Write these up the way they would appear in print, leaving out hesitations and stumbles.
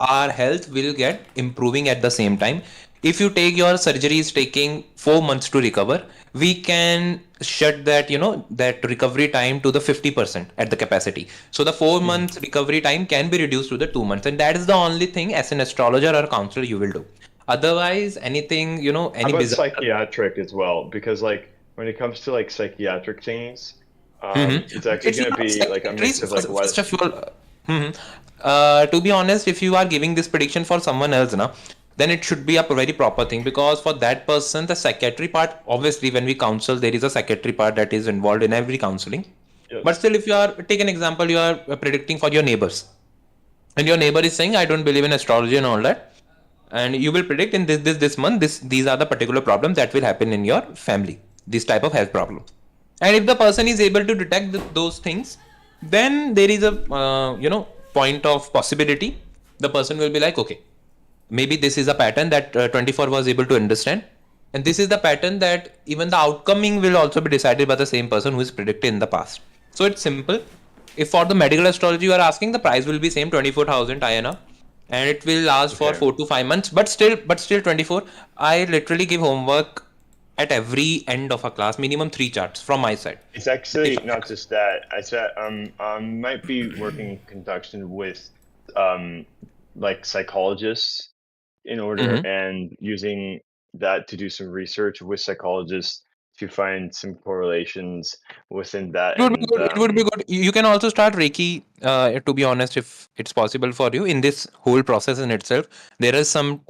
our health will get improving at the same time. If you take your surgery is taking 4 months to recover, we can shut that, that recovery time to the 50% at the capacity. So the 4 months recovery time can be reduced to the 2 months. And that is the only thing as an astrologer or counselor you will do. Otherwise, anything, How any about bizarre. psychiatric as well? Because like when it comes to like psychiatric things, Mhm. it's actually If you going to have be like a mix psychiatrist, of like first what. of all, mhm. To be honest, if you are giving this prediction for someone else, then it should be a very proper thing, because for that person, the psychiatry part, obviously, when we counsel, there is a psychiatry part that is involved in every counseling. But Yes. still, if you are, take an example, you are predicting for your neighbors, and your neighbor is saying, I don't believe in astrology and all that, and you will predict in this month, these are the particular problems that will happen in your family, this type of health problem. And if the person is able to detect those things, then there is a point of possibility. The person will be like, okay, maybe this is a pattern that 24 was able to understand, and this is the pattern that even the outcoming will also be decided by the same person who is predicted in the past. So it's simple. If for the medical astrology you are asking, the price will be same 24,000 INR, and it will last for Okay. 4 to 5 months. But still 24. I literally give homework at every end of a class, minimum 3 charts from my side. It's That if actually I not just that. I said might be working in conjunction with um like psychologists in order Mhm. and using that to do some research with psychologists to find some correlations within that It would be and good. It would be good. You can also start Reiki, to be honest, if it's possible for you. In this whole process in itself, there is some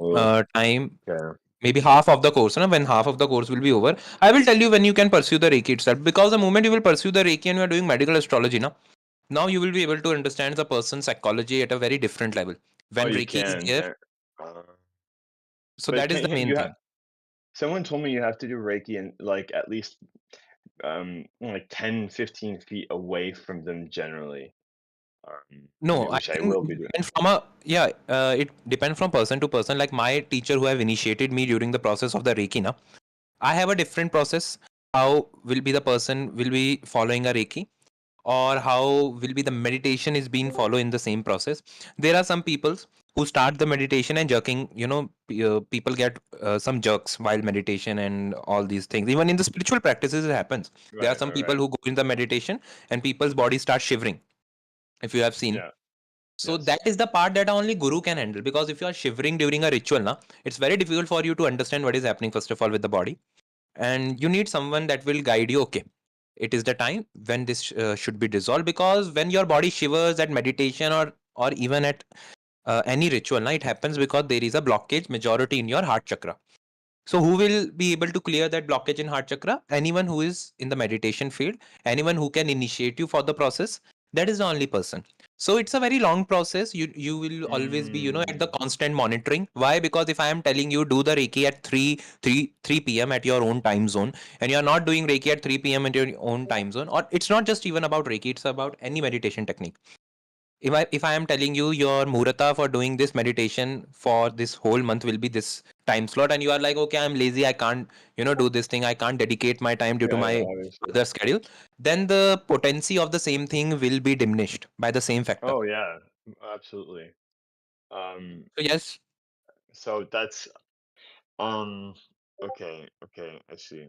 time, okay. maybe half of the course, when half of the course will be over. I will tell you when you can pursue the Reiki itself. Because the moment you will pursue the Reiki and you are doing medical astrology, now you will be able to understand the person's psychology at a very different level. Oh, When you Reiki is can. there, Uh, so but that is can the main you have thing. someone told me you have to do Reiki and like at least like 10-15 feet away from them generally. No, I Which I think will be it doing. depends from a yeah. It depends from person to person. Like my teacher who have initiated me during the process of the Reiki, I have a different process. How will be the person will be following a Reiki, or how will be the meditation is being followed in the same process. There are some people who start the meditation and jerking. People get some jerks while meditation and all these things. Even in the spiritual practices, it happens. There are Right, some right, people right. who go in the meditation and people's body start shivering. If you have seen, Yeah. so that Yes. is the part that only guru can handle, because if you are shivering during a ritual, it's very difficult for you to understand what is happening first of all with the body, and you need someone that will guide you. Okay, it is the time when this should be dissolved, because when your body shivers at meditation, or even at any ritual, it happens because there is a blockage majority in your heart chakra. So who will be able to clear that blockage in heart chakra? Anyone who is in the meditation field, anyone who can initiate you for the process, that is the only person. So it's a very long process. You will always be, at the Mm. constant monitoring. Why? Because if I am telling you do the Reiki at 3 p.m. at your own time zone, and you're not doing Reiki at 3 p.m. at your own time zone, or it's not just even about Reiki, it's about any meditation technique. If I am telling you your murata for doing this meditation for this whole month will be this time slot, and you are like, okay, I'm lazy, I can't do this thing, I can't dedicate my time due to Yeah, yeah, my obviously. other schedule, then the potency of the same thing will be diminished by the same factor. Oh yeah, absolutely. Um, So yes, so that's um okay, okay, I see.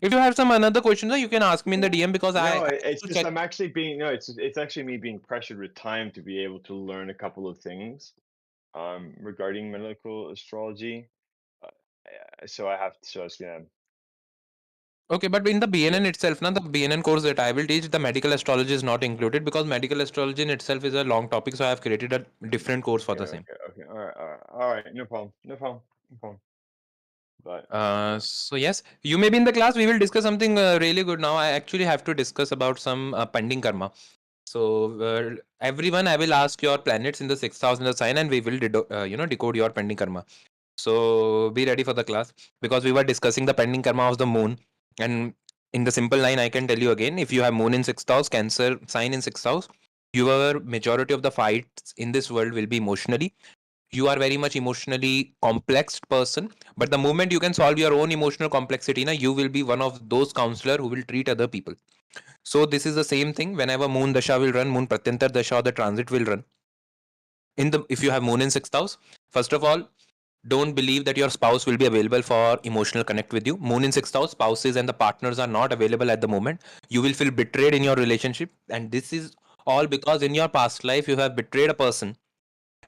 if you have some another questions, you can ask me in the DM, because I No, have it's to just check. I'm actually being no, it's actually me being pressured with time to be able to learn a couple of things regarding medical astrology. Uh, so I have to, so it's gonna Okay, but in the yeah. BNN itself, the BNN course that I will teach, the medical astrology is not included, because medical astrology in itself is a long topic. So I have created a different course for Okay, the same. okay, okay. All right. No problem. No problem. No problem. But yeah. So yes, you may be in the class. We will discuss something really good now. I actually have to discuss about some pending karma. So everyone, I will ask your planets in the sixth house in the sign, and we will decode your pending karma. So be ready for the class, because we were discussing the pending karma of the moon, and in the simple line, I can tell you again: if you have moon in sixth house, Cancer sign in sixth house, your majority of the fights in this world will be emotionally. You are very much emotionally complex person, but the moment you can solve your own emotional complexity, you will be one of those counselor who will treat other people. So this is the same thing. Whenever moon dasha will run, moon pratyantar dasha or the transit will run, In the if you have moon in sixth house, first of all, don't believe that your spouse will be available for emotional connect with you. Moon in sixth house, spouses and the partners are not available at the moment. You will feel betrayed in your relationship, and this is all because in your past life you have betrayed a person,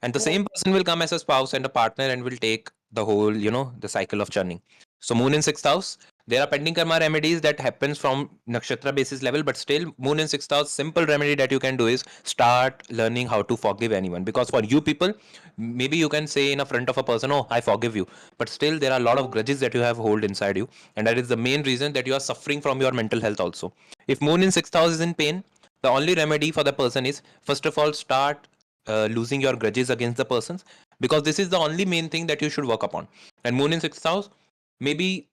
and the same person will come as a spouse and a partner and will take the whole, the cycle of churning. So moon in sixth house, there are pending karma remedies that happens from nakshatra basis level, but still moon in sixth house, simple remedy that you can do is start learning how to forgive anyone. Because for you people, maybe you can say in a front of a person, oh, I forgive you, but still there are a lot of grudges that you have hold inside you, and that is the main reason that you are suffering from your mental health also. If moon in sixth house is in pain, the only remedy for the person is first of all start losing your grudges against the persons, because this is the only main thing that you should work upon. And moon in sixth house, maybe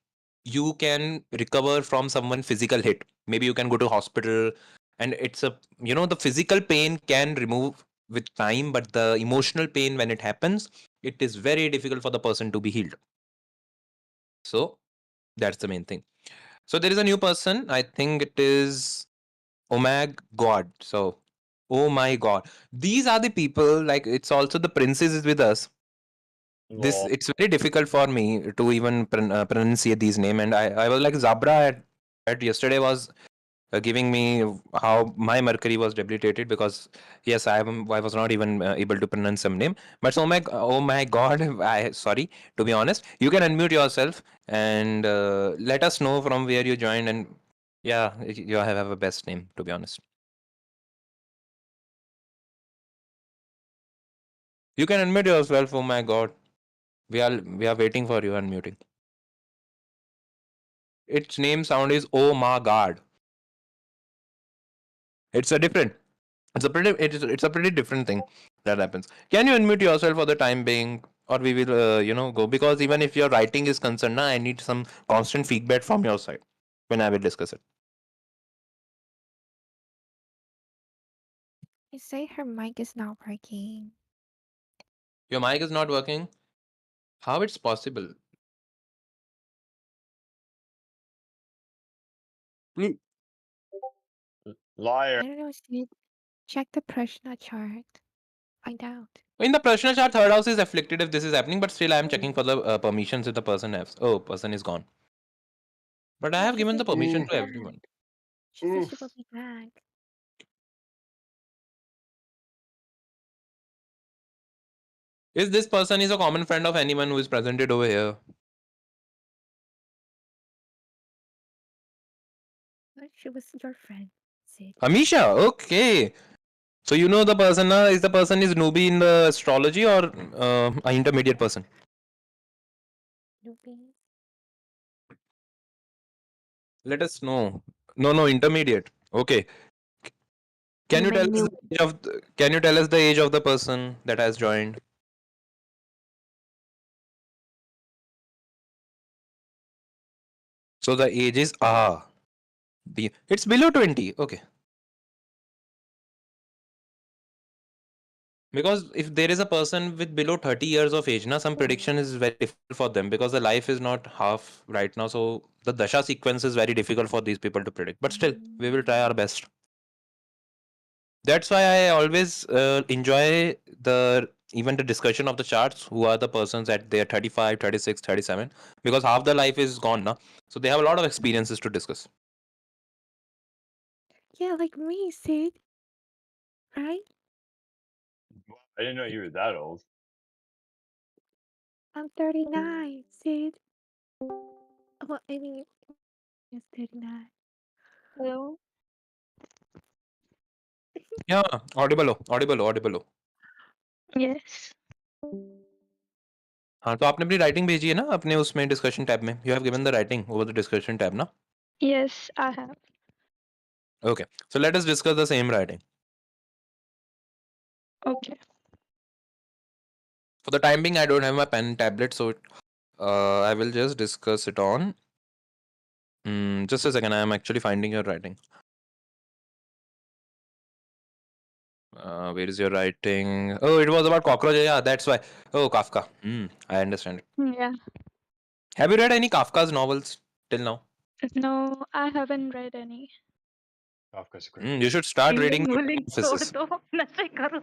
you can recover from someone physical hit, maybe you can go to hospital, and it's a, the physical pain can remove with time, but the emotional pain when it happens, it is very difficult for the person to be healed. So that's the main thing. So there is a new person, I think it is Omag God. So, oh my God, these are the people. Like it's also the princess is with us. This Lol. it's very difficult for me to even pronunciate these names, and I was like Zabra at yesterday was giving me how my Mercury was debilitated, because yes, I was not even able to pronounce some name. But oh my God, I sorry, to be honest. You can unmute yourself and let us know from where you joined, and yeah, you have a best name, to be honest. You can unmute yourself. Oh my God, we are waiting for you unmuting. Its name sound is oh my God. It's a different. It's a pretty different thing that happens. Can you unmute yourself for the time being, or we will go, because even if your writing is concerned, I need some constant feedback from your side when I will discuss it. You say her mic is not working. Your mic is not working. How it's possible? Mm. Liar. I don't know, Sid. Check the Prashna chart. Find out. In the Prashna chart, third house is afflicted if this is happening, but still I am checking for the permissions if the person has. Oh, person is gone. But I No, have she given said the she will permission be Oof. to everyone. back. She said she will Oof. be back. Is this person is a common friend of anyone who is presented over here? But she was your friend, Sid. Amisha, okay. So you know the person is the person is newbie in the astrology, or a intermediate person? Newbie. Let us know. No, no, intermediate. Okay. Can You you tell mean us new? the age of can you tell us the age of the person that has joined? So the age is it's below 20. Okay. Because if there is a person with below 30 years of age, now some prediction is very difficult for them, because the life is not half right now. So the dasha sequence is very difficult for these people to predict. But still, we will try our best. That's why I always enjoy the even the discussion of the charts, who are the persons at their 35, 36, 37, because half the life is gone now. So they have a lot of experiences to discuss. Yeah, like me, Sid. Right? I didn't know you were that old. I'm 39, Sid. Well, I mean, it's 39. Hello? Yeah, audible. Yes. हाँ तो आपने अपनी writing भेजी है ना अपने उसमें discussion tab में you have given the writing over the discussion tab ना Yes, I have. Okay so let us discuss the same writing Okay. For the time being I don't have my pen tablet so I will just discuss it on just a second I am actually finding your writing where is your writing? Oh, it was about cockroach. Yeah, that's why. Oh, Kafka. I understand it. Yeah. Have you read any Kafka's novels till now? No, I haven't read any. Kafka's great. You should start reading Healing, healing, छोड़ Metamorphosis. दो, नशे करो.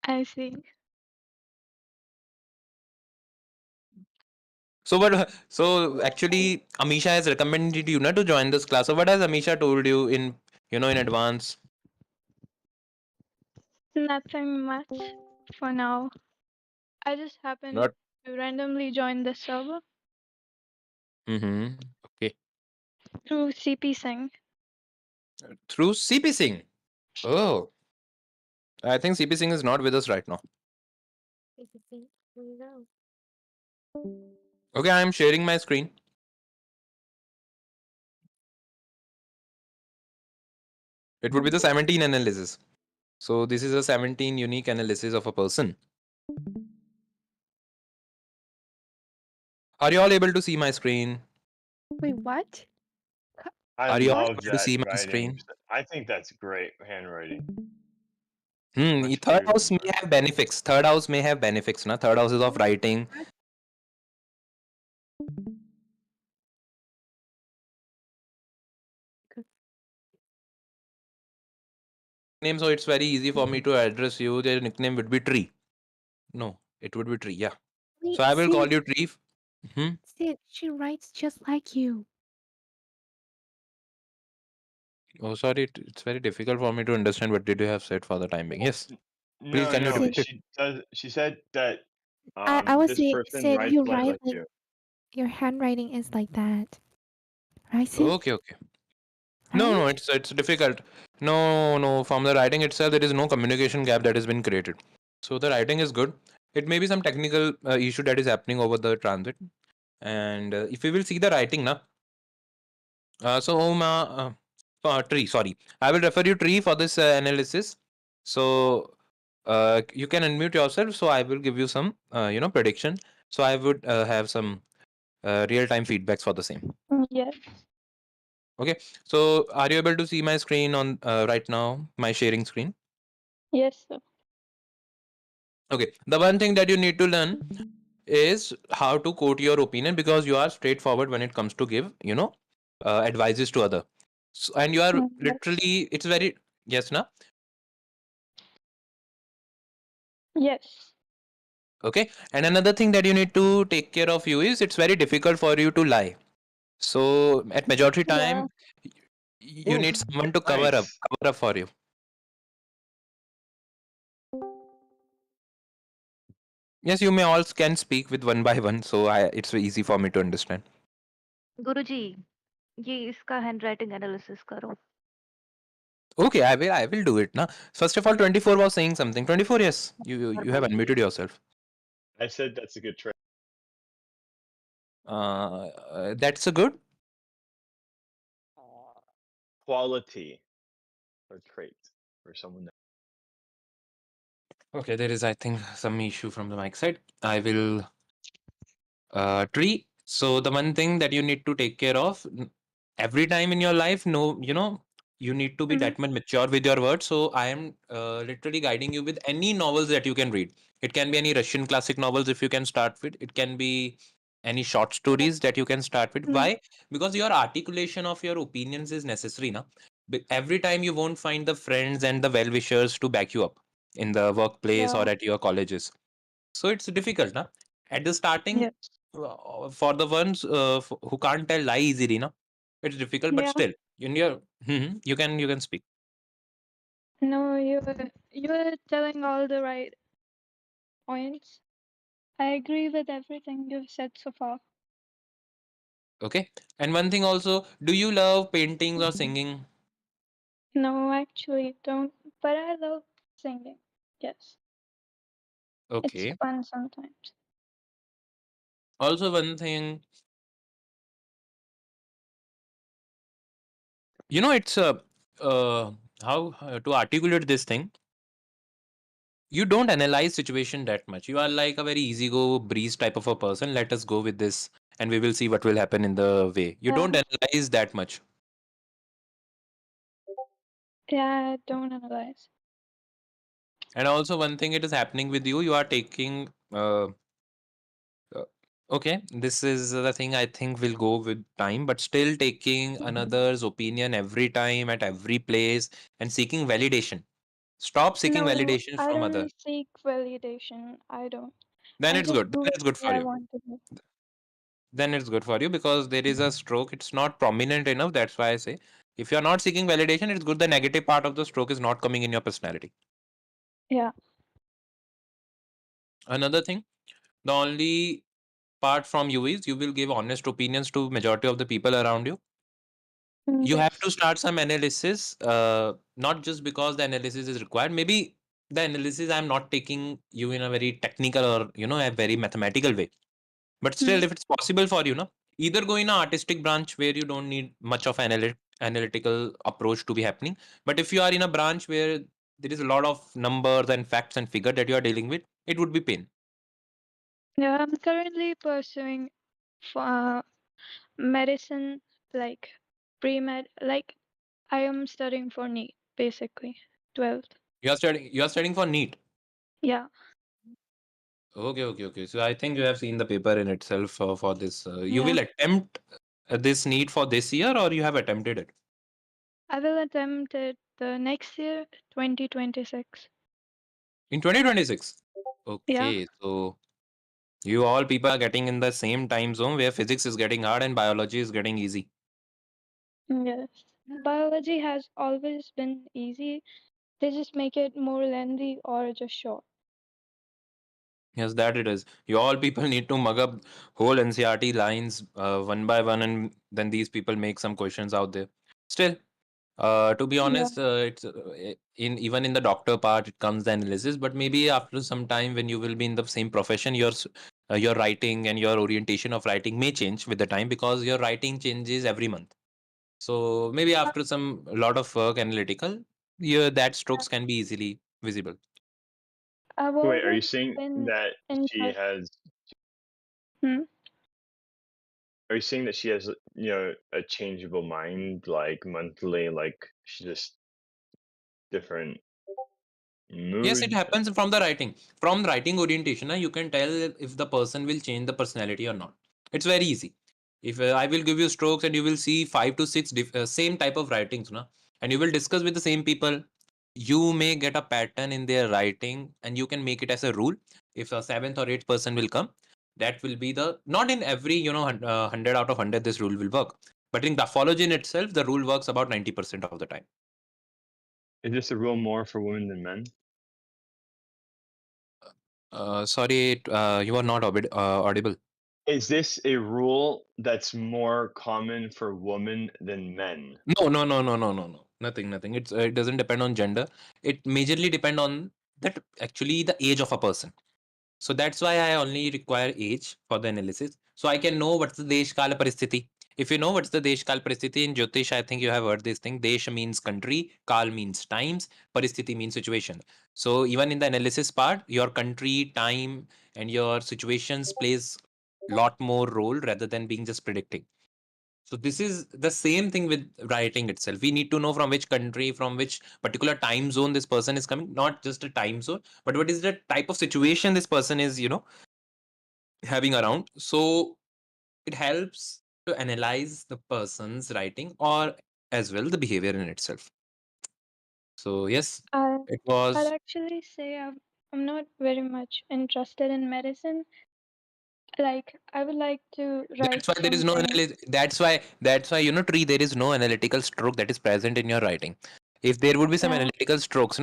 I see. So what? So actually, Amisha has recommended you not to join this class. So what has Amisha told you in advance? Nothing much for now. I just happened Not. to randomly join the server Mm-hmm. Okay. through CP Sync. Through CP Singh. Oh, I think CP Singh is not with us right now. Okay, I am sharing my screen. It would be the 17 analysis. So this is a 17 unique analysis of a person. Are you all able to see my screen? Wait, what? I Are you all love able to that see my writing. screen? I think that's great handwriting. The Much third better house than may mine. have benefits. Third house may have benefits. Na? Third house is of writing. Name, so it's very easy for me to address you. Their nickname would be Tree. No, it would be Tree. Yeah. Wait, So I will call Sid, you Tree. Hmm. Sid, she writes just like you. Oh, sorry. It's very difficult for me to understand what did you have said for the time being. Yes. Please, No, can you no, Sid, repeat it? she does. She said that I would this say, person Sid, writes you like write like you. your handwriting is like that. Right, Sid? Okay, okay. No, no, Right? it's difficult. No, no. From the writing itself, there is no communication gap that has been created. So the writing is good. It may be some technical issue that is happening over the transit. And if we will see the writing, na. Tree. Sorry, I will refer you Tree for this analysis. So you can unmute yourself. So I will give you some prediction. So I would have some real time feedbacks for the same. Yes. Okay. So are you able to see my screen on right now? My sharing screen. Yes, sir. Okay. The one thing that you need to learn is how to quote your opinion because you are straightforward when it comes to give advices to other. So, and you are Yes. literally it's very yes na. Yes. Okay. And another thing that you need to take care of you is it's very difficult for you to lie. So at majority Yeah. time you need Oof, someone to nice. cover up for you. Yes, you may all can speak with one by one, so it's easy for me to understand. गुरुजी ये इसका handwriting analysis करो. Okay, I will do it now. First of all, 24 was saying something. 24, yes, you have unmuted yourself. I said that's a good trait. That's a good. Quality or trait for someone. Okay, there is I think some issue from the mic side. I will Tree. So the one thing that you need to take care of every time in your life, no, you need to be Mm-hmm. that much mature with your words. So I am literally guiding you with any novels that you can read. It can be any Russian classic novels if you can start with. It can be any short stories that you can start with. Mm-hmm. Why? Because your articulation of your opinions is necessary. Na? Every time you won't find the friends and the well wishers to back you up in the workplace Yeah. or at your colleges. So it's difficult, na? At the starting, Yes. for the ones who can't tell lie easily, na, it's difficult. But Yeah. still, in your you can speak. No, you're telling all the right points. I agree with everything you've said so far. Okay. And one thing also, do you love paintings or singing? No, actually don't. But I love singing. Yes. It's Okay. fun sometimes. Also, one thing, it's uh, how to articulate this thing. You don't analyze situation that much. You are like a very easy go breeze type of a person. Let us go with this, and we will see what will happen in the way. You Yeah. don't analyze that much. Yeah, I don't analyze. And also one thing it is happening with you, you are taking uh, okay, this is the thing I think will go with time, but still taking another's opinion every time at every place and seeking validation. Stop seeking No, validation I from other. don't seek validation. I don't. Then I it's just good. do Then it's good what for I you. want to do. Then it's good for you because there is a stroke. It's not prominent enough. That's why I say if you're not seeking validation, it's good. The negative part of the stroke is not coming in your personality. Yeah. Another thing, the only part from you is you will give honest opinions to majority of the people around you. You have to Yes. start some analysis, not just because the analysis is required. Maybe the analysis I'm not taking you in a very technical or a very mathematical way. But Mm. still, if it's possible for you, either go in an artistic branch where you don't need much of analytical approach to be happening. But if you are in a branch where there is a lot of numbers and facts and figure that you are dealing with, it would be pain. Yeah, I'm currently pursuing for medicine, like pre-med. Like I am studying for NEET, basically, 12th. You are studying for NEET. Yeah, Okay. So I think you have seen the paper in itself for this. You yeah. will attempt this NEET for this year, or you have attempted it I will attempt it the next year, 2026. in 2026. Yeah, Okay, so you all people are getting in the same time zone where physics is getting hard and biology is getting easy. yes. Biology has always been easy. They just make it more lengthy or just short. Yes, that it is. You all people need to mug up whole NCRT lines one by one, and then these people make some questions out there. Still, to be Yeah. honest, it's in even in the doctor part, it comes the analysis. But maybe after some time, when you will be in the same profession, your writing and your orientation of writing may change with the time because your writing changes every month. So maybe after some lot of work analytical, that strokes can be easily visible. I've So wait, are you always saying been that in she touch. has? Hmm? Are you saying that she has, a changeable mind, like monthly, like she just different Yes, it moods? happens from the writing. From writing orientation, you can tell if the person will change the personality or not. It's very easy. If I will give you strokes and you will see 5 to 6 same type of writings, and you will discuss with the same people, you may get a pattern in their writing and you can make it as a rule. If a seventh or eighth person will come, that will be the not in every 100 out of 100 this rule will work. But in graphology in itself, the rule works about 90% of the time. Is this a rule more for women than men? Sorry, you are not audible. Is this a rule that's more common for women than men? No. Nothing. It doesn't depend on gender. It majorly depend on that actually the age of a person. So that's why I only require age for the analysis. So I can know what's the Desh Kala Paristhiti. If you know what's the Desh Kal Paristhiti in Jyotish, I think you have heard this thing. Desh means country, Kal means times, Paristhiti means situation. So even in the analysis part, your country, time, and your situations plays lot more role rather than being just predicting. So this is the same thing with writing itself. We need to know from which country, from which particular time zone this person is coming, not just a time zone, but what is the type of situation this person is, having around. So it helps to analyze the person's writing or as well the behavior in itself. So yes, I, it I'd was. actually say I'm not very much interested in medicine. Like, I would like to write That's why there is no something. That's why Tree, there is no analytical stroke that is present in your writing. If there would be some Yeah, analytical strokes,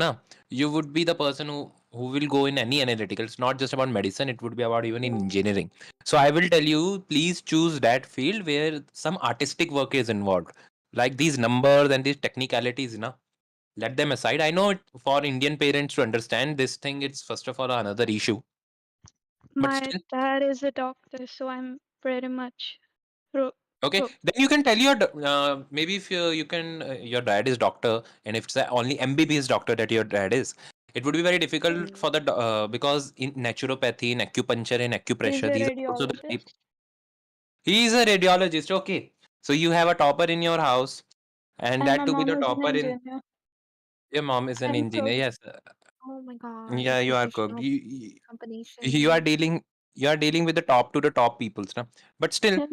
you would be the person who will go in any analytical. It's not just about medicine, it would be about even in engineering. So I will tell you, please choose that field where some artistic work is involved. Like these numbers and these technicalities, let them aside. I know for Indian parents to understand this thing, it's first of all another issue. But my still, dad is a doctor, so I'm pretty much ro- okay, hooked. then you can tell maybe if you can your dad is doctor and if it's only MBBS doctor that your dad is, it would be very difficult for the because in naturopathy, in acupuncture, and He's acupressure, a these are also the type. radiologist, He is a radiologist. Okay, so you have a topper in your house, and and my that to be mom the is an topper in engineer your mom is an and engineer. cook. Yes, Oh my god, the yeah, you are cooked. professional You are combination. dealing with the top to the top peoples, na? But still,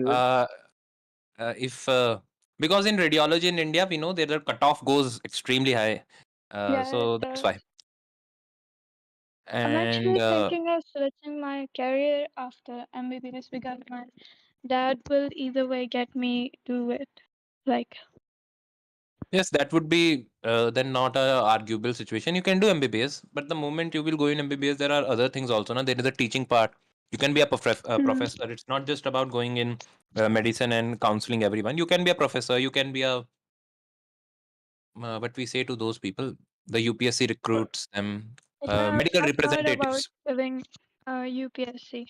uh, if because in radiology in India, we know that the cutoff goes extremely high. Yeah, So it that's does. why. I'm And actually thinking of switching my career after MBBS because my dad will either way get me do it. Like, yes, that would be then not a arguable situation. You can do MBBS, but the moment you will go in MBBS, there are other things also. Now there is a teaching part. You can be a hmm, professor. It's not just about going in medicine and counseling everyone. You can be a professor. You can be a what we say to those people. The UPSC But recruits them, yeah, medical I've thought about representatives. doing UPSC.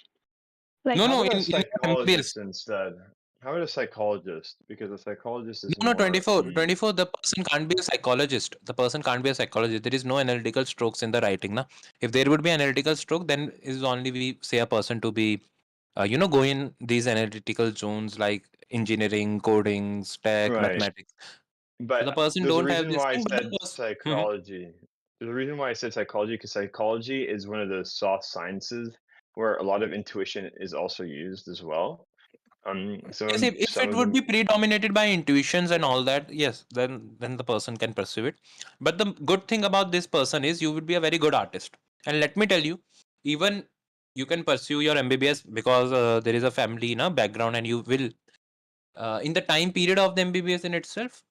No, Like, how no, about a in MBBS. psychologist instead? How about a psychologist? Because a psychologist is No, no, more. 24. The person can't be a psychologist. The person can't be a psychologist. There is no analytical strokes in the writing. Na? If there would be analytical stroke, then is only we say a person to be, go in these analytical zones like engineering, coding, tech, Right. mathematics. So the But person there's a don't have reason this why I thing, but said the person. Mhm. psychology. There's a reason why I said psychology because psychology is one of those soft sciences where a lot of intuition is also used as well. Yes, if Some it of would them, be predominated by intuitions and all that, yes, then the person can pursue it. But the good thing about this person is you would be a very good artist. And let me tell you, even you can pursue your MBBS because there is a family background, and you will in the time period of the MBBS in itself,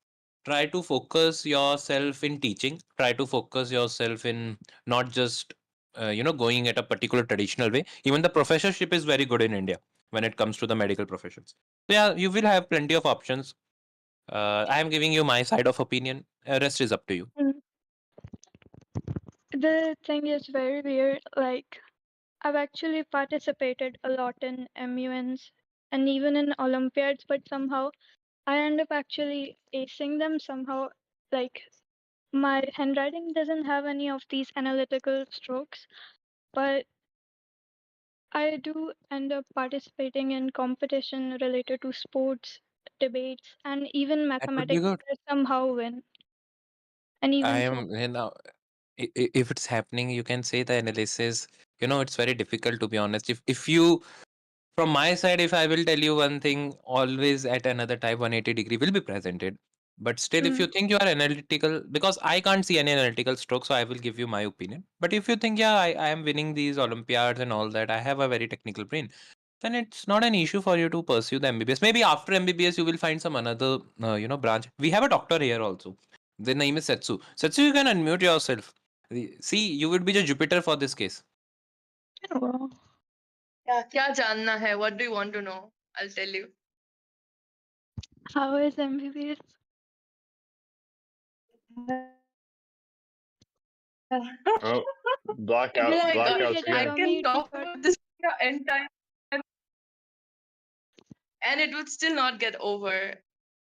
try to focus yourself in teaching. Try to focus yourself in not just going at a particular traditional way. Even the professorship is very good in India when it comes to the medical professions. So yeah, you will have plenty of options. I am giving you my side of opinion. Rest is up to you. mm, the thing is very weird. Like, I've actually participated a lot in MUNs and even in Olympiads, but somehow I end up actually acing them somehow. Like, my handwriting doesn't have any of these analytical strokes, but I do end up participating in competition related to sports, debates, and even That would be mathematics. good. I somehow win, and I even so. am, if it's happening, you can say the analysis. It's very difficult to be honest. If you From my side, if I will tell you one thing, always at another type 180-degree will be presented. But still, if you Mm, think you are analytical, because I can't see any analytical stroke, so I will give you my opinion. But if you think, yeah, I am winning these Olympiads and all that, I have a very technical brain, then it's not an issue for you to pursue the MBBS. Maybe after MBBS, you will find some another, branch. We have a doctor here also. The name is Setsu. Setsu, you can unmute yourself. See, you would be the Jupiter for this case. well, क्या क्या जानना है? What do you want to know? I'll tell you. how is MBBS? oh, Oh blackout, my god, blackout Complicated I screen. for can me to talk sort. about this for the entire time and it would still not get over.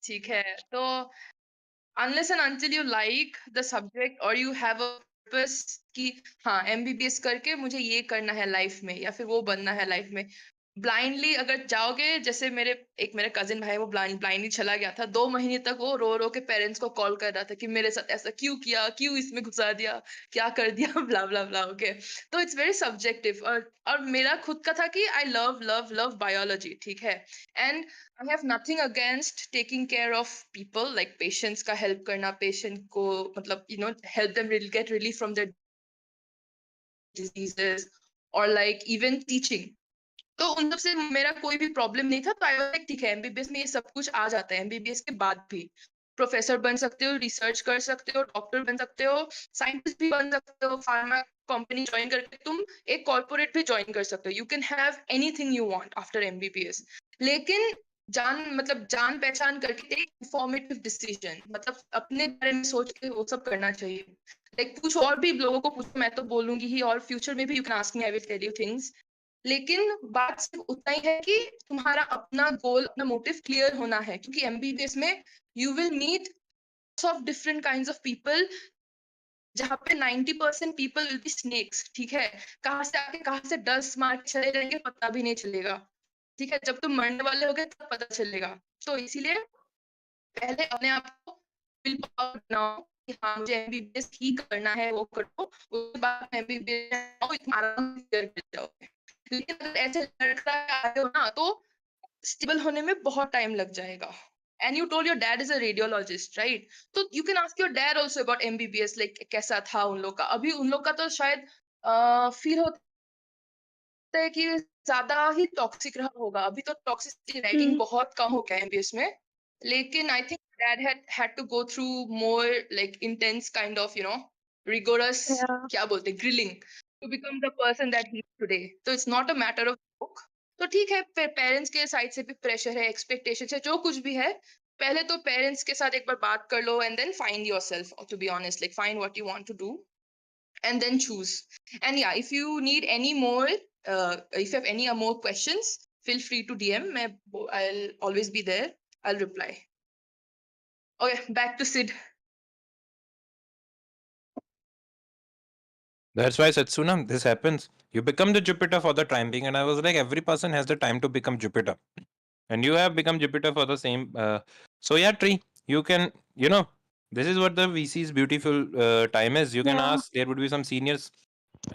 ठीक है तो unless and until you like the subject or you have a purpose कि हाँ MBBS करके मुझे ये करना है लाइफ में या फिर वो बनना है लाइफ में ब्लाइंडली अगर जाओगे जैसे मेरे कजिन भाई वो ब्लाइंडली चला गया था 2 महीने तक वो रो रो के पेरेंट्स को कॉल कर रहा था कि मेरे साथ ऐसा क्यों किया क्यों इसमें घुसा दिया क्या कर दिया ब्ला ब्ला ब्ला ओके तो इट्स वेरी सब्जेक्टिव और मेरा खुद का था कि I love love love biology ठीक है and I have nothing against taking care of people like patients का help करना patient को मतलब help them really get relief from their diseases or like even teaching तो उन सब से मेरा कोई भी प्रॉब्लम नहीं था तो आई वाज लाइक ठीक है एमबीबीएस में ये सब कुछ आ जाता है एमबीबीएस के बाद भी प्रोफेसर बन सकते हो रिसर्च कर सकते हो डॉक्टर बन सकते हो साइंटिस्ट भी बन सकते हो फार्मा कंपनी ज्वाइन करके तुम एक कॉर्पोरेट भी ज्वाइन कर सकते हो you can have anything you want after MBBS लेकिन जान पहचान करके टेक इंफॉर्मेटिव डिसीजन मतलब अपने बारे में सोच के वो सब करना चाहिए लाइक कुछ और भी लोगों को पूछो मैं तो बोलूंगी ही और फ्यूचर में भी you can ask me I will tell you things लेकिन बात सिर्फ उतना ही है कि तुम्हारा अपना गोल अपना मोटिव क्लियर होना है क्योंकि एमबीबीएस में you will meet of different kinds of people जहाँ पे 90% पीपल विल बी स्नेक्स ठीक है कहाँ से आके कहाँ से 10 मार के चले जाएंगे पता भी नहीं चलेगा ठीक है जब तुम मरने वाले होगे तब पता चलेगा तो इसीलिए पहले अपने आप को विल पावर बनाओ कि हाँ मुझे एमबीबीएस ही करना है वो करो उसके बाद एमबीबीएस आराम से क्लियर कर जाओगे लेकिन अगर ऐसे लड़का आ रहे हो ना तो स्टेबल होने में बहुत टाइम लग जाएगा and you told your dad is a radiologist, right? So you can ask your dad also about MBBS, like कैसा था उन लोग का. अभी उन लोग का तो शायद फील होता है कि ज्यादा ही टॉक्सिक रहा होगा. अभी तो टॉक्सिसिटी रैगिंग बहुत कम हो गया है एमबीएस में, लेकिन I think dad had to go through more like intense kind of rigorous, Yeah. क्या बोलते हैं, grilling to become the person that he is today. So it's not a matter of book. तो ठीक है, parents के side से भी pressure है, एक्सपेक्टेशन है, जो कुछ भी है, पहले तो पेरेंट्स के साथ एक बार बात कर लो and then find yourself, to be honest, like find what you want to do and then choose. And yeah, if you need any more, if you have any more questions, feel free to DM. I'll always be there. I'll reply. Okay, back to Sid. That's why, Satsuna, this happens. You become the Jupiter for the time being, and I was like, every person has the time to become Jupiter, and you have become Jupiter for the same. So yeah, Tree, you can, this is what the VC's beautiful time is. You can Yeah. ask. There would be some seniors,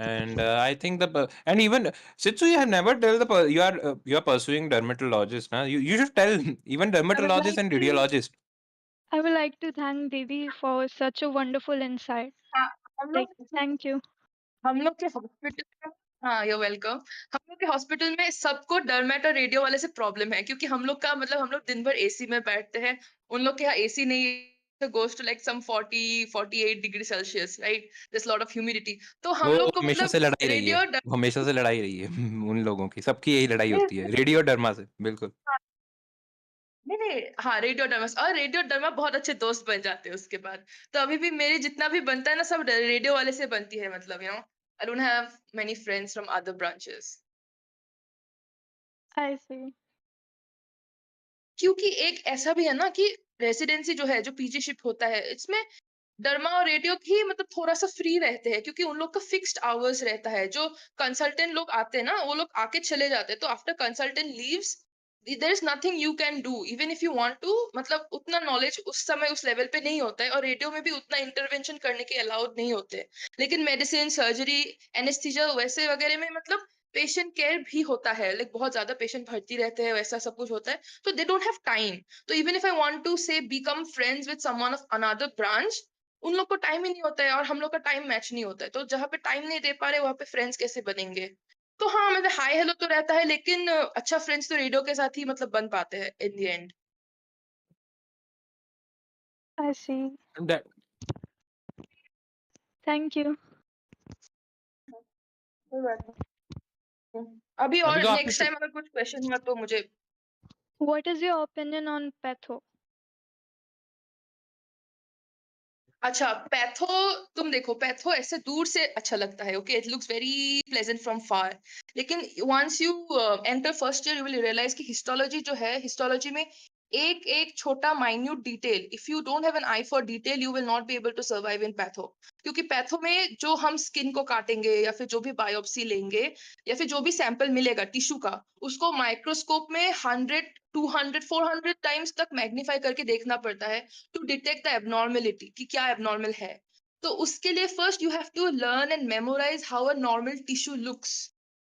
and I think and even Sitsu, you have never tell you are pursuing dermatologist. Huh? You should tell even dermatologist and radiologist. I would like to thank Didi for such a wonderful insight. हाँ, हम Like, लोग thank you. हम लोग के hospital में, हाँ you welcome, हम लोग के हॉस्पिटल में सबको डर्मेट और रेडियो वाले से प्रॉब्लम है, क्योंकि हम लोग का मतलब हम लोग दिन भर एसी में बैठते हैं. उन लोग के यहाँ एसी नहीं है, goes to like some 40-48 degree Celsius, right? There's a lot of humidity. तो हम वो लोग को हमेशा मतलब से लड़ाई रही है. रेडियो वो हमेशा से लड़ाई रही है उन लोगों की. सबकी यही लड़ाई होती है रेडियो डर्मा से. बिल्कुल. नहीं नहीं, हाँ रेडियो डर्मा, और रेडियो डर्मा बहुत अच्छे दोस्त बन जाते हैं उसके बाद. तो अभी भी मेरे जितना भी बनता है ना, सब रेडियो वाले से बनती है, मतलब आई don't have many friends from other branches. I see. क्योंकि एक ऐसा भी है ना कि रेसिडेंसी जो है, जो पीजीशिप होता है, इसमें डर्मा और रेडियो ही मतलब थोड़ा सा फ्री रहते हैं, क्योंकि उन लोग का फिक्स्ड आवर्स रहता है. जो कंसल्टेंट लोग आते हैं ना, वो लोग आके चले जाते हैं. तो after consultant leaves there is nothing you can do even if you want to. मतलब उतना नॉलेज उस समय उस लेवल पे नहीं होता है, और रेडियो में भी उतना इंटरवेंशन करने के अलाउड नहीं होते हैं. लेकिन मेडिसिन, सर्जरी, एनेस्थीसिया वैसे वगैरह में मतलब पेशेंट केयर भी होता है, लाइक बहुत ज्यादा पेशेंट भर्ती रहते हैं, वैसा सब कुछ होता है. तो दे डोंट हैव टाइम. तो even if I want to say become friends with someone of another branch, उन लोग को टाइम ही नहीं होता है, और हम लोग का टाइम मैच नहीं होता है. तो जहाँ पे टाइम नहीं दे पा रहे, वहाँ पे फ्रेंड्स कैसे बनेंगे? तो हाँ, मतलब हाय हेलो तो रहता है, लेकिन अच्छा फ्रेंड्स तो रेडियो के साथ ही मतलब बन पाते हैं in the end. I see. That, Thank you. अभी अभी और तो आपने नेक्स्ट टाइम अगर कुछ क्वेश्चन हुआ तो मुझे. What is your opinion on patho? अच्छा, पैथो, तुम देखो, पैथो ऐसे दूर से अच्छा लगता है, okay, it looks very pleasant from far. लेकिन once you enter first year, you will realise कि हिस्टोलॉजी जो है, हिस्टोलॉजी में एक एक छोटा minute detail, if you don't have an eye for detail, you will not be able to survive in patho. क्योंकि patho में जो हम स्किन को काटेंगे, या फिर जो भी बायोप्सी लेंगे, या फिर जो भी सैंपल मिलेगा टिश्यू का, उसको माइक्रोस्कोप में 100, 200, 400 टाइम्स तक मैग्नीफाई करके देखना पड़ता है टू डिटेक्ट द एबनॉर्मेलिटी, कि क्या एबनॉर्मल है. तो उसके लिए first you have to learn and memorise how a normal tissue looks.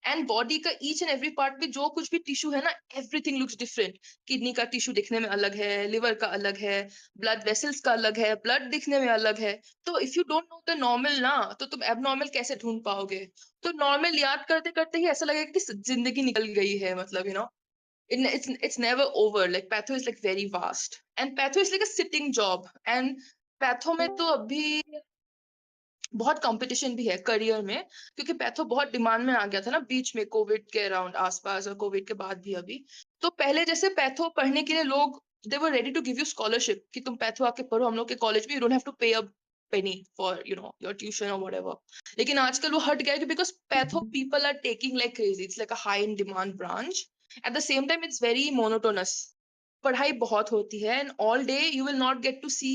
And body का ईच एंड एवरी पार्ट पे जो कुछ भी टिश्यू है ना, एवरीथिंग लुक्स डिफरेंट. किडनी का टिश्यू दिखने में अलग है, लिवर का अलग है, ब्लड वेसल्स का अलग है, ब्लड दिखने में अलग है. तो if you don't know the normal ना, तो तुम एबनॉर्मल कैसे ढूंढ पाओगे? तो नॉर्मल याद करते करते ही ऐसा लगेगा कि जिंदगी निकल गई है, मतलब it's never over. Like patho is like very vast, and patho is like a sitting job. And patho में तो अभी बहुत कंपटीशन भी है करियर में, क्योंकि पैथो बहुत डिमांड में आ गया था ना बीच में, कोविड के अराउंड आसपास, और कोविड के बाद भी अभी. तो पहले जैसे पैथो पढ़ने के लिए लोग they were ready to give you scholarship कि तुम पैथो आके पढ़ो हम लोग के कॉलेज में, यू डोंट हैव टू पे अ penny for your tuition or whatever. लेकिन आजकल वो हट गया है, because patho people are taking like crazy. It's like a high in demand branch. At the same time, it's very monotonous. पढ़ाई बहुत होती है, and all day you will not get to see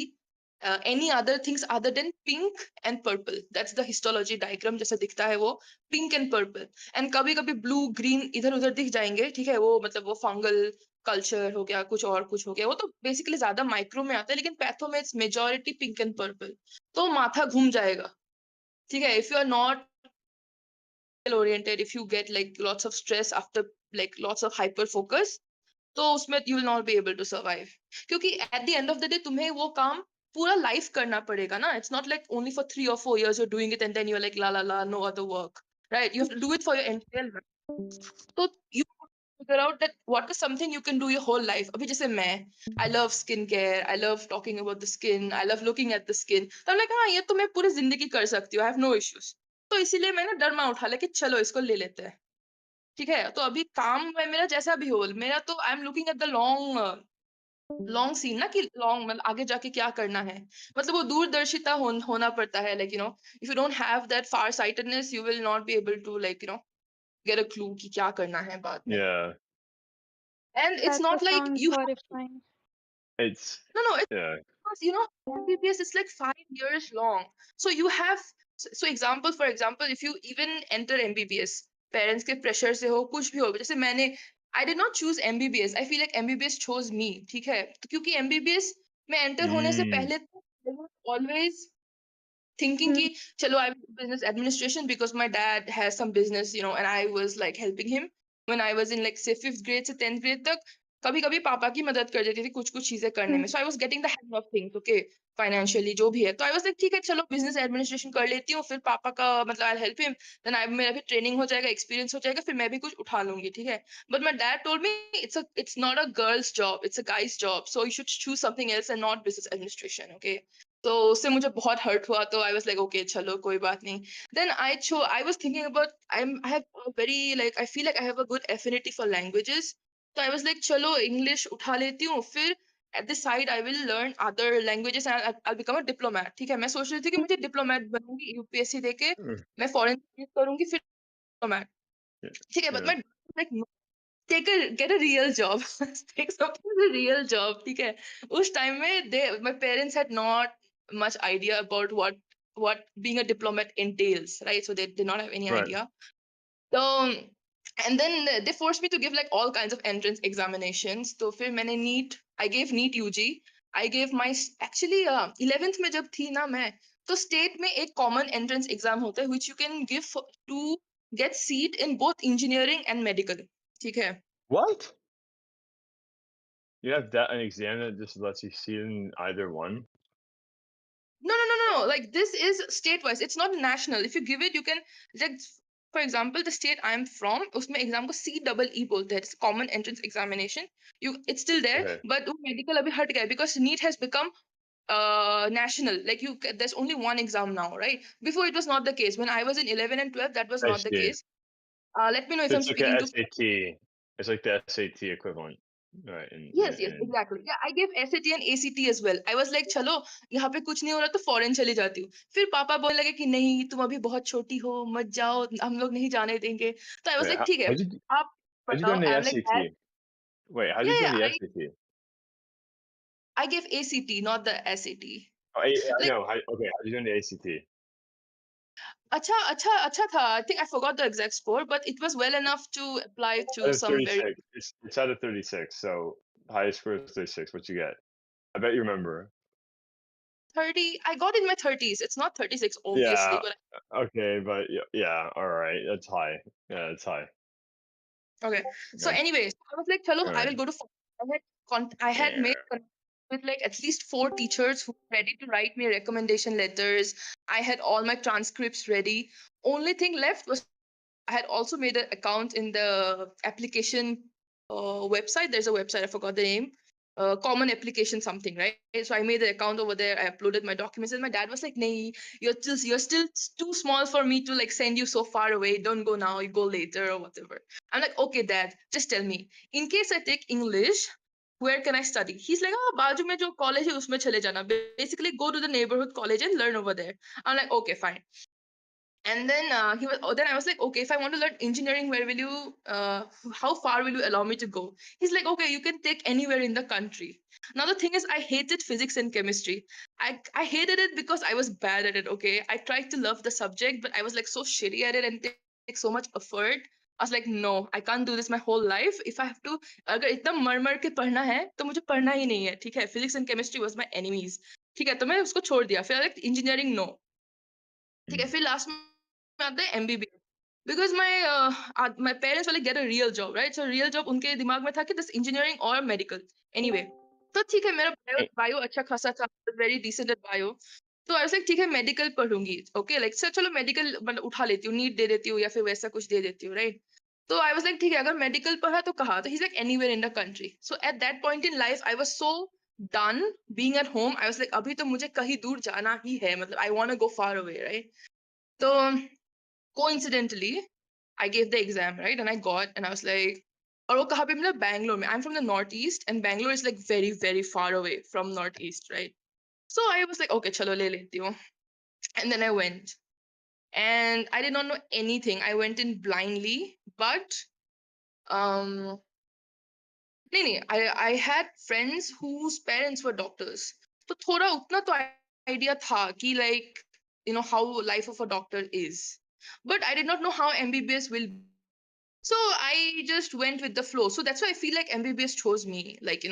any other things other than pink and purple. That's the histology diagram जैसा दिखता है वो, pink and purple. And कभी कभी blue green इधर उधर दिख जाएंगे, ठीक है, वो मतलब वो फंगल कल्चर हो गया, कुछ और कुछ हो गया, वो तो बेसिकली ज्यादा माइक्रो में आता है. लेकिन पैथो में it's majority pink and purple. तो माथा घूम जाएगा, ठीक है, if you are not oriented, if you get like lots of stress after like lots of hyper focus, तो उसमें you will not be able to survive. क्योंकि at the end of the day तुम्हें वो काम पूरा life करना पड़ेगा ना. It's not like only for 3 or 4 years you're doing it and then you're like la la la, no other work, right? You have to do it for your entire life. So you figure out that what is something you can do your whole life. अभी जैसे मैं, I love skincare, I love talking about the skin, I love looking at the skin. तो I'm like हाँ ये तो मैं पूरी जिंदगी कर सकती हूँ, I have no issues. तो इसीलिए मैं ना डर में उठा ले कि चलो इसको ले लेते हैं. ठीक है, तो अभी काम में मेरा जैसा भी हो, मेरा तो I am looking at the long scene ना कि लॉन्ग मतलब आगे जाके क्या करना है. मतलब वो दूरदर्शिता होना पड़ता है. Like if you don't have that far sightedness you will not be able to like get a clue कि क्या करना है बाद में. Yeah. And it's That not like sounds you horrifying. It's no, yeah. because MBBS is like 5 years long. So you have for example, if you even enter MBBS, parents के pressure से हो कुछ भी हो, जैसे मैंने I did not choose MBBS. I feel like MBBS chose me. ठीक है, तो क्योंकि MBBS में enter होने से Mm. पहले तो I was always thinking Hmm. ki chalo I will do business administration because my dad has some business, and I was like helping him when I was in like say 5th grade से 10th grade तक. कभी कभी पापा की मदद कर देती थी कुछ कुछ चीजें करने में. So I was getting the hang of things, okay, financially जो भी है. तो I was like ठीक है चलो business administration कर लेती हूँ, फिर पापा का मतलब I'll help him, then मेरा भी training हो जाएगा, experience हो जाएगा, फिर मैं भी कुछ उठा लूंगी. ठीक है, but my dad told me it's not a girl's job, it's a guy's job, so you should choose something else and not business administration. Okay, तो उससे मुझे बहुत हर्ट हुआ. तो आई वाज लाइक ओके चलो कोई बात नहीं. Then I was thinking about I have a very like I feel like I have a good affinity for languages. तो आई वाज लाइक चलो इंग्लिश उठा लेती हूँ, फिर at the side I will learn other languages and I become a diplomat. ठीक है, मैं सोच रही थी कि मुझे डिप्लोमैट बनूंगी यूपीएससी देके, Mm. मैं फॉरेन करूंगी फिर डिप्लोमैट. Yeah. ठीक है, बट Yeah. मैं like get a real job. Take something with a real job. ठीक है, उस टाइम में my parents had not much idea about what being a diplomat entails, right? So they did not have any Right. idea. So and then they forced me to give like all kinds of entrance examinations. तो फिर मैंने I gave NEET UG. I gave my actually 11th में जब थी ना मैं, तो state में एक common entrance exam होता है which you can give to get seat in both engineering and medical. ठीक है. What? You have that an exam that just lets you see in either one? No. Like this is state wise. It's not national. If you give it, you can like for example, the state I'm from, उसमें exam को CEE बोलते हैं. It's common entrance examination. It's still there, Okay. but वो medical अभी हट गया because NEET has become national. Like there's only one exam now, right? Before it was not the case. When I was in 11 and 12, that was I not the see. case. Let me know if So I'm it's like speaking a too. SAT. It's like the SAT equivalent. Right. Yes, exactly. Yeah, I gave SAT and ACT as well. I was like, चलो यहाँ पे कुछ नहीं हो रहा तो foreign चली जाती हूँ. फिर पापा बोलने लगे कि नहीं तुम अभी बहुत छोटी हो, मत जाओ, हम लोग नहीं जाने देंगे. तो I was Wait, like ठीक है, आप how'd you do बताओ. on the I'm like SAT? Dad. Wait, how'd you Yeah, do on yeah. the I SAT? I gave ACT, not the SAT. Oh, I Like know. Okay, how'd you do on the ACT? अच्छा था. I think I forgot the exact score, but it was well enough to apply Out to of some very 36. It's out of 36. So highest score is 36. What you get? I bet you remember. 30. I got in my 30s. It's not 36, obviously, Yeah. but Okay, but yeah. All right. That's high. Yeah, that's high. okay. So, Okay. anyways, I was like, "Chalo, All I right. will go to." I had made Yeah. with like at least 4 teachers who were ready to write me recommendation letters. I had all my transcripts ready. Only thing left was I had also made an account in the application website. There's a website, I forgot the name. Common application something, right? So I made the account over there. I uploaded my documents, and my dad was like, "Nahi, you're still too small for me to like send you so far away. Don't go now. You go later or whatever." I'm like, "Okay, Dad, just tell me. In case I take English, where can I study?" He's like, "Oh, बाजू में जो college है उसमें चले जाना. Basically, go to the neighborhood college and learn over there." I'm like, "Okay, fine." And then then I was like, okay, if I want to learn engineering, where will you how far will you allow me to go? He's like, okay, you can take anywhere in the country. Now the thing is, I hated physics and chemistry. I hated it because I was bad at it. Okay, I tried to love the subject, but I was like so shitty at it and take so much effort. I was like, no, I can't do this my whole life. If I have to, अगर इतना मर के पढ़ना है तो मुझे पढ़ना ही नहीं है. ठीक है, physics and chemistry was my enemies. ठीक है, तो मैं उसको छोड़ दिया. फिर like engineering, no. ठीक है, फिर लास्ट में आता है MBBS. बिकॉज my parents वाले get a real job, right? So real job उनके दिमाग में था कि this engineering or medical. Anyway, तो ठीक है, मेरा Eh, बायो अच्छा खासा था, very decent at bio. तो I was like ठीक है, मेडिकल पढ़ूंगी, okay, like सर चलो मेडिकल मतलब उठा लेती हूँ, नीट दे देती हूँ या फिर वैसा कुछ दे देती हूँ, right? तो I was like ठीक है, अगर मेडिकल पढ़ा तो कहाँ? तो he's like anywhere in the country. So at that point in life I was so done being at home. I was like अभी तो मुझे कहीं दूर जाना ही है, मतलब I want to go far away, right? तो coincidentally I gave the exam, right? And I got, and I was like, और वो कहाँ पे मिला? Bangalore में. I'm from the northeast, and Bangalore is like very, very far away from northeast, right? So I was like, okay, chalo le leti hu. And then I went, and I did not know anything. I went in blindly, but um, नहीं नहीं, I had friends whose parents were doctors. तो थोड़ा उतना तो idea था कि like how life of a doctor is. But I did not know how MBBS will. So I just went with the flow. So that's why I feel like MBBS chose me. Like,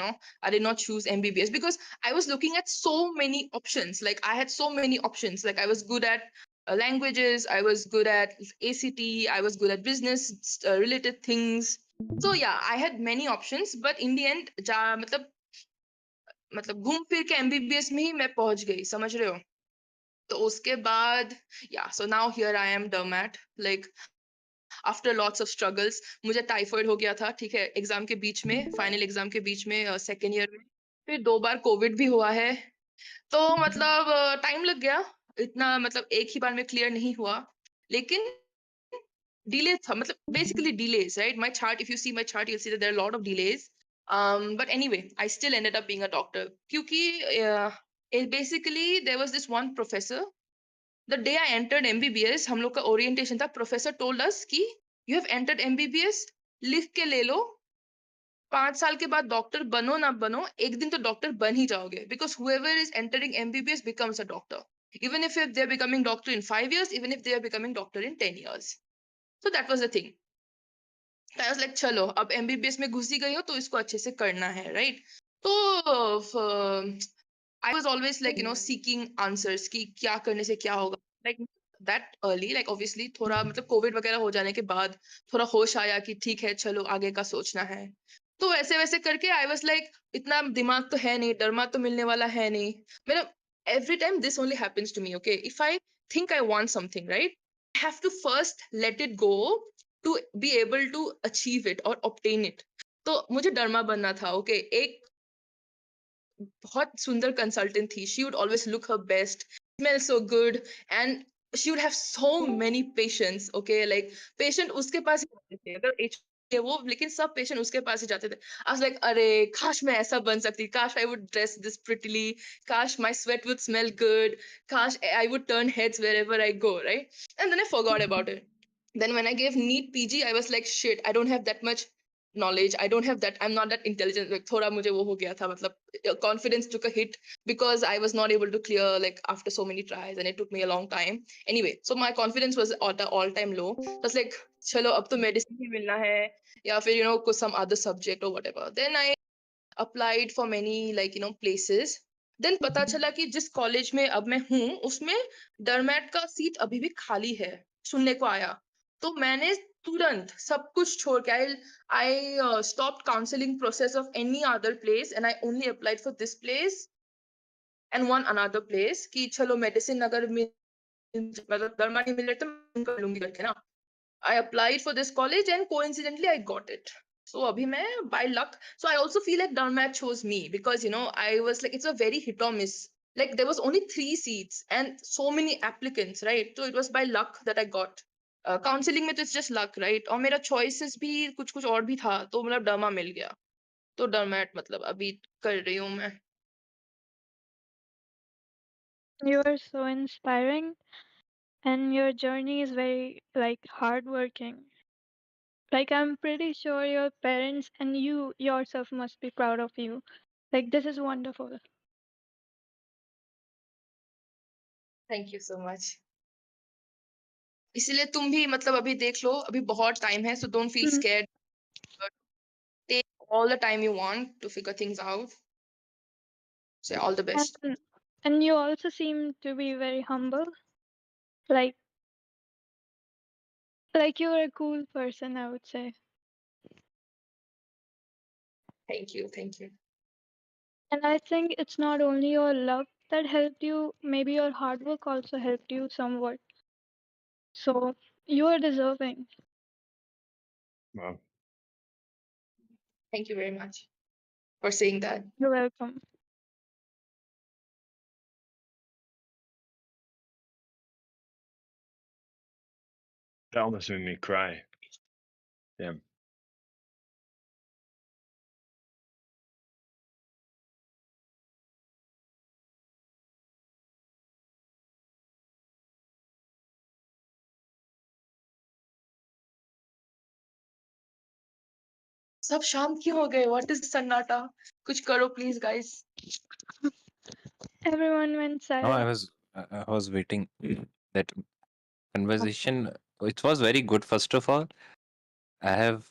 I did not choose MBBS because I was looking at so many options. Like, I had so many options. Like, I was good at languages, I was good at ACT, I was good at business related things. So yeah, I had many options. But in the end, मतलब घूम फिर के MBBS में ही मैं पहुंच गई, समझ रहे हो? तो उसके बाद, yeah, so now here I am dermat. Like, after lots of struggles मुझे टाइफाइड हो गया था, ठीक है, एग्जाम के बीच में, फाइनल एग्जाम के बीच में, सेकेंड ईयर में। फिर 2 बार कोविड भी हुआ है, तो मतलब टाइम लग गया, इतना मतलब एक ही बार में क्लियर नहीं हुआ, लेकिन डिले था, मतलब basically delays, right? My chart, if you see my chart, you will see that there are lot of delays, but anyway I still ended up being a doctor, क्योंकि basically there was this one professor, the day I entered MBBS, हम लोग का orientation था, professor told us कि you have entered MBBS, लिख के ले लो, 5 साल के बाद डॉक्टर बनो ना बनो, एक दिन तो डॉक्टर बन ही जाओगे, because whoever is entering MBBS becomes a doctor, even if they're becoming doctor in 5 years, even if they are becoming doctor in 10 years. So that was the thing. I was like चलो अब MBBS में घुसी गई हो तो इसको अच्छे से करना है, right? तो I was always like, seeking answers कि क्या करने से क्या होगा. Like that early, like obviously थोड़ा मतलब कोविड वगैरह हो जाने के बाद थोड़ा होश आया कि ठीक है, चलो आगे का सोचना है. तो वैसे वैसे करके I was like, इतना दिमाग तो है नहीं, डरमा तो मिलने वाला है नहीं. मतलब every time this only happens to me, okay? If I think I want something, right? I have to first let it go to be able to achieve it or obtain it. तो मुझे डरमा बनना था, okay? एक बहुत सुंदर consultant थी, she would always look her best, smell so good, and she would have so many patients, okay, like patient उसके पास ही जाते थे, अगर एच है वो, लेकिन सब पेशेंट उसके पास ही जाते थे. आई वाज लाइक अरे काश मैं ऐसा बन सकती, काश I would dress this prettily, काश my sweat would smell good, काश I would turn heads wherever I go, right? And then I forgot about it. Then when I gave NEET PG, I was like, shit, I don't have that much knowledge. I don't have that. I'm not that intelligent. Like thoda mujhe wo ho gaya tha. Matlab confidence took a hit because I was not able to clear like after so many tries, and it took me a long time. Anyway, so my confidence was at the all-time low. So I was like, chalo, ab to medicine hi milna hai, ya fir some other subject or whatever. Then I applied for many like places. Then पता चला कि जिस college में अब मैं हूँ उसमें डरमैट का सीट अभी भी खाली है, सुनने को आया. तो मैंने तुरंत सब कुछ छोड़ के I stopped counseling process of any other place and I only applied for this place and one another place कि चलो मेडिसिन अगर मतलब डरमा नहीं मिल रहा तो मैं कर लूंगी करके ना. I applied for this college and coincidentally I got it. So abhi main by luck. So I also feel like Downmat chose me because I was like, it's a very hit or miss. Like there was only 3 seats and so many applicants, right? So it was by luck that I got. Counseling में तो it's just luck, right? और मेरा choices भी कुछ कुछ और भी था, तो मतलब डरमा मिल गया. तो डरमैट मतलब अभी कर रही हूँ मैं. You are so inspiring, and your journey is very like hardworking. Like I'm pretty sure your parents and you yourself must be proud of you. Like this is wonderful. Thank you so much. इसीलिए तुम भी मतलब अभी देख लो, अभी बहुत time है, so don't feel Mm. scared. Take all the time you want to figure things out. So all the best. And you also seem to be very humble. Like Like you're a cool person, I would say. Thank you. Thank you. And I think it's not only your luck that helped you, maybe your hard work also helped you somewhat. So you are deserving. Well, Thank you very much for saying that. You're welcome. that almost made me cry. Damn. सब शाम क्यों हो गए? What is the सन्नाटा? कुछ करो please guys. Everyone went No, I silent. was I was waiting that conversation. It was very good. First of all, I have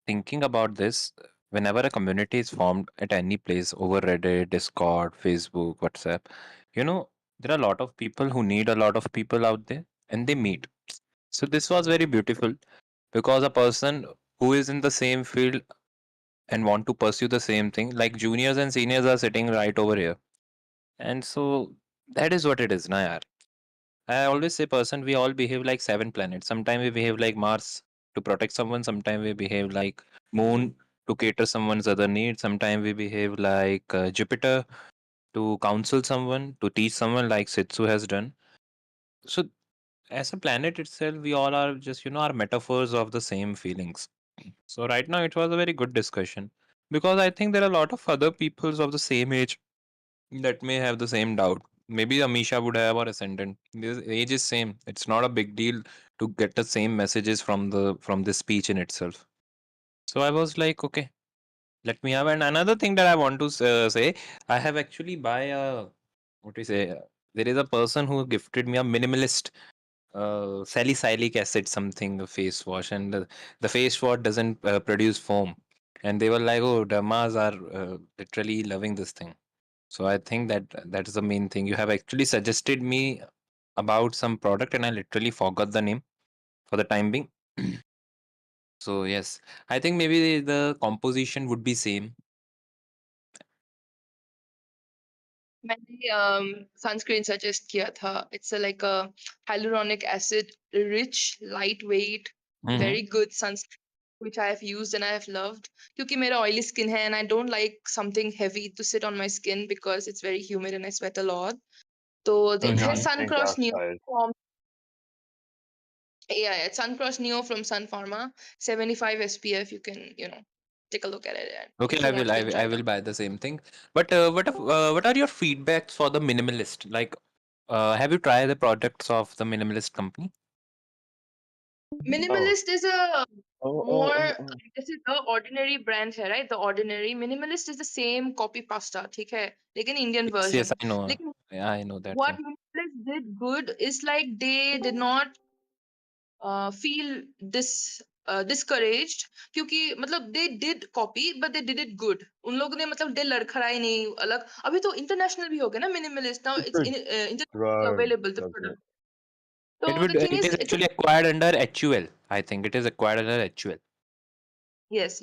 thinking about this. Whenever a community is formed at any place over Reddit, Discord, Facebook, WhatsApp, you know, there are a lot of people who need a lot of people out there and they meet. So this was very beautiful because a person who is in the same field and want to pursue the same thing, like juniors and seniors are sitting right over here. And so that is what it is, na yaar. I always say, person, we all behave like seven planets. Sometimes we behave like Mars to protect someone. Sometimes we behave like Moon to cater someone's other needs. Sometimes we behave like Jupiter to counsel someone, to teach someone, like Sitsu has done. So, as a planet itself, we all are just, our metaphors of the same feelings. So, right now, it was a very good discussion because I think there are a lot of other peoples of the same age that may have the same doubt. Maybe Amisha would have or Ascendant. This age is same. It's not a big deal to get the same messages from this speech in itself. So I was like, okay, let me have. And another thing that I want to say, I have actually buy a what do you say? There is a person who gifted me a minimalist salicylic acid something a face wash, and the face wash doesn't produce foam. And they were like, oh, Dhammas are literally loving this thing. So I think that that is the main thing. You have actually suggested me about some product, and I literally forgot the name for the time being. So yes, I think maybe the composition would be same. मैंने sunscreen suggest किया था. It's a like a hyaluronic acid rich, lightweight, Hmm. very good sunscreen which I have used and I have loved. क्योंकि मेरा oily skin है and I don't like something heavy to sit on my skin because it's very humid and I sweat a lot. So So it's Hmm. a don't Sun think Cross Neo outside. from it's Sun Cross Neo from Sun Pharma, 75 SPF. You can take a look at it and Okay, if you want you can I try will that. buy the same thing. But what are your feedbacks for the minimalist? Like, have you tried the products of the minimalist company? Oh. Minimalist is a Oh, oh, more oh, oh. this is the ordinary brand है right. The ordinary minimalist is the same copy pasta ठीक है लेकिन Indian Yes, yes, version. I know. लेकिन Yeah, I know that what thing. minimalist did good is like they did not feel discouraged क्योंकि मतलब they did copy but they did it good. उन लोगों ने मतलब दे लड़खड़ाई नहीं अलग. अभी तो international भी हो गया ना minimalist. Now It's it's for internationally drugs, available the does it? product. So the thing It is is it's a actually acquired under HUL. I think it is acquired under HUL. yes.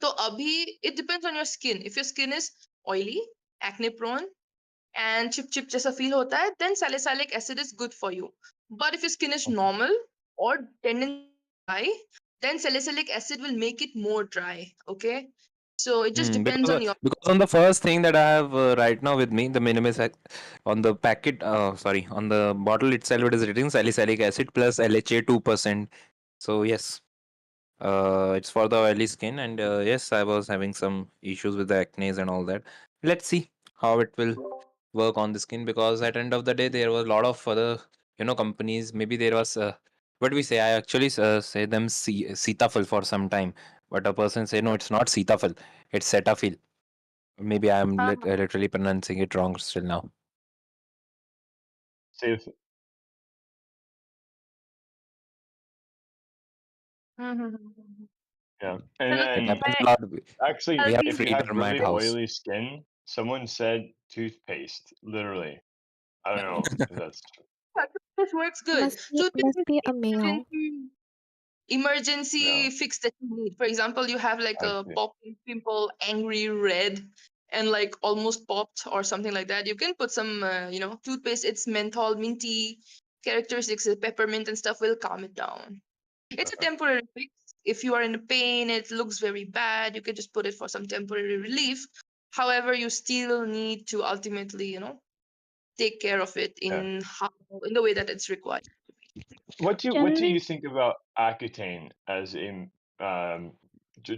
So abhi it depends on your skin. If your skin is oily, acne prone, and chip जैसा feel होता है, then salicylic acid is good for you. But if your skin is Okay. normal or tendency dry, then salicylic acid will make it more dry. Okay, so it just depends on your. Because on the first thing that I have right now with me, the minimus on the packet, sorry, on the bottle itself, it is written salicylic acid plus LHA 2%. So yes, it's for the oily skin, and yes, I was having some issues with the acne and all that. Let's see how it will work on the skin, because at the end of the day, there was a lot of other companies. Maybe there was what we say. I actually say them Sitafil for some time, but a person say no, it's not Sitafil, it's Cetaphil. Maybe I'm हाँ, literally pronouncing it wrong still now. Safe. हाँ. Yeah. And चलो It then happens मैं a lot. actually, We have healthy if you से have freedom at really house. oily skin, someone said toothpaste. Literally. I don't know if that's true. This works good. So this Must is be a male. emergency Yeah, fix that you need. For example, you have like I a see. popping pimple, angry red, and like almost popped or something like that. You can put some, toothpaste. It's menthol, minty characteristics, peppermint and stuff will calm it down. It's a temporary fix. If you are in pain, it looks very bad. You can just put it for some temporary relief. However, you still need to ultimately, take care of it Yeah. in the way that it's required. What Can do we you think about Accutane as a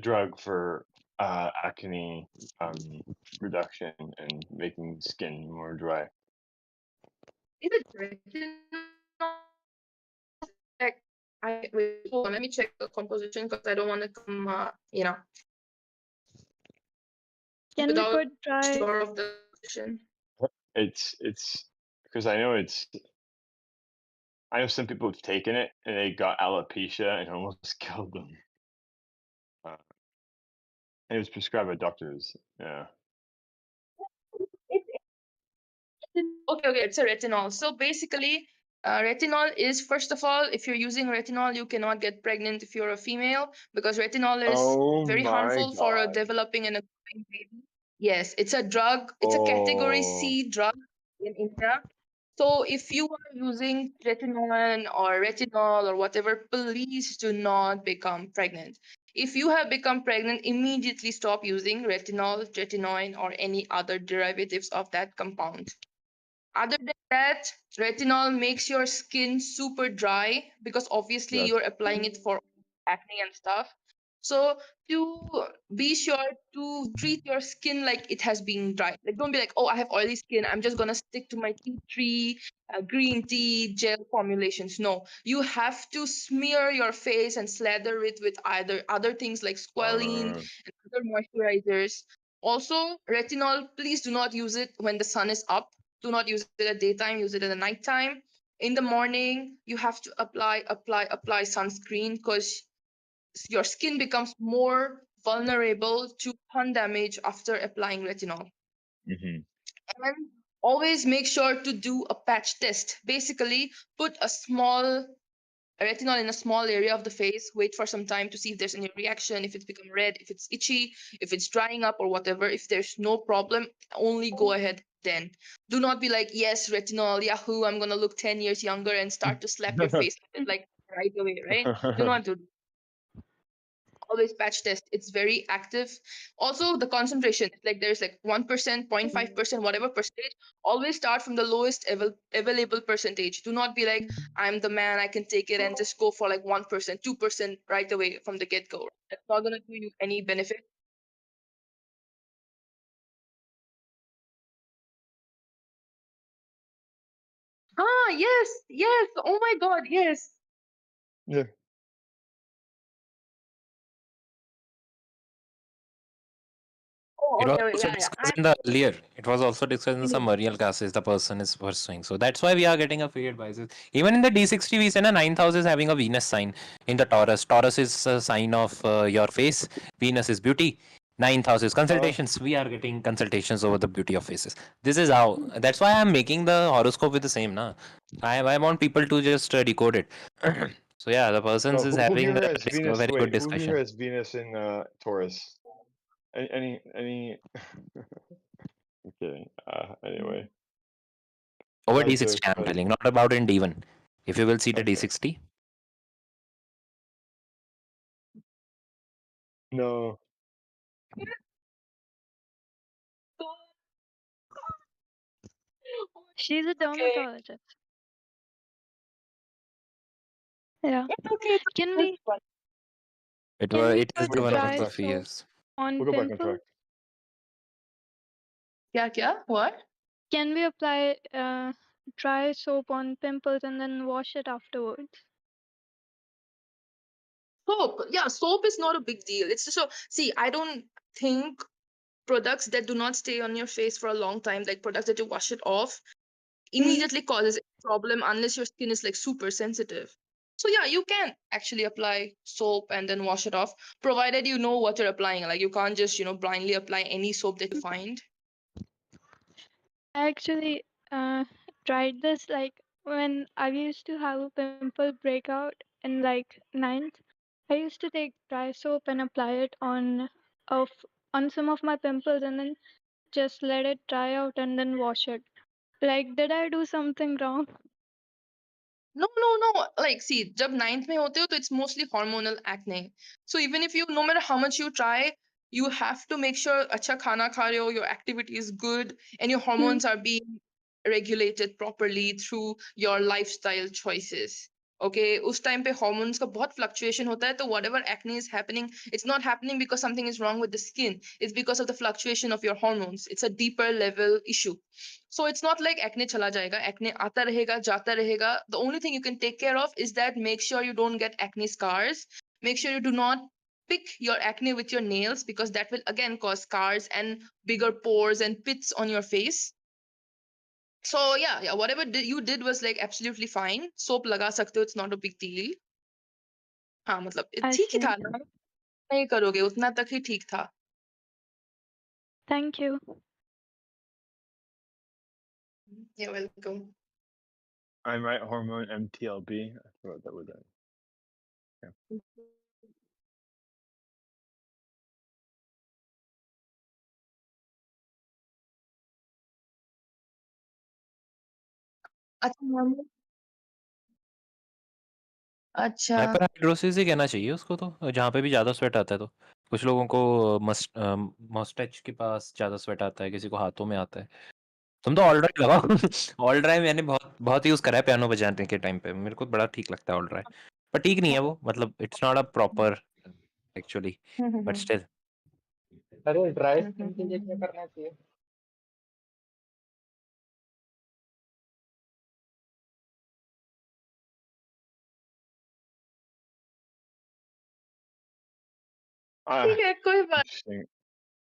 drug for acne reduction and making skin more dry? Is it retinol? Like, wait, hold on, let me check the composition because I don't want to come, can we without put dry sure of the composition. It's because I know some people have taken it and they got alopecia and almost killed them. And it was prescribed by doctors. Yeah. Okay, it's a retinol. So basically, retinol is, first of all, if you're using retinol, you cannot get pregnant if you're a female because retinol is Oh very my harmful for a god. developing and a growing baby. Yes, it's a drug. It's a category Oh. C drug in India. So if you are using retinol or whatever, please do not become pregnant. If you have become pregnant, immediately stop using retinol, retinoin, or any other derivatives of that compound. Other than that, retinol makes your skin super dry because obviously Yes. you're applying it for acne and stuff. So to be sure to treat your skin like it has been dry. Like don't be like, oh, I have oily skin. I'm just gonna stick to my tea tree, green tea gel formulations. No, you have to smear your face and slather it with either other things like squalene Uh, and other moisturizers. Also, retinol, please do not use it when the sun is up. Do not use it at daytime, use it at the nighttime. In the morning, you have to apply sunscreen because your skin becomes more vulnerable to sun damage after applying retinol. mhm. And always make sure to do a patch test. Basically, put a small retinol in a small area of the face, wait for some time to see if there's any reaction, if it's become red, if it's itchy, if it's drying up or whatever. If there's no problem, only go ahead then. Do not be like, yes, retinol, yahoo, I'm gonna look 10 years younger and start to slap your face with it, like right away, right? Do not do. Always patch test. It's very active. Also, the concentration, like there's like 1%, 0.5%, whatever percentage. Always start from the lowest available percentage. Do not be like, I'm the man, I can take it, and just go for like 1%, 2% right away from the get go. That's not going to do you any benefit. Ah, yes, yes. Oh my God, yes. Yeah. Oh, It was okay, okay, also yeah, yeah. discussed in the earlier. It was also discussed in some Mhm. earlier classes the person is pursuing. So that's why we are getting a free advices. Even in the D60, we say na 9th house is having a Venus sign in the Taurus. Taurus is a sign of your face. Venus is beauty. 9th house is consultations. We are getting consultations over the beauty of faces. This is how. That's why I'm making the horoscope with the same. Na. I want people to just decode it. So yeah, the person's So is who having here a, has a Venus? very good Wait, who here discussion. has Venus in Taurus? Any? Okay. Anyway, Over not a joke, D60, I'm but telling, not about in D1. If you will see the okay. D60, No. She's a Okay, dermatologist. Yeah. it's okay. Can It's we fine. can we it is put We'll the go one back of on dry the track. soap fears. on We'll go back on track. pimples? Kya? What? Can we apply dry soap on pimples and then wash it afterwards? Soap. Yeah, soap is not a big deal. It's just so, see, I don't think products that do not stay on your face for a long time, like products that you wash it off, immediately causes a problem unless your skin is like super sensitive. So yeah, you can actually apply soap and then wash it off, provided you know what you're applying. Like you can't just, blindly apply any soap that you find. I actually tried this like when I used to have a pimple breakout in like ninth, I used to take dry soap and apply it of on some of my pimples and then just let it dry out and then wash it. Like, did I do something wrong? No, no, no. Like, see, जब ninth में होते हो तो it's mostly hormonal acne. So even if you, no matter how much you try, you have to make sure अच्छा खाना खा रहे हो, your activity is good, and your Hmm. hormones are being regulated properly through your lifestyle choices. Okay, उस time पे hormones का बहुत fluctuation होता है, तो whatever acne is happening, it's not happening because something is wrong with the skin. It's because of the fluctuation of your hormones. It's a deeper level issue. So it's not like acne chala jayega. Acne aata rahega, jata rahega. The only thing you can take care of is that make sure you don't get acne scars. Make sure you do not pick your acne with your nails because that will again cause scars and bigger pores and pits on your face. So yeah, whatever you did was like absolutely fine. Soap laga sakte ho, it's not a big deal. हाँ मतलब I ठीक ही see. था ना, नहीं करोगे उतना तक ही ठीक था. Thank you. You're welcome. I'm right hormone MTLB. I forgot that was that. अच्छा मैम, अच्छा हाइपरहाइड्रोसिस ही कहना चाहिए उसको, तो जहाँ पे भी ज़्यादा स्वेट आता है तो कुछ लोगों को मस्टैच के पास ज़्यादा स्वेट आता है, किसी को हाथों में आता है. तुम तो ऑल ड्राई लगाओ. ऑल ड्राई मैंने बहुत बहुत यूज़ करा है पियानो बजाने के टाइम पे, मेरे को बड़ा ठीक लगता है ऑल ड्राई. पर ठीक नहीं है वो, मतलब it's not a proper actually, but still. अरे ड्राई स्किन के लिए क्या करना चाहिए? ठीक है कोई बात. Interesting.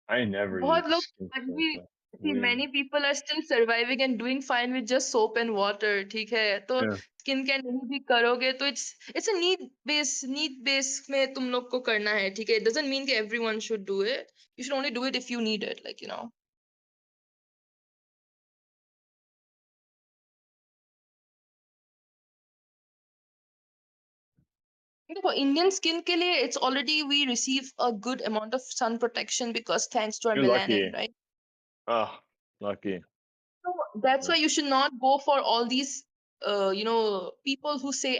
I never बहुत use लोग skin आज soap. भी, see, Weird. many people are still surviving and doing fine with just soap and water. ठीक है, तो Yeah. स्किन केयर नहीं भी करोगे तो it's a need base में तुम लोग को करना है. ठीक है, it doesn't mean कि everyone should do it. You should only do it if you need it, like you know. देखो इंडियन स्किन के लिए it's already we receive a good amount of sun protection because thanks to our You're melanin, lucky. right? Oh, lucky. So that's Yeah. why you should not go for all these people who say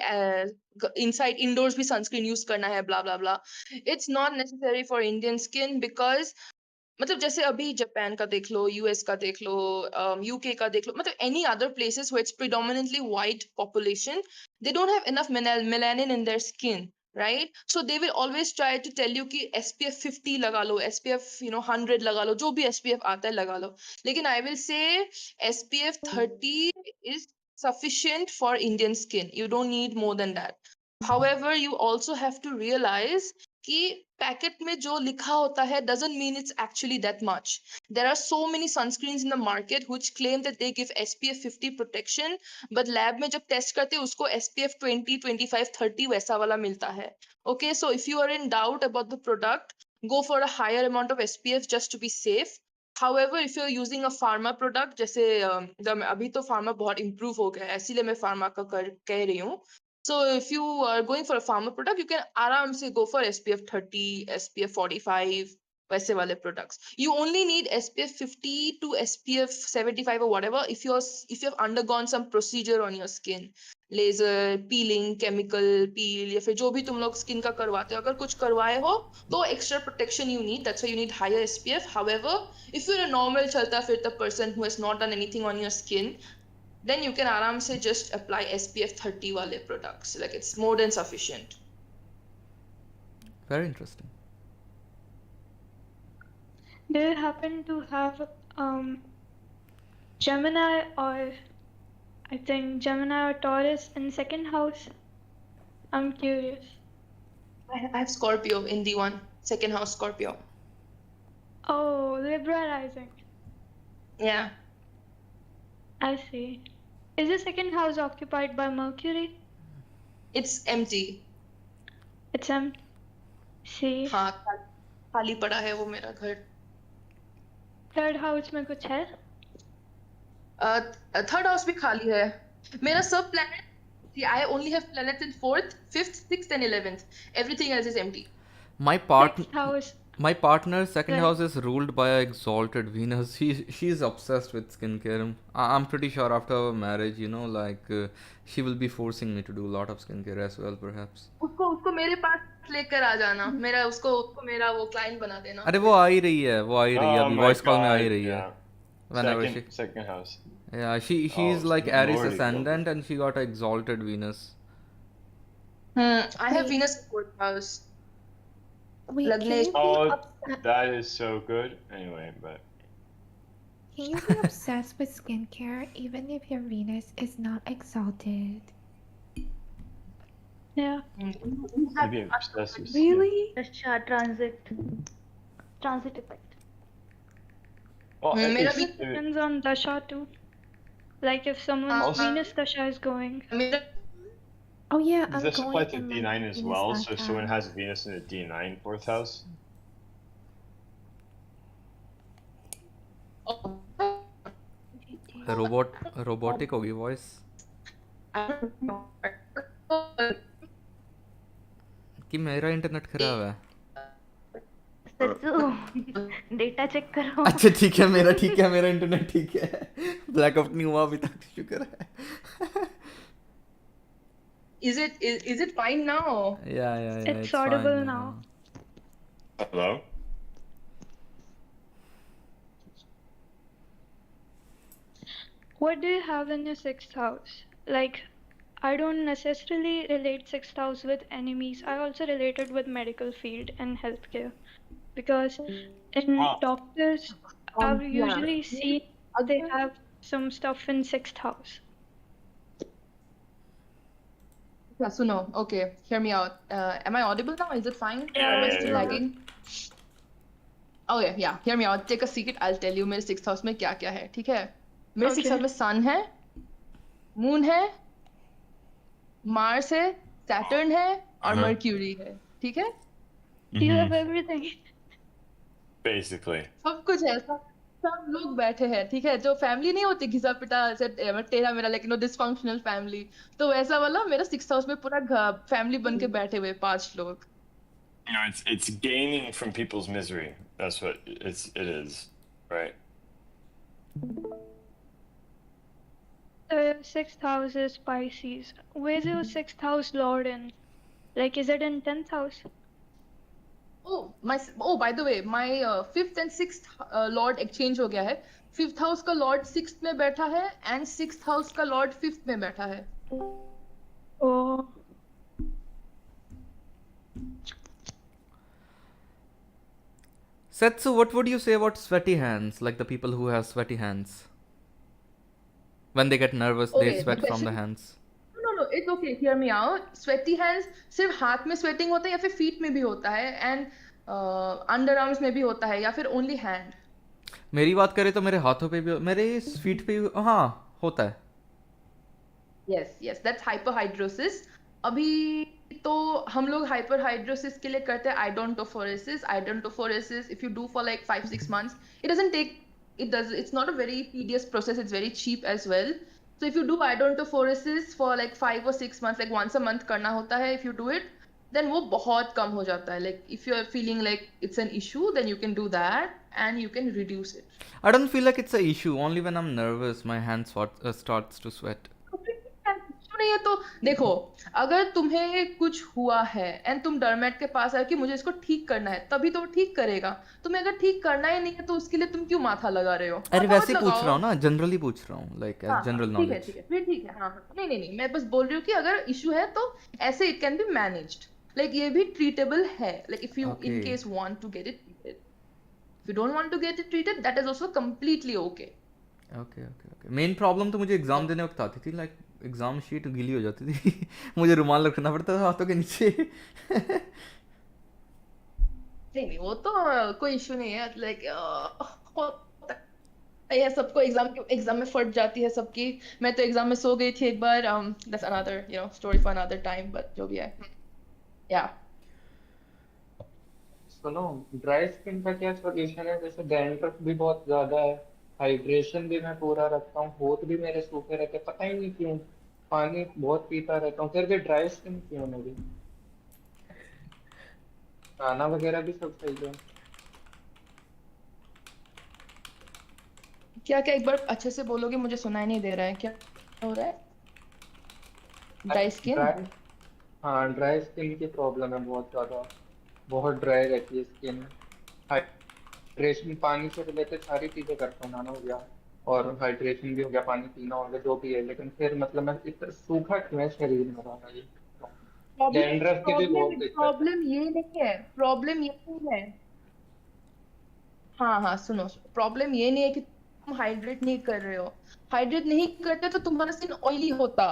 inside indoors bhi sunscreen use karna hai blah blah blah. It's not necessary for Indian skin because मतलब जैसे अभी Japan का देख लो, US का देख लो, UK का देख लो, मतलब any other places where it's predominantly white population, they don't have enough melanin in their skin, right? So they will always try to tell you कि SPF 50 लगा लो, SPF 100 लगा लो, जो भी SPF आता है लगा लो. लेकिन I will say SPF 30 is sufficient for Indian skin. You don't need more than that. However, you also have to realize कि पैकेट में जो लिखा होता है doesn't mean it's actually that much. There are so many sunscreens in the market which claim that they give SPF 50 protection, but lab में जब test करते हैं उसको SPF 20, 25, 30 वैसा वाला मिलता है. Okay, so if you are in doubt about the product, go for a higher amount of SPF just to be safe. However, if you're using a pharma product, जैसे अभी तो pharma बहुत improve हो गया है, इसीलिए मैं pharma का कह रही हूँ. So if you are going for a pharma product, you can आराम से go for SPF 30, SPF 45, वैसे वाले products. You only need SPF 50 to SPF 75 or whatever if you've undergone some procedure on your skin. Laser, peeling, chemical peel या फिर जो भी तुम लोग skin का करवाते हो, अगर कुछ करवाए हो तो extra protection you need. That's why you need higher SPF. However, if you're a normal चलता फिरता person who has not done anything on your skin, then you can आराम से just apply SPF 30 वाले products. Like it's more than sufficient. Very interesting. Do you happen to have Gemini or I think Gemini or Taurus in second house? I'm curious. I have Scorpio in D1, second house Scorpio. Oh, Libra rising. Yeah. I see. Is the second house occupied by Mercury? It's empty. It's empty. See. हाँ खाली पड़ा है वो मेरा घर. Third house में कुछ है? थर्ड हाउस भी खाली है. मेरा सब planet, see, I only have planets in 4th, 5th, 6th and 11th. Everything else is empty. My part Sixth house. my partner's second Right. house is ruled by an exalted Venus. She's obsessed with skincare. I'm pretty sure after our marriage, you know, like she will be forcing me to do a lot of skincare as well, perhaps. उसको मेरे पास लेकर आ जाना, मेरा उसको मेरा वो client बना देना. अरे वो आ ही रही है, Oh अभी my वॉइस कॉल में आ ही god, रही है. yeah. Whenever she, Second house. yeah, she's Oh, like Aries lordy. ascendant and she got an exalted Venus. I have Wait. Venus in 4th house. Wait, can Lagnesh. you be Oh, obsessed? that is so good. Anyway, but Can you be obsessed with skincare even if your Venus is not exalted? Yeah. maybe I'm obsessed with Really? Dasha transit effect. Well, मेरा it's, भी Depends on Dasha too. Like if someone's Also- Venus Dasha is going. मेरा Oh yeah, does I'm this apply going to in my D9 as Venus well? that So if someone time. has Venus in a D9 fourth house, robotic होगी voice. कि मेरा internet खराब है. Sachchu data check करो. अच्छा ठीक है, मेरा इंटरनेट ठीक है. ब्लैकआउट नहीं हुआ अभी तक, शुक्र है. is it fine now? Yeah, It's fine audible now. hello. What do you have in your sixth house? Like, I don't necessarily relate sixth house with enemies. I also relate it with medical field and healthcare because in Ah. doctors, I've Yeah. usually seen they have some stuff in sixth house. Yeah, so no. Okay, hear me out. Am I audible now? Is it fine? Yeah, Am I yeah, still yeah. lagging? Okay, yeah. Hear me out. Take a seat. I'll tell you मेरे sixth house में क्या क्या है. ठीक है? मेरे sixth Okay. house में sun है, moon है, Mars है, Saturn है और Uh-huh. Mercury है. ठीक है? You have everything. Basically. सब कुछ है. सब लोग बैठे हैं. ठीक है? जो फैमिली नहीं होती घिसा पिटा ऐसे तेरा मेरा लेकिन डिसफंक्शनल फैमिली, तो वैसा वाला मेरा सिक्स हाउस में पूरा फैमिली बन के बैठे हुए 5 लोग. You know, it's gaining from people's misery. That's what it is, right? So your sixth house is Pisces. Where's your sixth house lord in? Like, is it in 10th house? By the way, my 5th and 6th lord exchange हो गया है. 5th house का lord 6th में बैठा है and 6th house का lord 5th में बैठा है. Oh, Setsu, what would you say about sweaty hands? Like the people who have sweaty hands. When they get nervous, they Okay, sweat the from the question- hands. No, it's okay. Hear me out. Sweaty hands सिर्फ हाथ में sweating होता है या फिर feet में भी होता है and underarms में भी होता है या फिर only hand. मेरी बात करें तो मेरे हाथों पे भी, मेरे फीट पे भी, हाँ होता है. Yes, that's hyperhidrosis. अभी तो हम लोग hyperhidrosis के लिए करते हैं idontophoresis. Idontophoresis, if you do for like 5-6 months, it's not a very tedious process. It's very cheap as well. So if you do idontophoresis for like 5 or 6 months, like once a month करना होता है, if you do it, then वो बहुत कम हो जाता है. Like if you are feeling like it's an issue, then you can do that and you can reduce it. I don't feel like it's an issue. Only when I'm nervous, my hand starts to sweat. क्यों नहीं है तो देखो, अगर तुम्हें कुछ हुआ है एंड तुम डरमेट के पास आए कि मुझे इसको ठीक करना है, तभी तो वो ठीक करेगा. तुम्हें अगर ठीक करना ही नहीं है तो उसके लिए तुम क्यों माथा लगा रहे हो? अरे माथा मत वैसे ही पूछ लगाओ. रहा हूँ ना, जनरली पूछ रहा हूँ, लाइक हाँ, जनरल ठीक है, नॉलेज. ठीक है, फिर ठीक है. हाँ, नहीं, मैं बस बोल रही हूँ कि अगर इशू है तो ऐसे it can be managed. Like ये भी ट्रीटेबल है. Like if you in Okay. Case want to get it treated, if you don't want to get it treated, that is also completely okay. Okay. Main problem तो मुझे exam देने वक्त आती थी, like exam sheet गीली हो जाती थी. मुझे रुमाल रखना पड़ता था हाथों के नीचे. नहीं, वो तो कोई इशू नहीं है. लाइक ये सबको एग्जाम में फट जाती है सबकी. मैं तो एग्जाम में सो गई थी एक बार. That's another story for another time, but जो भी है. या सुनो, ड्राई स्किन का क्या सॉल्यूशन है? जैसे डैंड्रफ भी बहुत ज्यादा है, हाइड्रेशन भी मैं पूरा रखता हूँ, होठ भी मेरे सूखे रहते, पता ही नहीं क्यों. पानी बहुत पीता रहता हूँ, फिर भी ड्राई स्किन क्यों है मेरी? खाना वगैरह भी सब सही है। क्या क्या एक बार अच्छे से बोलोगे, मुझे सुनाई नहीं दे रहा है, क्या हो रहा है? Dry skin? ड्राई, हाँ ड्राई स्किन की प्रॉब्लम है बहुत ज्यादा। बहुत ड्राई रहती है स्किन। हाइड्रेशन, पानी से रिलेटेड सारी चीजें करता हूँ, नहाना हो गया और हाइड्रेशन भी हो गया, पानी पीना हो गया, जो भी है, लेकिन फिर मतलब मैं इतना सूखा क्यों है शरीर में रहा ये। प्रॉब्लम डैंड्रफ की भी प्रॉब्लम बहुत दिक्कत है। प्रॉब्लम ये नहीं है, प्रॉब्लम ये नहीं है। हाँ हाँ, सुनो, प्रॉब्लम ये नहीं है कि तुम हाइड्रेट नहीं कर रहे हो। हाइड्रेट नहीं करते तो तुम्हारा स्किन ऑयली होता।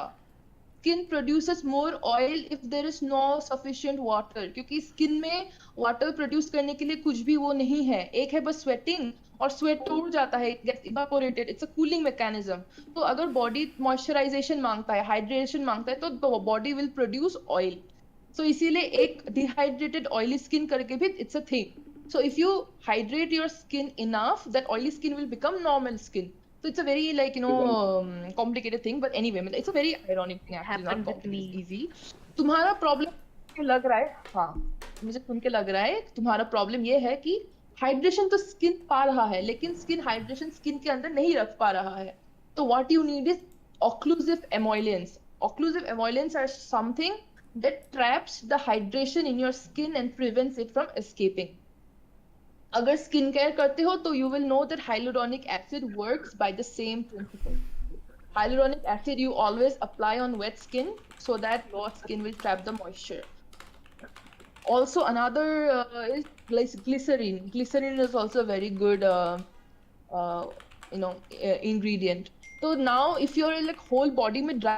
Skin produces more oil if there is no sufficient water, क्योंकि स्किन में वाटर प्रोड्यूस करने के लिए कुछ भी वो नहीं है, एक है बस स्वेटिंग, और स्वेट तो उड़ जाता है, gets evaporated, it's a cooling mechanism. तो अगर बॉडी मॉइस्चराइजेशन मांगता है, हाइड्रेशन मांगता है, तो बॉडी विल प्रोड्यूस ऑयल। सो इसीलिए एक डिहाइड्रेटेड ऑयली स्किन करके भी it's a thing. So if you hydrate your skin enough, that oily skin will become normal skin. So it's a very like complicated thing, but anyway, मतलब it's a very ironic thing It actually, not happened with complicated, me. it's easy. तुम्हारा problem लग रहा है, हाँ, मुझे सुन के लग रहा है तुम्हारा प्रॉब्लम ये है कि हाइड्रेशन तो स्किन पा रहा है, लेकिन स्किन हाइड्रेशन स्किन के अंदर नहीं रख पा रहा है। तो what you need is occlusive emollients. Occlusive emollients are something that traps the hydration in your skin and prevents it from escaping. अगर स्किन केयर करते हो तो you will know that hyaluronic acid works by the same principle. Hyaluronic acid you always apply on wet skin so that your skin will trap the moisture. Also another is glycerin. Glycerin is also a very good uh, ingredient. So now if you're like whole body में dry,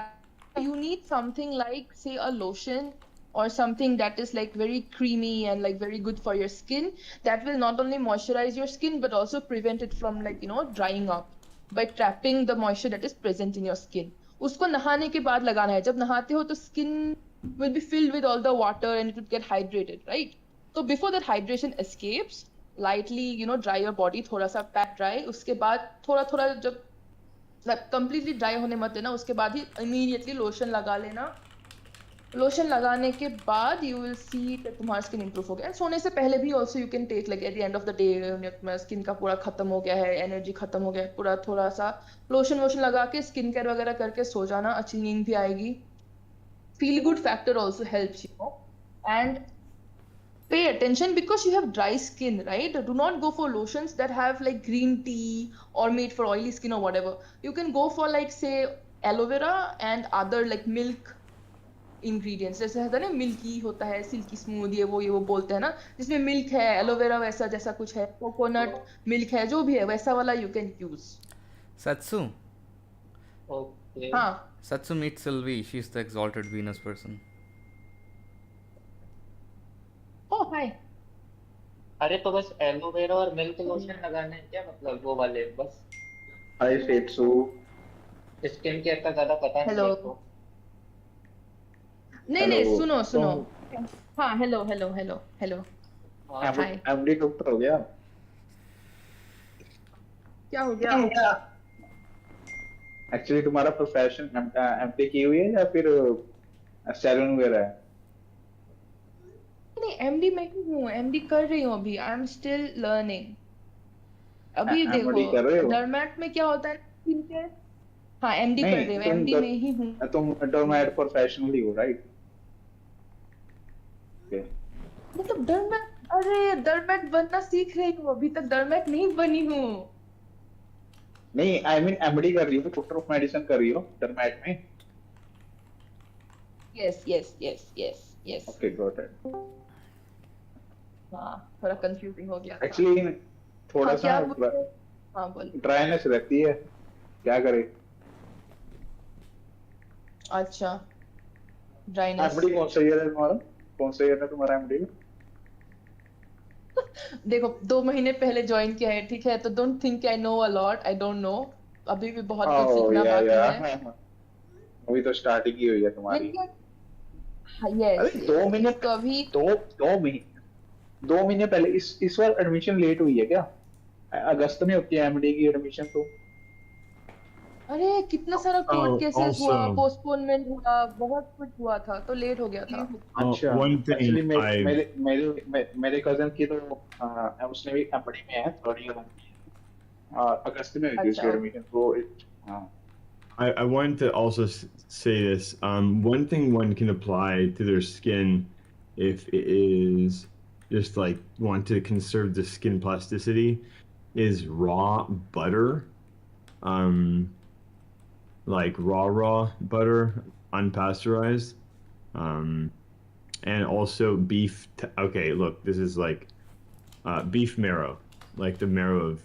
you need something like say a lotion or something that is like very creamy and like very good for your skin, that will not only moisturize your skin but also prevent it from like drying up by trapping the moisture that is present in your skin. उसको नहाने के बाद लगाना है, जब नहाते हो तो skin will be filled with all the water and it would get hydrated, right? So before that hydration escapes, lightly dry your body, थोड़ा सा pat dry, उसके बाद थोड़ा थोड़ा जब कंप्लीटली ड्राई होने मत देना, उसके बाद ही इमीडिएटली लोशन लगा लेना। लोशन लगाने के बाद यू विल सी कि तुम्हारा स्किन इंप्रूव हो गया। सोने से पहले भी also you can take like at the end of the day, तुम्हारा स्किन का पूरा खत्म हो गया है, एनर्जी खत्म हो गया है, पूरा थोड़ा सा लोशन वोशन लगा के स्किन केयर वगैरह करके सो जाना, अच्छी नींद भी आएगी। Feel good factor also helps, and pay attention because you have dry skin, right? Do not go for lotions that have like green tea or made for oily skin or whatever. You can go for like say aloe vera and other like milk ingredients, जैसे होता है ना milky होता है, silkie smooth, ये वो बोलते हैं ना, जिसमें मिल्क है, एलोवेरा वैसा जैसा कुछ है, कोकोनट मिल्क है, जो भी है वैसा वाला you can use. Satsu. Okay. हाँ, Satsu meets Sylvie. She's the exalted Venus person. ओ हाय। अरे तो बस एलोवेरा और मिल्क लोशन लगाने हैं क्या, मतलब वो वाले बस? हाय सेट्सू। स्किन केयर का ज्यादा पता नहीं हेलो, मेरे को। नहीं हेलो। नहीं, सुनो सुनो। तुम हाँ, हेलो हेलो हेलो हेलो, हाँ, हाय। एमडी डॉक्टर हो गया? क्या हो गया? एक्चुअली तुम्हारा प्रोफेशन एमडी की हुई है या फिर सैलून वगैरह है? नहीं, एमडी मैं ही हूँ, एमडी कर रही हूँ अभी, आई एम स्टिल लर्निंग। अभी देखो एमडी कर रहे हो? डरमैट में क्या होता है स्किन केयर। हाँ, एमडी कर रही नहीं, हूँ, एमडी में ही हूँ। तुम डोरमैट प्रोफेशनली हो, राइट? ओके। मतलब डरमैट, अरे डरमैट बनना सीख रही हूँ, अभी तक डरमैट नहीं बनी हूँ। नहीं, आई मीन एमडी कर रही हो, डॉक्टर ऑफ मेडिसिन कर रही हो डोरमैट में? Yes yes yes yes yes. Okay, got it. हाँ, थोड़ा कंफ्यूजिंग हो गया था। एक्चुअली थोड़ा हाँ, सा क्या बोल रहे? हाँ बोल। ड्राइनेस रहती है, क्या करे? अच्छा, ड्राइनेस। एमडी कौन सा ईयर है तुम्हारा? कौन सा ईयर है तुम्हारा एमडी? देखो 2 महीने पहले ज्वाइन किया है, ठीक है, तो don't think I know a lot, I don't know, अभी भी बहुत कुछ ओह सीखना बाकी या है। अभी तो स्टार्टिंग ही हुई है तुम्हारी। लेकिन अरे यस 2 महीने, तो अभी 2 महीने पहले इस बार एडमिशन लेट हुई है क्या? अगस्त में होती है एमडी की एडमिशन तो। अरे कितना सारा कोर्ट Oh, केसेस हुआ, also, पोस्टपोनमेंट हुआ, बहुत कुछ हुआ था तो लेट हो गया था। अच्छा, one एक्चुअली thing I मेरे कजन की तो उसने भी कंपनी में है, थर्ड ईयर की है। अगस्त में हुई थी उसकी अच्छा एडमिशन, तो हाँ। I wanted to also say this. One thing one can apply to their skin, if it is just like want to conserve the skin plasticity, is raw butter. Um, like raw butter, unpasteurized. Um, and also beef. Okay, look, this is like beef marrow, like the marrow of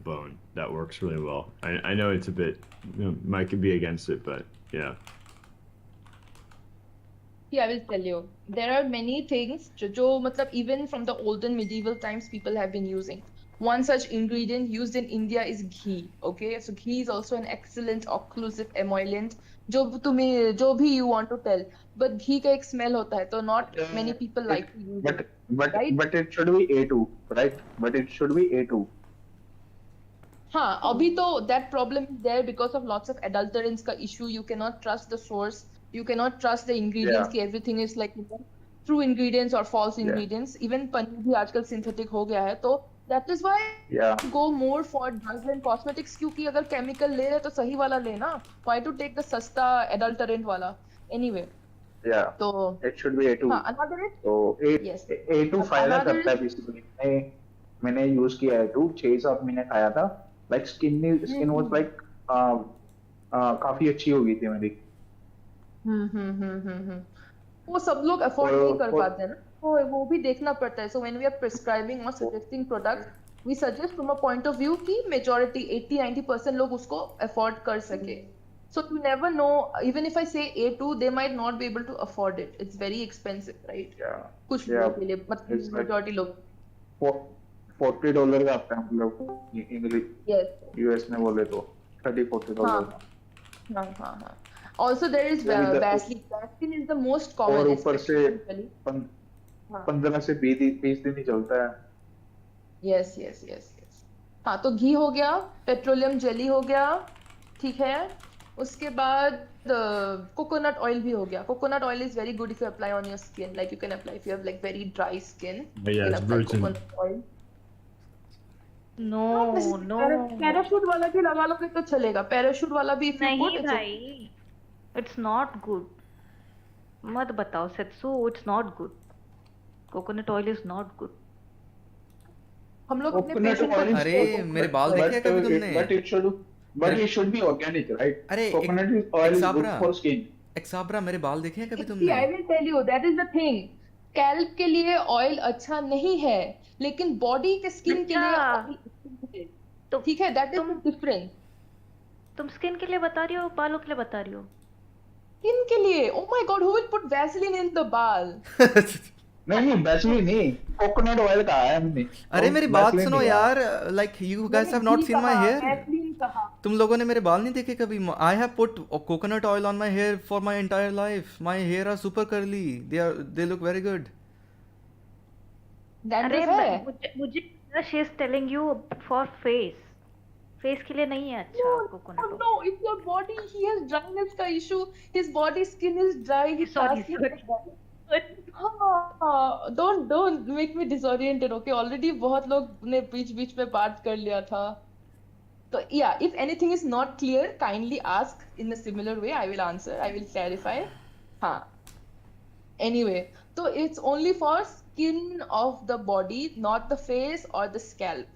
bone. That works really well. I know it's a bit, might be against it, but yeah. Yeah, I will tell you. There are many things जो मतलब even from the olden medieval times people have been using. One such ingredient used in India is ghee. Okay, so ghee is also an excellent occlusive emollient. जो भी you want to tell, but ghee का एक smell होता है, तो not many people like to use it, right? But it should be A2, right? But it should be A2. हाँ, अभी तो that problem is there because of lots of adulterants का issue. You cannot trust the source. You cannot trust the ingredients Yeah, कि everything is like true ingredients or false yeah, ingredients. Even paneer भी आजकल synthetic हो गया है, तो that is why yeah, go more for drugs and cosmetics, क्योंकि अगर chemical ले रहे तो सही वाला लेना. Why to take the सस्ता adulterant वाला? Anyway, yeah. तो It should be A2. हाँ, another is तो yes, A2 फायदा another करता is है बेसिकली। मैंने यूज किया है A2, 6-7 महीने खाया था। लाइक स्किन वाज लाइक काफी अच्छी हो गई थी मेरी। वो सब लोग अफोर्ड नहीं कर और पाते हैं ना, तो वो भी देखना पड़ता है. So when we are prescribing और suggesting products we suggest from a point of view कि मेजॉरिटी 80-90% लोग उसको अफोर्ड कर सके. So you never know, even if I say A2 they might not be able to afford it. It's very expensive, right? कुछ या लोगों के लिए, मतलब इट्स लाइक मेजॉरिटी लोग. $40 का आता है, मतलब इंग्लिश यस. यूएस में बोले तो $30-40 हाँ का। हाँ. Also there is वो भी Vaseline. Vaseline is the most common, और ऊपर से especially. हाँ. 15 से 20 दिन ही चलता है। यस. हाँ, तो घी हो गया, पेट्रोलियम जेली हो गया, ठीक है. उसके बाद कोकोनट ऑयल भी हो गया. Coconut oil is very good if you apply on your skin. Like you can apply if you have like very dry skin, But you yeah, can it's apply virgin. Coconut oil. No, no. Parachute वाला भी लगा लोगे तो चलेगा. Parachute वाला भी if you नहीं put, it's okay. भाई, it's not good. मत बताओ सत्सु, it's not good. Coconut oil is not good. हम लोग अपने Coconut पेशेंट oil is अरे good, मेरे बाल देखे कभी तुमने? but it should be organic, right? अरे Coconut oil is good एक्साब्रा for skin. एक्साब्रा मेरे बाल देखे हैं कभी See, तुमने? I will tell you, that is the thing. Scalp के लिए ऑयल अच्छा नहीं है, लेकिन बॉडी के स्किन के लिए अच्छा। oil अच्छा है. तो ठीक है, that is the तुम difference. तुम स्किन के लिए बता रही हो, बालों के लिए बता रही हो? स्किन के लिए, oh my god, who will put Vaseline in the बाल? नहीं वैसलीन नहीं, कोकोनट ऑयल का है हमने। अरे मेरी बात Vaseline सुनो नहीं कहा। यार, लाइक यू गाइस हैव मैंने नॉट घी सीन माय कहा, हेयर. Vaseline कहा. तुम लोगों ने मेरे बाल नहीं देखे कभी? I have put coconut oil on my hair for my entire life. My hair are super curly. They look very good. अरे Dandruff है? मुझे she is telling you for face के लिए नहीं है अच्छा Oh coconut oil. no, it's your body. He has dryness का issue. His body skin is dry. His Sorry, skin is dry. हाँ, don't make me disoriented, okay? Already बहुत लोग ने बीच में बात कर लिया था. So yeah, if anything is not clear, kindly ask in a similar way. I will answer. I will clarify. हाँ. Anyway, so it's only for skin of the body, not the face or the scalp.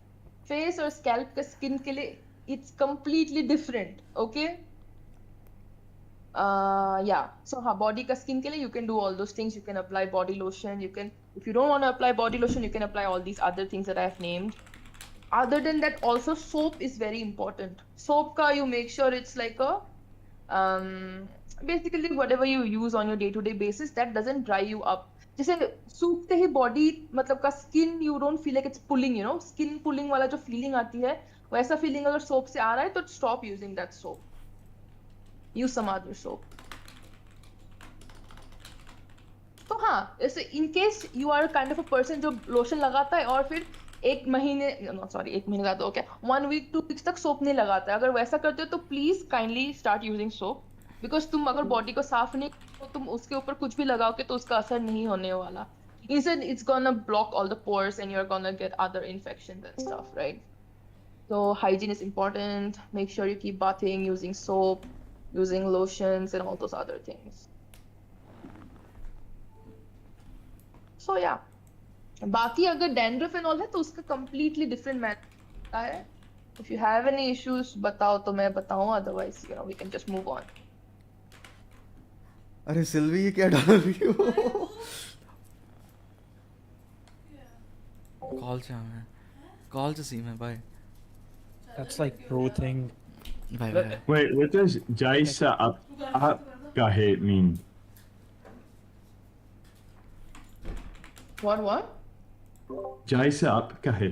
Face और scalp का skin के लिए it's completely different. Okay? Yeah. So हाँ, body का skin के लिए you can do all those things. You can apply body lotion. You can, if you don't want to apply body lotion, you can apply all these other things that I have named. Other than that, also soap is very important. Soap ka you make sure it's like a basically whatever you use on your day-to-day basis that doesn't dry you up. जैसे सूखते ही body मतलब का skin you don't feel like it's pulling, you know, skin pulling वाला जो feeling आती है, वैसा feeling अगर सोप से आ रहा है तो stop using that soap. Use some other soap. तो हाँ, ऐसे in case you are kind of a person जो लोशन लगाता है और फिर एक महीने, सॉरी एक महीने का तो क्या, 1 वीक 2 वीक्स तक सोप नहीं लगाता है। अगर वैसा करते हो तो please kindly start using soap, because तुम अगर बॉडी को साफ नहीं तो तुम उसके ऊपर कुछ भी लगाओगे तो उसका असर नहीं होने वाला। Instead, it's gonna block all the pores and you're gonna get other infections and stuff, right? So hygiene is important. Make sure you keep bathing, using soap, using lotions, and all those other things. So yeah. बाकी अगर dandruff and all है तो उसका completely different matter है। If you have any issues बताओ तो मैं बताऊं, otherwise we can just move on. अरे सिल्वी ये क्या डाल रही हो? कॉल से मैं कॉल से सी मैं bye That's like pro thing. Bye bye. Wait, what does Jaisa up Gahe mean? What? Jaisa up Gahe.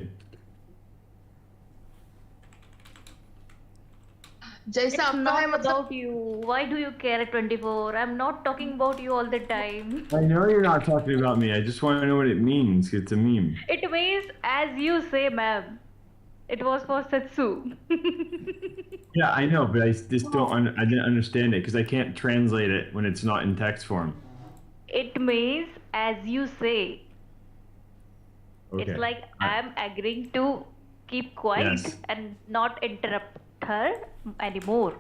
जैसा It's आपका है not मतलब about you. Why do you care at 24? I'm not talking about you all the time. I know you're not talking about me. I just want to know what it means. It's a meme. It means as you say, ma'am. It was for Setsu. Yeah, I know, but I just don't. I didn't understand it because I can't translate it when it's not in text form. It means as you say. Okay. It's like I'm agreeing to keep quiet Yes. and not interrupt her anymore.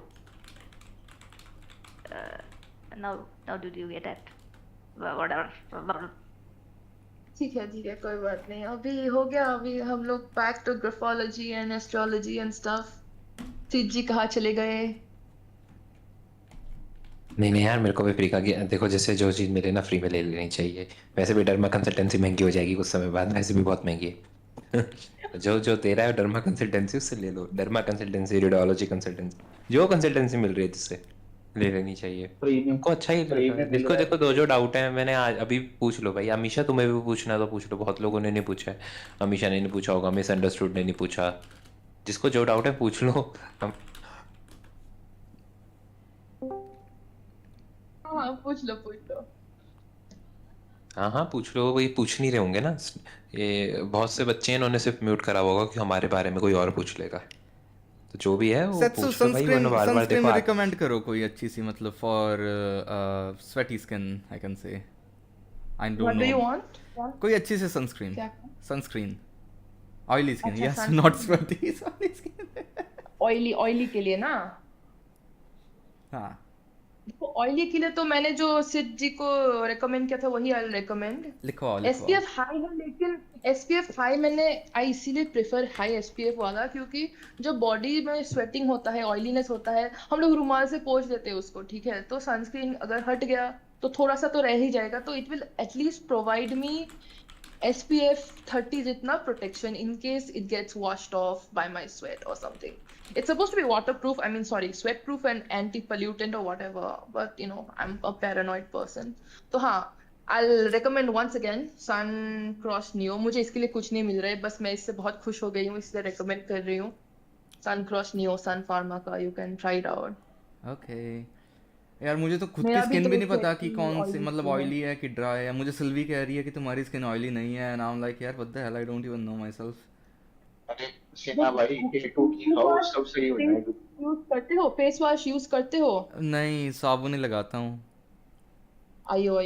Now did you get it? Whatever. ठीक है कोई बात नहीं, अभी हो गया। अभी हम लोग back to graphology and astrology and stuff. Siddh ji कहाँ चले गए? नहीं यार, मेरे को भी फ्री का देखो, जैसे जो चीज़ मिले ना फ्री में ले लेनी चाहिए। वैसे भी डर्मा कंसल्टेंसी महंगी हो जाएगी कुछ समय बाद, वैसे भी बहुत महंगी है। जो तेरा है डर्मा कंसल्टेंसी, उससे ले लो। डर्मा कंसल्टेंसी, रेडियोलॉजी कंसल्टेंसी, जो कंसल्टेंसी मिल रही है जिससे ले लेनी चाहिए। को अच्छा ही फ्री लगा। में मिल जिसको रहा है। देखो जो डाउट है, मैंने आज अभी पूछ लो भाई। अमीशा तुम्हें भी पूछना है तो पूछ लो, बहुत लोगों ने नहीं पूछा है। अमीशा ने नहीं पूछा होगा, मिसअंडरस्टूड ने नहीं पूछा। जिसको जो डाउट है पूछ लो। हाँ पूछ लो। हाँ पूछ लो, वही पूछ नहीं रहे होंगे ना। ये बहुत से बच्चे हैं, इन्होंने सिर्फ म्यूट करा होगा कि हमारे बारे में कोई और पूछ लेगा। तो जो भी है वो सेट्सू पूछ लो भाई, वरना बार बार सनस्क्रीन देखो में रिकमेंड करो कोई अच्छी सी, मतलब for sweaty skin I can say. I don't What do you know want? कोई अच्छी सी सनस्क्रीन। क्या? सनस्क्रीन ऑयली स्किन, अच्छा, yes sunscreen। Not sweaty sorry skin. Oily के लिए ना? हाँ देखो ऑयली के लिए तो मैंने जो सिद्ध जी को रेकमेंड किया था वही आई रेकमेंड। लिखो एसपीएफ हाई है, लेकिन एसपीएफ हाई मैंने आई इसीलिए प्रेफर हाई एसपीएफ वाला, क्योंकि जो बॉडी में स्वेटिंग होता है, ऑयलीनेस होता है, हम लोग रुमाल से पोंछ देते हैं उसको, ठीक है? तो सनस्क्रीन अगर हट गया तो थोड़ा सा तो रह ही जाएगा, तो it will at least provide me SPF 30 जितना protection in case it gets washed off by my sweat or something. It's supposed to be waterproof, I mean sorry, sweat proof and anti-pollutant or whatever, but I'm a paranoid person. तो हाँ, I'll recommend once again Sun Cross Neo। मुझे इसके लिए कुछ नहीं मिल रहा है, बस मैं इससे बहुत खुश हो गई हूँ, इसलिए recommend कर रही हूँ। Sun Cross Neo, Sun Pharma का, you can try it out। Okay. यार मुझे तो खुद की मेरा भी स्किन भी तो नहीं पता कि sweaty, कौन सी, oily मतलब skin है। ऑयली है कि ड्राई है। मुझे सिल्वी कह रही है कि तुम्हारी स्किन ऑयली नहीं है, एंड आई एम लाइक यार what the hell, I don't even know my self. अरे सेना भाई A2 की खाओ सब सही हो जाएगा। यूज करते हो? फेस वॉश यूज करते हो? नहीं साबुन ही लगाता हूँ। आयो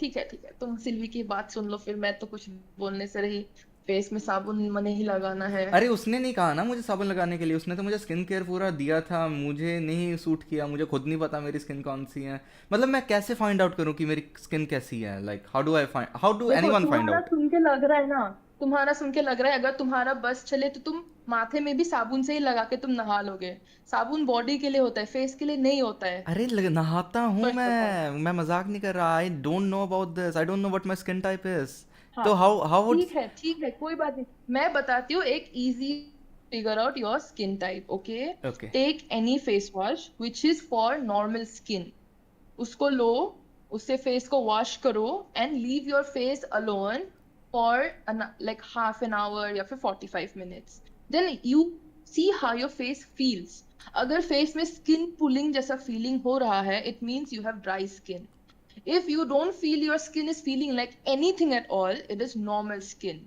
ठीक है तुम सिल्वी की बात सुन लो, फिर मैं तो कुछ बोलने से रही। फेस में साबुन नहीं लगाना है। अरे उसने नहीं कहा ना मुझे साबुन लगाने के लिए, उसने तो मुझे स्किन केयर पूरा दिया था, मुझे नहीं सूट किया। मुझे खुद नहीं पता मेरी स्किन कौन सी है। मतलब मैं कैसे फाइंड आउट करूँ कि मेरी स्किन कैसी है? लाइक हाउ डू देखो एनीवन फाइंड तुम्हारा आउट? सुन के लग रहा है ना, तुम्हारा सुन के लग रहा है अगर तुम्हारा बस चले तो तुम माथे में भी साबुन से ही लगा के तुम नहा लोगे। साबुन बॉडी के लिए होता है, फेस के लिए नहीं होता है। अरे नहाता हूँ First of all। मैं मजाक नहीं कर रहा। I don't know about this, I don't know what my skin type is. हाँ तो हाउ वुड ठीक है कोई बात नहीं, मैं बताती हूँ एक easy figure out your skin type. Okay, okay take any face wash which is for normal skin, उसको लो, उससे फेस को वॉश करो and leave your face alone for like half an hour या फिर 45 minutes। Then you see how your face feels. अगर face में skin pulling जैसा फीलिंग हो रहा है, it means you have dry skin. If you don't feel your skin is feeling like anything at all, it is normal skin.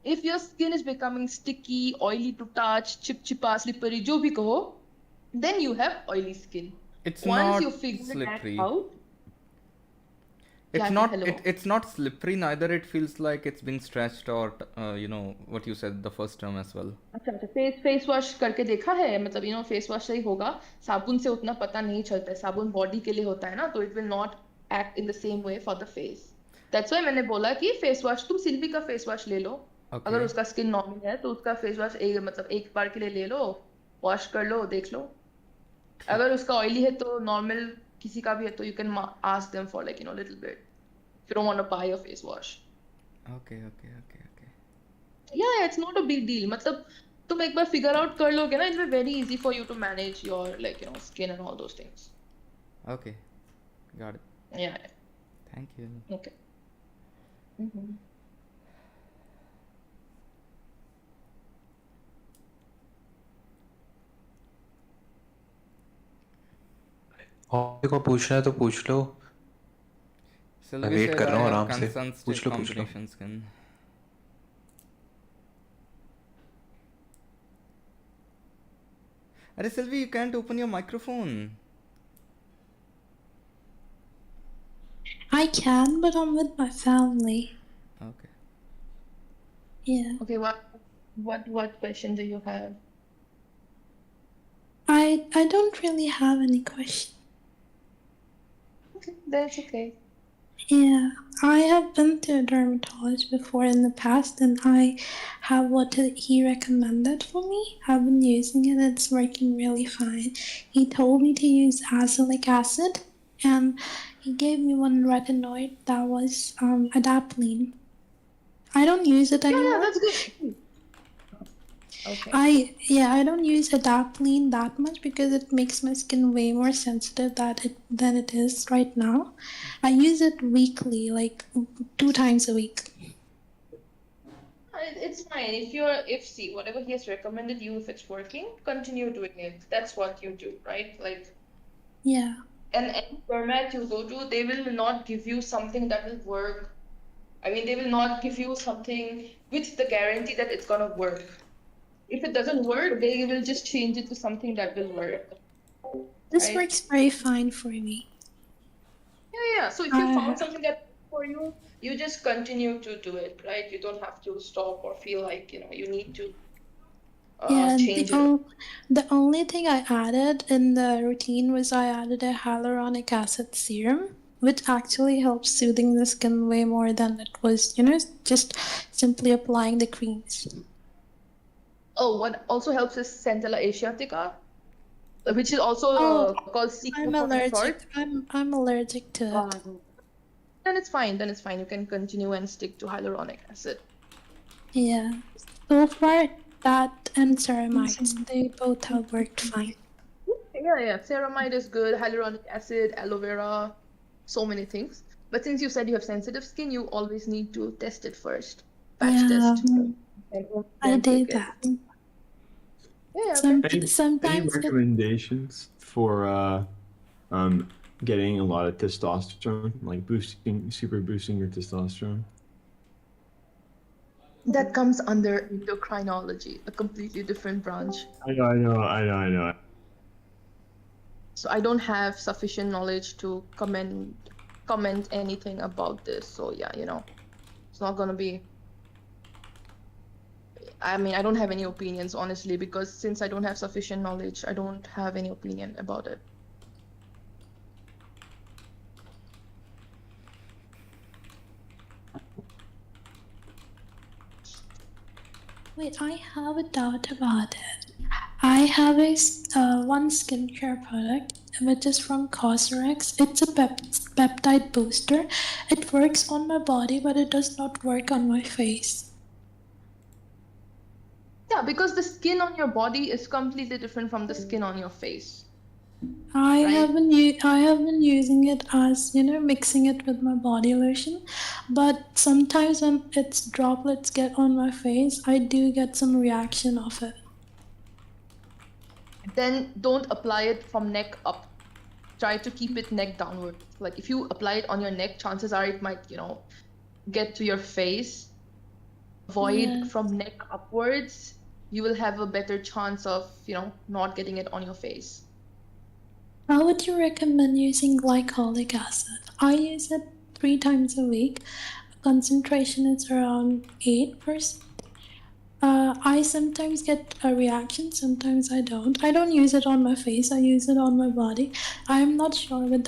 If your skin is becoming sticky, oily to touch, chipchipa, slippery, जो भी कहो, then you have oily skin. It's Once you not figure that slippery. out, It's क्या not. hello. It's not slippery. Neither it feels like it's being stretched or you know what you said the first term as well. अच्छा अच्छा face wash करके देखा है मतलब face wash से ही होगा साबुन से उतना पता नहीं चलता है साबुन बॉडी के लिए होता है ना तो it will not act in the same way for the face that's why मैंने बोला कि फेस वॉश तुम सिल्वी का फेस वॉश ले लो अगर Okay. उसका स्किन नॉर्मल है तो उसका फेस वॉश एक बार के लिए ले लो वॉश कर लो देख लो अगर उसका ऑयली है तो नॉर्मल किसी का भी है तो you can ask them for like little bit if you don't want to buy a face wash. Okay. Yeah, it's not a big deal. मतलब तुम एक बार figure out कर लोगे ना, it will be very easy for you to manage your skin and all those things. Okay. Got it. Yeah. Thank you. Okay. Mm-hmm. और को पूछना है तो पूछ लो Sylvie वेट said कर I रहा हूँ have आराम से consensus पूछ लो combination skin. अरे Sylvie, you can't open your microphone. I can, but I'm with my family. Okay. Yeah. Okay, what question do you have? I don't really have any question. Okay, that's okay. Yeah. I have been to a dermatologist before in the past and I have what he recommended for me. I've been using it, it's working really fine. He told me to use azelaic acid and he gave me one retinoid that was adapalene. I don't use it anymore. Yeah, that's good. Okay. I don't use adapalene that much because it makes my skin way more sensitive than it is right now. I use it weekly, like 2 times a week. It's fine. If see whatever he has recommended you, if it's working, continue doing it. That's what you do, right? Like, Yeah. and any format you go to, they will not give you something that will work. I mean, they will not give you something with the guarantee that it's gonna work. If it doesn't work, they will just change it to something that will work. This Right? works very fine for me. Yeah. So if you found something that works for you, you just continue to do it, right? You don't have to stop or feel like you need to change it. The only thing I added in the routine was I added a hyaluronic acid serum, which actually helps soothing the skin way more than it was, just simply applying the creams. Oh, what also helps is Centella asiatica, which is also called I'm allergic. I'm allergic to it. Then it's fine. You can continue and stick to hyaluronic acid. Yeah. So far, that and ceramides, they both have worked fine. Yeah. Ceramide is good. Hyaluronic acid, aloe vera, so many things. But since you said you have sensitive skin, you always need to test it first. Patch test. I did that. Yeah. Sometimes any recommendations for getting a lot of testosterone, like super boosting your testosterone? That comes under endocrinology, a completely different branch. I know. So I don't have sufficient knowledge to comment anything about this. So yeah, it's not gonna be. I mean, I don't have any opinions, honestly, because since I don't have sufficient knowledge, I don't have any opinion about it. Wait, I have a doubt about it. I have one skincare product which is from Cosrx. It's a peptide booster. It works on my body, but it does not work on my face. Yeah, because the skin on your body is completely different from the skin on your face. I have been using it as mixing it with my body lotion, but sometimes when its droplets get on my face, I do get some reaction of it. Then don't apply it from neck up. Try to keep it neck downward. Like if you apply it on your neck, chances are it might get to your face. avoid Yeah. from neck upwards, you will have a better chance of, not getting it on your face. How would you recommend using glycolic acid? I use it 3 times a week. Concentration is around 8%. I sometimes get a reaction, sometimes I don't. I don't use it on my face. I use it on my body. I'm not sure with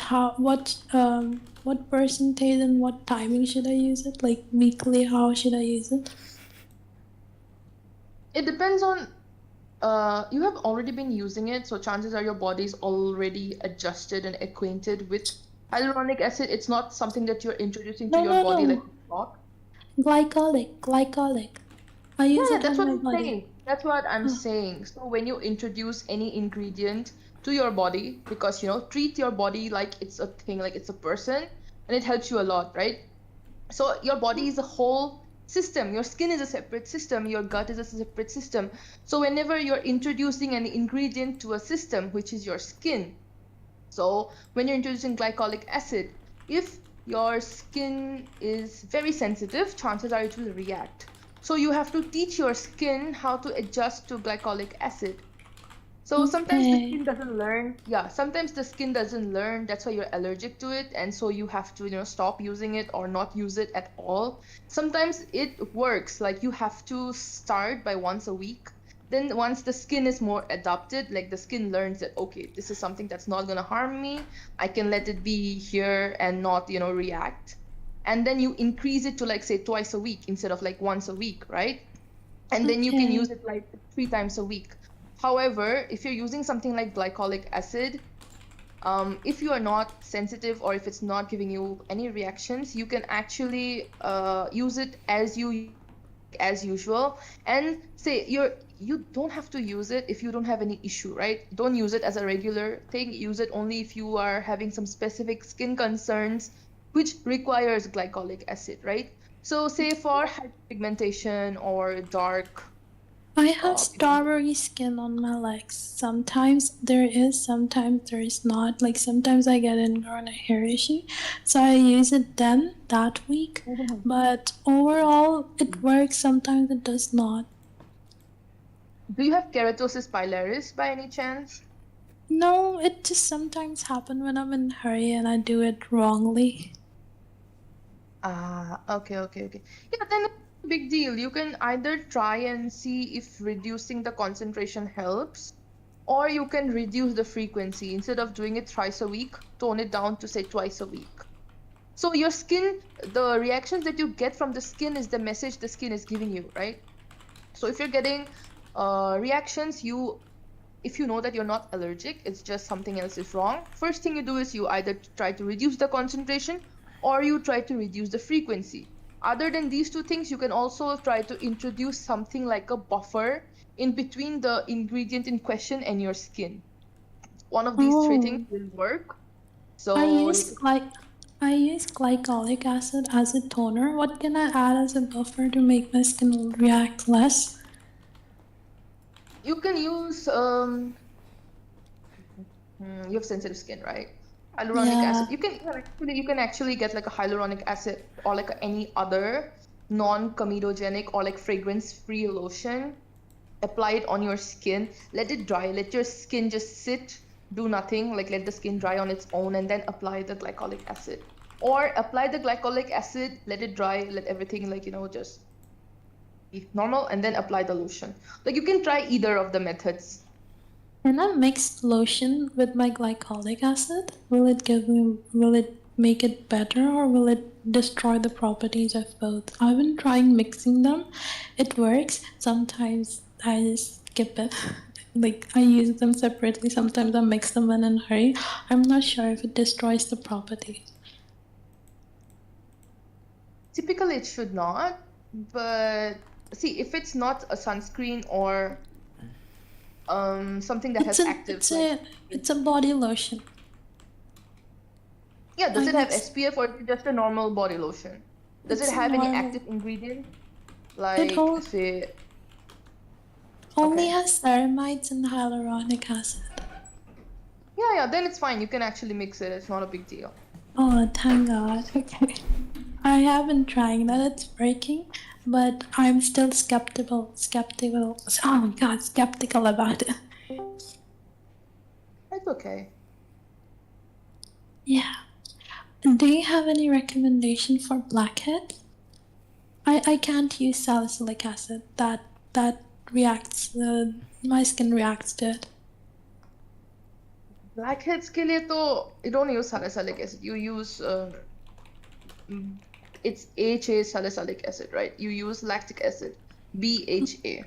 what percentage and what timing should I use it. Like weekly, how should I use it? It depends on, you have already been using it, so chances are your body is already adjusted and acquainted with hyaluronic acid. It's not something that you're introducing to No, your no, body like no. a shock. Glycolic. I use Yeah, it that's on what my I'm body. saying. That's what I'm Oh, saying. So when you introduce any ingredient to your body, because treat your body like it's a thing, like it's a person, and it helps you a lot, right? So your body is a whole system. Your skin is a separate system. Your gut is a separate system. So whenever you're introducing an ingredient to a system, which is your skin, so when you're introducing glycolic acid, if your skin is very sensitive, chances are it will react. So you have to teach your skin how to adjust to glycolic acid. So sometimes the okay. skin doesn't learn. Yeah, sometimes the skin doesn't learn. That's why you're allergic to it, and so you have to, stop using it or not use it at all. Sometimes it works. Like you have to start by once a week. Then once the skin is more adapted, like the skin learns that okay, this is something that's not gonna harm me. I can let it be here and not, react. And then you increase it to like say twice a week instead of like once a week, right? And then you can Okay. use it like 3 times a week. However, if you're using something like glycolic acid, if you are not sensitive or if it's not giving you any reactions, you can actually use it as usual. And say you don't have to use it if you don't have any issue, right? Don't use it as a regular thing. Use it only if you are having some specific skin concerns which requires glycolic acid, right? So say for hyperpigmentation or dark I have pigmentation. strawberry skin on my legs. Sometimes there is, sometimes there is not. Like sometimes I get an or a hair issue, so I use it then that week. But overall, it works. Sometimes it does not. Do you have keratosis pilaris by any chance? No, it just sometimes happen when I'm in a hurry and I do it wrongly. Ah, okay. Yeah, then it's a big deal. You can either try and see if reducing the concentration helps, or you can reduce the frequency. Instead of doing it thrice a week, tone it down to say twice a week. So your skin, the reactions that you get from the skin is the message the skin is giving you, right? So if you're getting reactions, if you know that you're not allergic, it's just something else is wrong. First thing you do is you either try to reduce the concentration or you try to reduce the frequency. Other than these two things, you can also try to introduce something like a buffer in between the ingredient in question and your skin. One of these three things Oh, will work. I So you use can, like I use glycolic acid as a toner. What can I add as a buffer to make my skin react less? you can use you have sensitive skin, right? Hyaluronic Yeah. acid. You can actually get like a hyaluronic acid or like any other non-comedogenic or like fragrance-free lotion. Apply it on your skin. Let it dry. Let your skin just sit, do nothing. Like let the skin dry on its own, and then apply the glycolic acid. Or apply the glycolic acid, let it dry, let everything like just be normal, and then apply the lotion. Like you can try either of the methods. Can I mix lotion with my glycolic acid? Will it make it better or will it destroy the properties of both? I've been trying mixing them. It works. Sometimes I just skip it. Like I use them separately. Sometimes I mix them in a hurry. I'm not sure if it destroys the properties. Typically, it should not, but see, if it's not a sunscreen or something that has active like It's a body lotion. yeah, does I it have mix SPF or is it just a normal body lotion? Does it it's a have any normal. active ingredient It like whole, say only okay. has ceramides and hyaluronic acid. Yeah, then it's fine. You can actually mix it. It's not a big deal. Oh, thank God. Okay. I have been trying that. It's working, but I'm still skeptical. Oh my god, skeptical about it. That's okay. Yeah. Do you have any recommendation for blackhead? I can't use salicylic acid. That reacts. My skin reacts to it. Blackheads के लिए तो you don't use salicylic acid. You use it's AHA salicylic acid, right? You use lactic acid, BHA,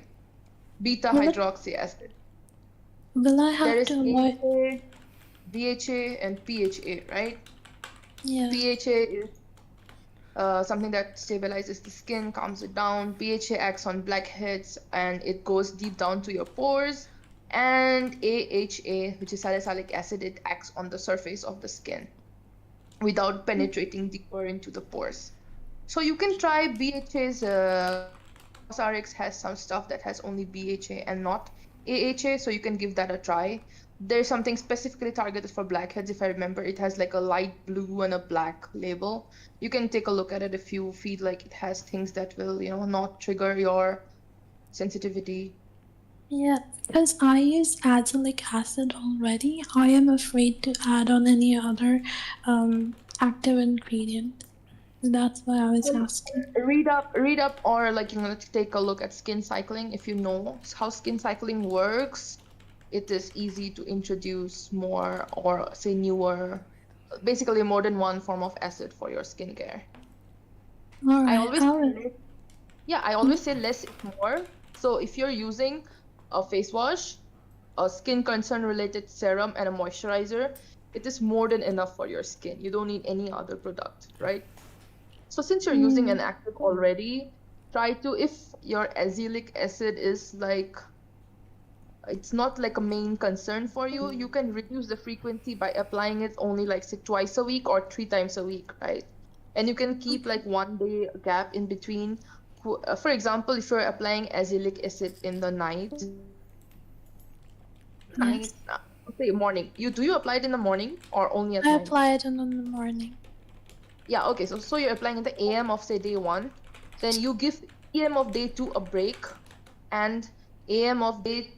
beta Will it- hydroxy acid. Will I There have is to avoid? AHA, DHA, and PHA, right? Yeah. PHA is something that stabilizes the skin, calms it down. BHA acts on blackheads and it goes deep down to your pores. And AHA, which is salicylic acid, it acts on the surface of the skin without penetrating deeper into the pores. So you can try BHA's. CosRx has some stuff that has only BHA and not AHA, so you can give that a try. There's something specifically targeted for blackheads, if I remember. It has like a light blue and a black label. You can take a look at it if you feel like it has things that will, not trigger your sensitivity. Yeah, because I use azelaic acid already. I am afraid to add on any other active ingredient. That's why I was asking. Read up, or like take a look at skin cycling. If you know how skin cycling works, it is easy to introduce more, or say newer, basically more than one form of acid for your skincare. All I right, always I always say less is more. So if you're using a face wash, a skin concern related serum, and a moisturizer, it is more than enough for your skin. You don't need any other product, right? So since you're using an active already, try to, if your azelaic acid is like, it's not like a main concern for you, you can reduce the frequency by applying it only like say twice a week or 3 times a week, right? And you can keep like 1 day gap in between. For example, if you're applying azelaic acid in the night, Yes. say morning, do you apply it in the morning or only at I night? apply it in the morning. Yeah, okay, so you're applying in the AM of say day 1, then you give AM of day 2 a break, and AM of day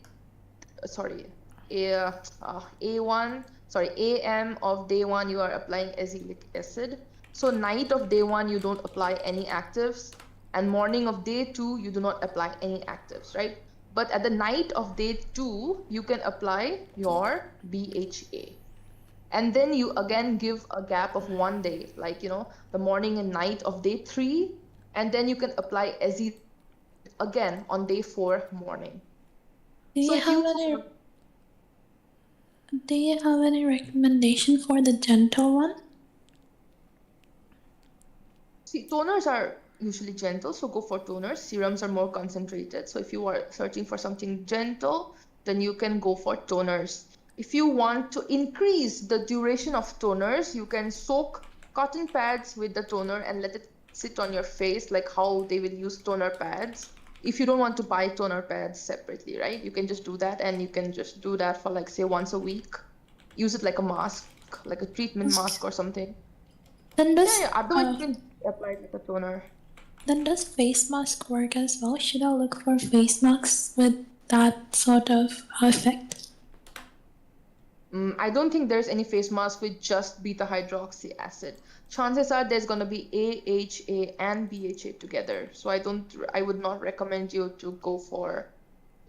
A1, sorry, AM of day 1 you are applying azelaic acid. So night of day 1 you don't apply any actives, and morning of day 2 you do not apply any actives, right? But at the night of day 2 you can apply your BHA. And then you again give a gap of 1 day, like the morning and night of day 3, and then you can apply azelaic again on day 4 morning. Do you have any recommendation for the gentle one? See, toners are usually gentle, so go for toners. Serums are more concentrated. So if you are searching for something gentle, then you can go for toners. If you want to increase the duration of toners, you can soak cotton pads with the toner and let it sit on your face, like how they will use toner pads. If you don't want to buy toner pads separately, right? You can just do that, and you can just do that for like say once a week. Use it like a mask, like a treatment mask or something. Then Otherwise you can apply it like a toner. Then does face mask work as well? Should I look for face masks with that sort of effect? I don't think there's any face mask with just beta hydroxy acid. Chances are there's gonna be AHA and BHA together. So I would not recommend you to go for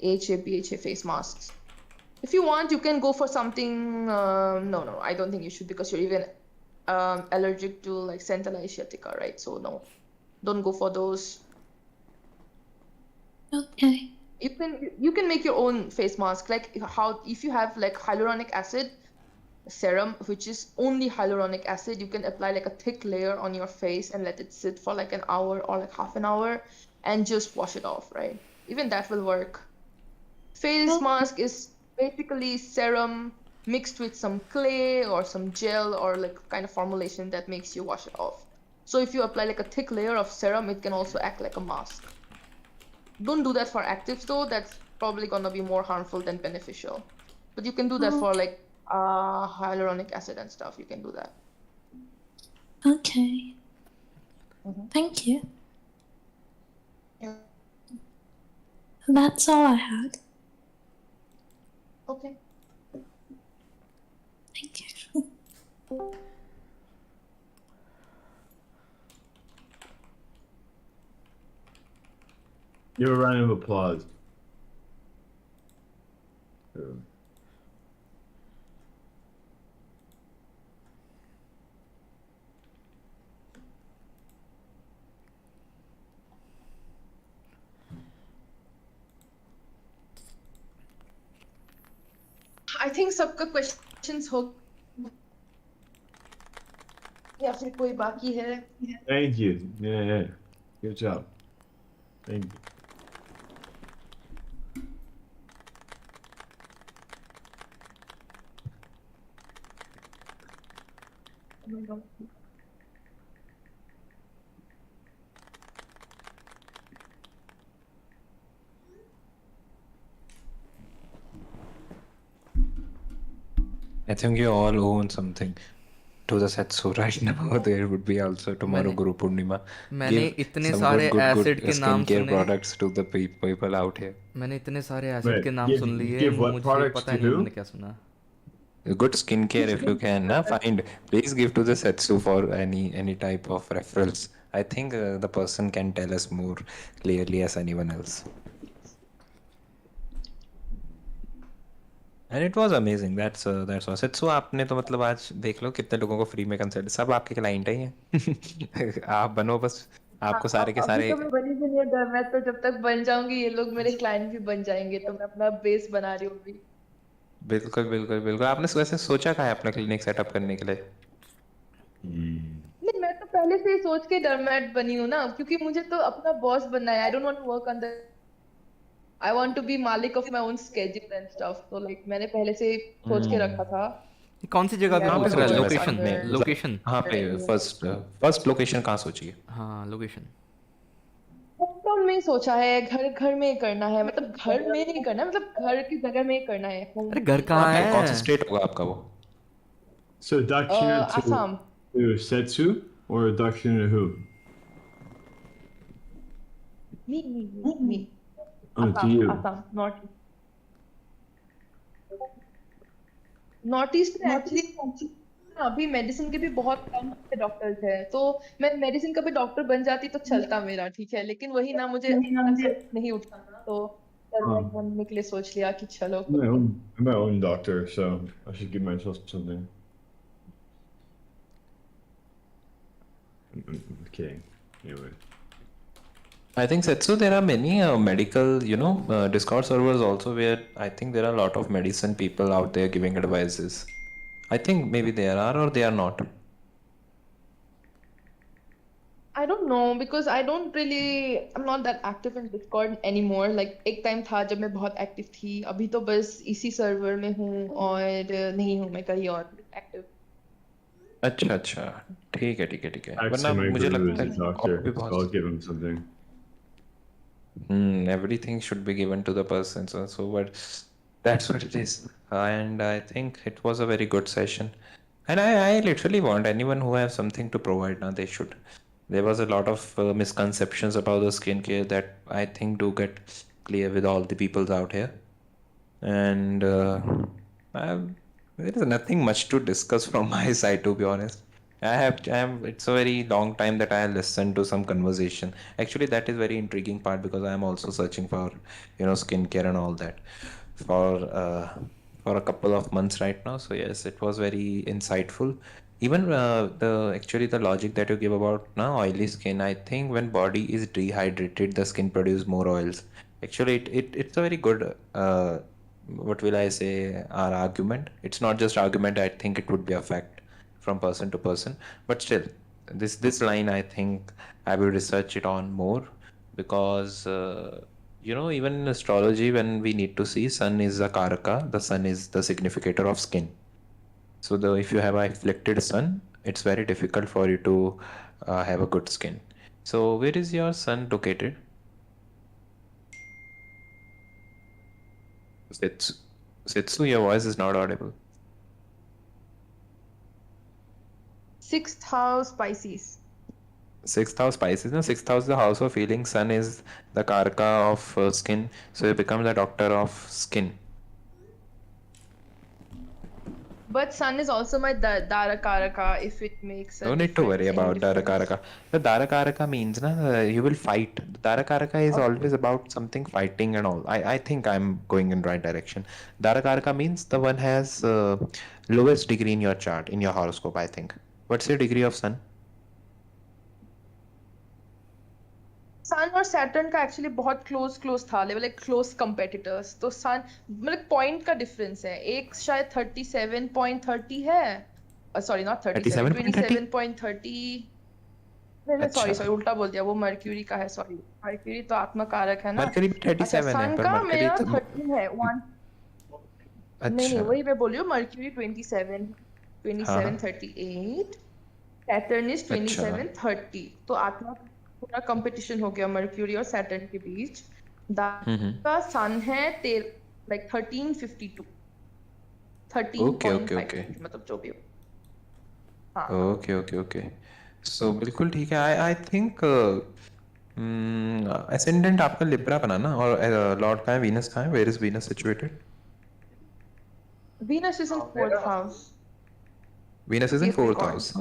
AHA BHA face masks. If you want, you can go for something. No, I don't think you should, because you're even allergic to like Centella asiatica, right? So no, don't go for those. Okay. You can make your own face mask, like if you have like hyaluronic acid serum, which is only hyaluronic acid, you can apply like a thick layer on your face and let it sit for like an hour or like half an hour and just wash it off, right? Even that will work. Face mask is basically serum mixed with some clay or some gel or like kind of formulation that makes you wash it off. So if you apply like a thick layer of serum, it can also act like a mask. Don't do that for actives though, that's probably gonna be more harmful than beneficial. But you can do that for like hyaluronic acid and stuff, you can do that. Okay. Thank you. Yeah. That's all I had. Okay. Thank you. Give a round of applause. I think सबका questions हो या फिर कोई बाकी है? Thank you. Yeah. Good job. Thank you. Oh my God. I think you all own something to the Setsu right now. There would be also tomorrow मैंने Guru Purnima. मैंने Give इतने some सारे good एसिड के नाम skincare सुने products to the people out here. मैंने इतने सारे एसिड के Wait, नाम सुन लिए give what मुझे products पता to ही नहीं who? मैंने क्या सुना Good skincare if you can. Find. Please give to the Setsu for any type of referrals. I think the person can tell us more clearly as anyone else. And it was amazing. That's all. Setsu आपने तो मतलब आज देख लो कितने लोगों को free में consult सब आपके क्लाइंट ही हैं आप बनो बस आपको सारे के अभी सारे तो मैं बनी भी नहीं है घर में, तो जब तक बन जाऊंगी ये लोग मेरे क्लाइंट भी बन जाएंगे, तो मैं अपना बेस बना रही हूँ अभी। बिल्कुल बिल्कुल बिल्कुल आपने वैसे सोचा क्या है अपना क्लिनिक सेटअप करने के लिए नहीं, मैं तो पहले से ही सोच के डरमैट बनी हूँ ना, क्योंकि मुझे तो अपना बॉस बनना है। I don't want to work on the I want to be मालिक of my own schedule and stuff. तो लाइक मैंने पहले से सोच के रखा था ये कौन सी जगह कि पे आई कहाँ पे डोंट पूछ रहा है वांट सोचा टू वैसे वर्क लोकेशन आपने अंडर मतलब लोकेशन कहाँ पे फर्स्ट लोकेशन कहाँ सोची है हाँ लोकेशन होमटाउन में ही सोचा है। घर घर में ही करना है, मतलब घर में नहीं करना है, मतलब घर की जगह में ही करना है। होम अरे घर कहाँ कहाँ पे कौन सा है स्टेट होगा आपका वो So Dakshina Assam. to Setsu or Dakshina to who? Me Oh, to Assam, you. Assam north north east में एक्चुअली अभी मेडिसिन के भी बहुत कम डॉक्टर्स हैं, तो मैं मेडिसिन का भी डॉक्टर बन जाती तो चलता मेरा, ठीक है, लेकिन वही ना, मुझे अचानक से नहीं उठता ना, तो Oh, डरमैट बनने के लिए सोच लिया कि चलो I'm my own doctor, so I should give myself something. Okay. Anyway. I think Setsu there are many medical Discord servers also where I think there are a lot of medicine people out there giving advices. I think maybe there are or they are not. I don't know because I'm not that active in Discord anymore. Like एक time था जब मैं बहुत active थी, अभी तो बस इसी सर्वर में हूँ और नहीं हूँ मैं कहीं और एक्टिव। अच्छा अच्छा ठीक है वरना Actually, my मुझे guru लगता is है a कि और भी doctor, so I'll बहुत give him something. everything should be given to the person so but that's what it is and I think it was a very good session and I literally want anyone who has something to provide now they should there was a lot of misconceptions about the skincare that I think do get clear with all the peoples out here and there is nothing much to discuss from my side to be honest it's a very long time that I listened to some conversation actually that is very intriguing part because I am also searching for skincare and all that for for a couple of months right now so yes it was very insightful even the actually the logic that you give about now oily skin I think when body is dehydrated the skin produce more oils actually it's a very good what will I say our argument it's not just argument I think it would be a fact from person to person but still this line I think I will research it on more because even in astrology when we need to see sun is a karaka the sun is the significator of skin so the if you have a afflicted sun it's very difficult for you to have a good skin so where is your sun located Setsu, Setsu, your voice is not audible. 6th house Pisces. Sixth house Pisces. No, sixth house is the house of feeling. Sun is the karaka of skin, so you become the doctor of skin. But sun is also my Darakaraka, if it makes a No need to worry about difference. Darakaraka. The Darakaraka means you will fight. Darakaraka is always about something fighting and all. I think I'm going in right direction. Darakaraka means the one has lowest degree in your chart, in your horoscope, I think. What's your degree of sun? सन और Saturn का actually बहुत close था level like close competitors तो सन मतलब point का difference है एक शायद 37.30 है सॉरी नॉट 37 37.30? 27.30 नहीं अच्छा, सॉरी उल्टा बोल दिया वो मर्क्यूरी का है सॉरी मर्क्यूरी तो आत्मकारक है ना मरकरी भी अच्छा 37 है, सन पर का मरकरी मेरा तो 13 है वन नहीं अच्छा, वही मैं बोल रही हूँ मर्क्यूरी 27 हाँ हाँ, 2738 सैटर्न इज अच्छा, 2730 तो आत्मा पूरा कंपटीशन हो गया मर्क्यूरी और सैटर्न के बीच हम्म, का सन है लाइक 1352 ओके ओके ओके 13.5 मतलब जो भी हो हाँ ओके ओके ओके सो बिल्कुल ठीक है. आई थिंक असेंडेंट आपका लिब्रा बना ना, और लॉर्ड का है, वीनस का है. Where is Venus situated? Venus is in fourth house Venus is in fourth Capricorn house.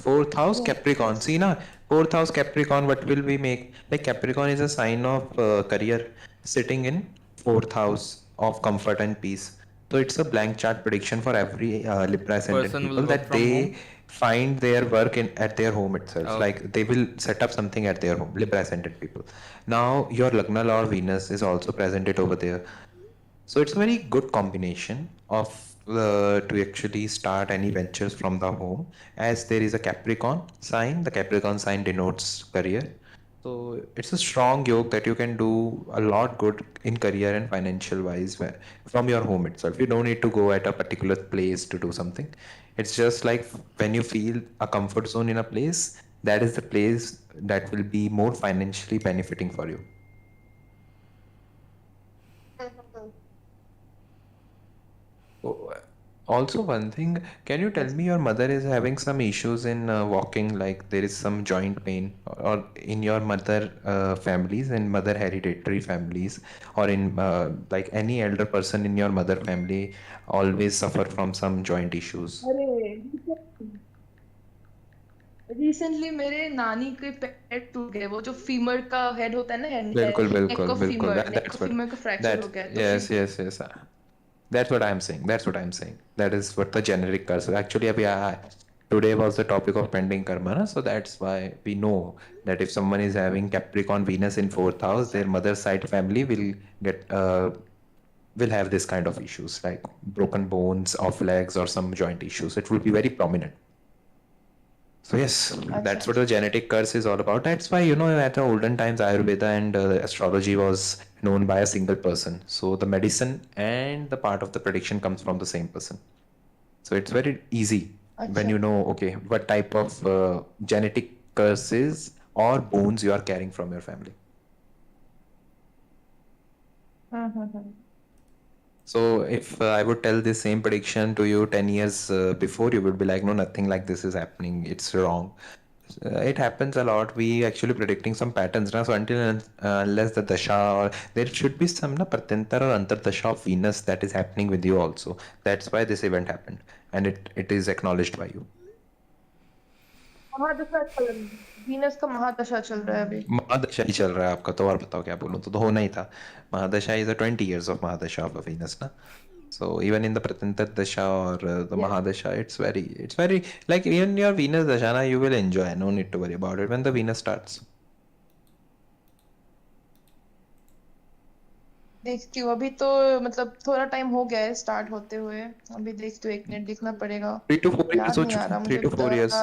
Fourth house Capricorn. Yes See na, fourth house Capricorn. What will we make? Like Capricorn is a sign of career, sitting in fourth house of comfort and peace. So it's a blank chart prediction for every Libra ascendant Person will people, work that from they home. find their work in at their home itself. Okay. Like they will set up something at their home. Libra ascendant people. Now your Lagna Lord Venus is also presented over there. So it's a very good combination of to actually start any ventures from the home, as there is a Capricorn sign. The Capricorn sign denotes career. So it's a strong yoke that you can do a lot good in career and financial wise from your home itself. You don't need to go at a particular place to do something. It's just like when you feel a comfort zone in a place, that is the place that will be more financially benefiting for you. Oh, also, one thing, can you tell me, your mother is having some issues in walking, like there is some joint pain, or in your mother families and mother hereditary families, or in like any elder person in your mother family always suffer from some joint issues? अरे recently मेरे नानी के पैर टूट गए वो जो femur का हेड होता है ना बिल्कुल नेक बिल्कुल ऑफ बिल्कुल, femur neck that's of what, femur का फ्रैक्चर हो that, गया तो फिर yes yes yes, that's what I'm saying. That's what I'm saying. That is what the generic curse. Actually, today was the topic of pending karma, na? So that's why we know that if someone is having Capricorn Venus in fourth house, their mother's side family will have this kind of issues, like broken bones of legs or some joint issues. It will be very prominent. So yes, अच्छा that's what the genetic curse is all about. That's why, you know, at the olden times, Ayurveda and astrology was known by a single person. So the medicine and the part of the prediction comes from the same person. So it's very easy when अच्छा you know, okay, what type of genetic curses or bones you are carrying from your family. Hmm So if I would tell this same prediction to you 10 years before, you would be like, no, nothing like this is happening. It's wrong. It happens a lot. We actually predicting some patterns. Na? So until unless the dasha, or there should be some na pratintar or antar dasha of Venus that is happening with you also. That's why this event happened, and it is acknowledged by you. महादशा चल रही है Venus का महादशा चल रहा है अभी महादशा ही चल रहा है आपका, तो और बताओ क्या बोलूं, तो होना ही था. Mahadasha is a 20 years of Mahadasha of a Venus, na? So even in the Pratintat Dasha or the yes Mahadasha, it's very like even your Venus Dasha, na, you will enjoy. No need to worry about it when the Venus starts. देखती हूँ अभी तो मतलब थोड़ा time हो गया है start होते हुए अभी देखती हूँ एक मिनट देखना पड़ेगा 3 to 4 years याद हो नहीं आ चुके रहा हैं, 3 मुझे to 4 years.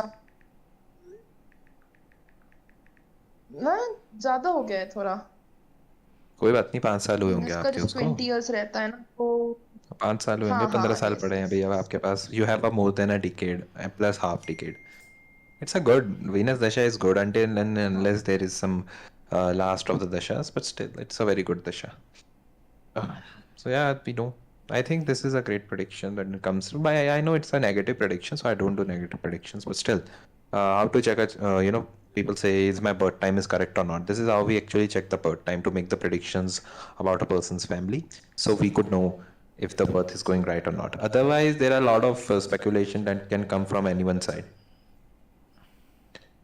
ना ज्यादा हो गया है थोड़ा कोई बात नहीं, 5 साल हुए होंगे वीनस का आपके जैसे उसको. 20 इयर्स रहता है ना तो 5 साल हुए होंगे, हाँ 15 हाँ साल यस पड़े हैं यस भैया आपके पास. You have a more than a decade, plus half decade. It's a good Venus Dasha is good until and unless there is some last of the dashas, but still, it's a very good dasha. So yeah, we know. I think this is a great prediction when it comes to. I know it's a negative prediction, so I don't do negative predictions. But still, how to check it? You know, People say, is my birth time is correct or not? This is how we actually check the birth time to make the predictions about a person's family, so we could know if the birth is going right or not. Otherwise, there are a lot of speculation that can come from anyone's side.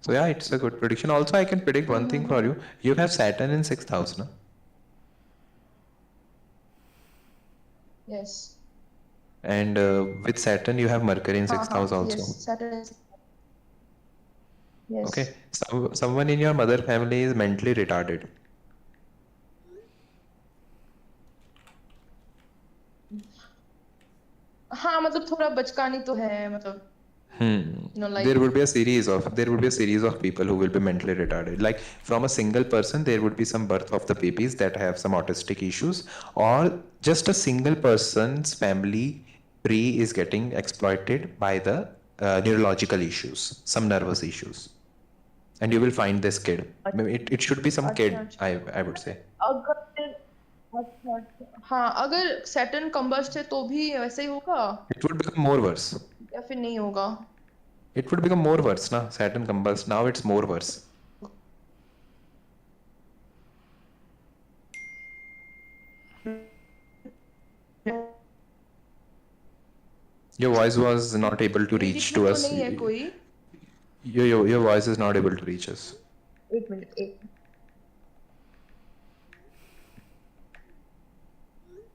So yeah, it's a good prediction. Also, I can predict one thing for you. You have Saturn in 6th house, no? Yes. And with Saturn, you have Mercury in 6th house Yes, also. Saturn is. Yes. Okay, someone in your mother family is mentally retarded. हाँ मतलब थोड़ा बचकानी तो है मतलब like There would be a series of people who will be mentally retarded. Like from a single person, there would be some birth of the babies that have some autistic issues, or just a single person's family tree is getting exploited by the neurological issues, some nervous issues, and you will find this kid. Maybe it should be some kid. I would say. अगर हाँ अगर Saturn combust है तो भी वैसे ही होगा It would become more worse. या फिर नहीं होगा It would become more worse, na? Saturn combust. Now it's more worse. Your voice was not able to reach to तो us. नहीं है कोई Your voice is not able to reach us. एक minute एक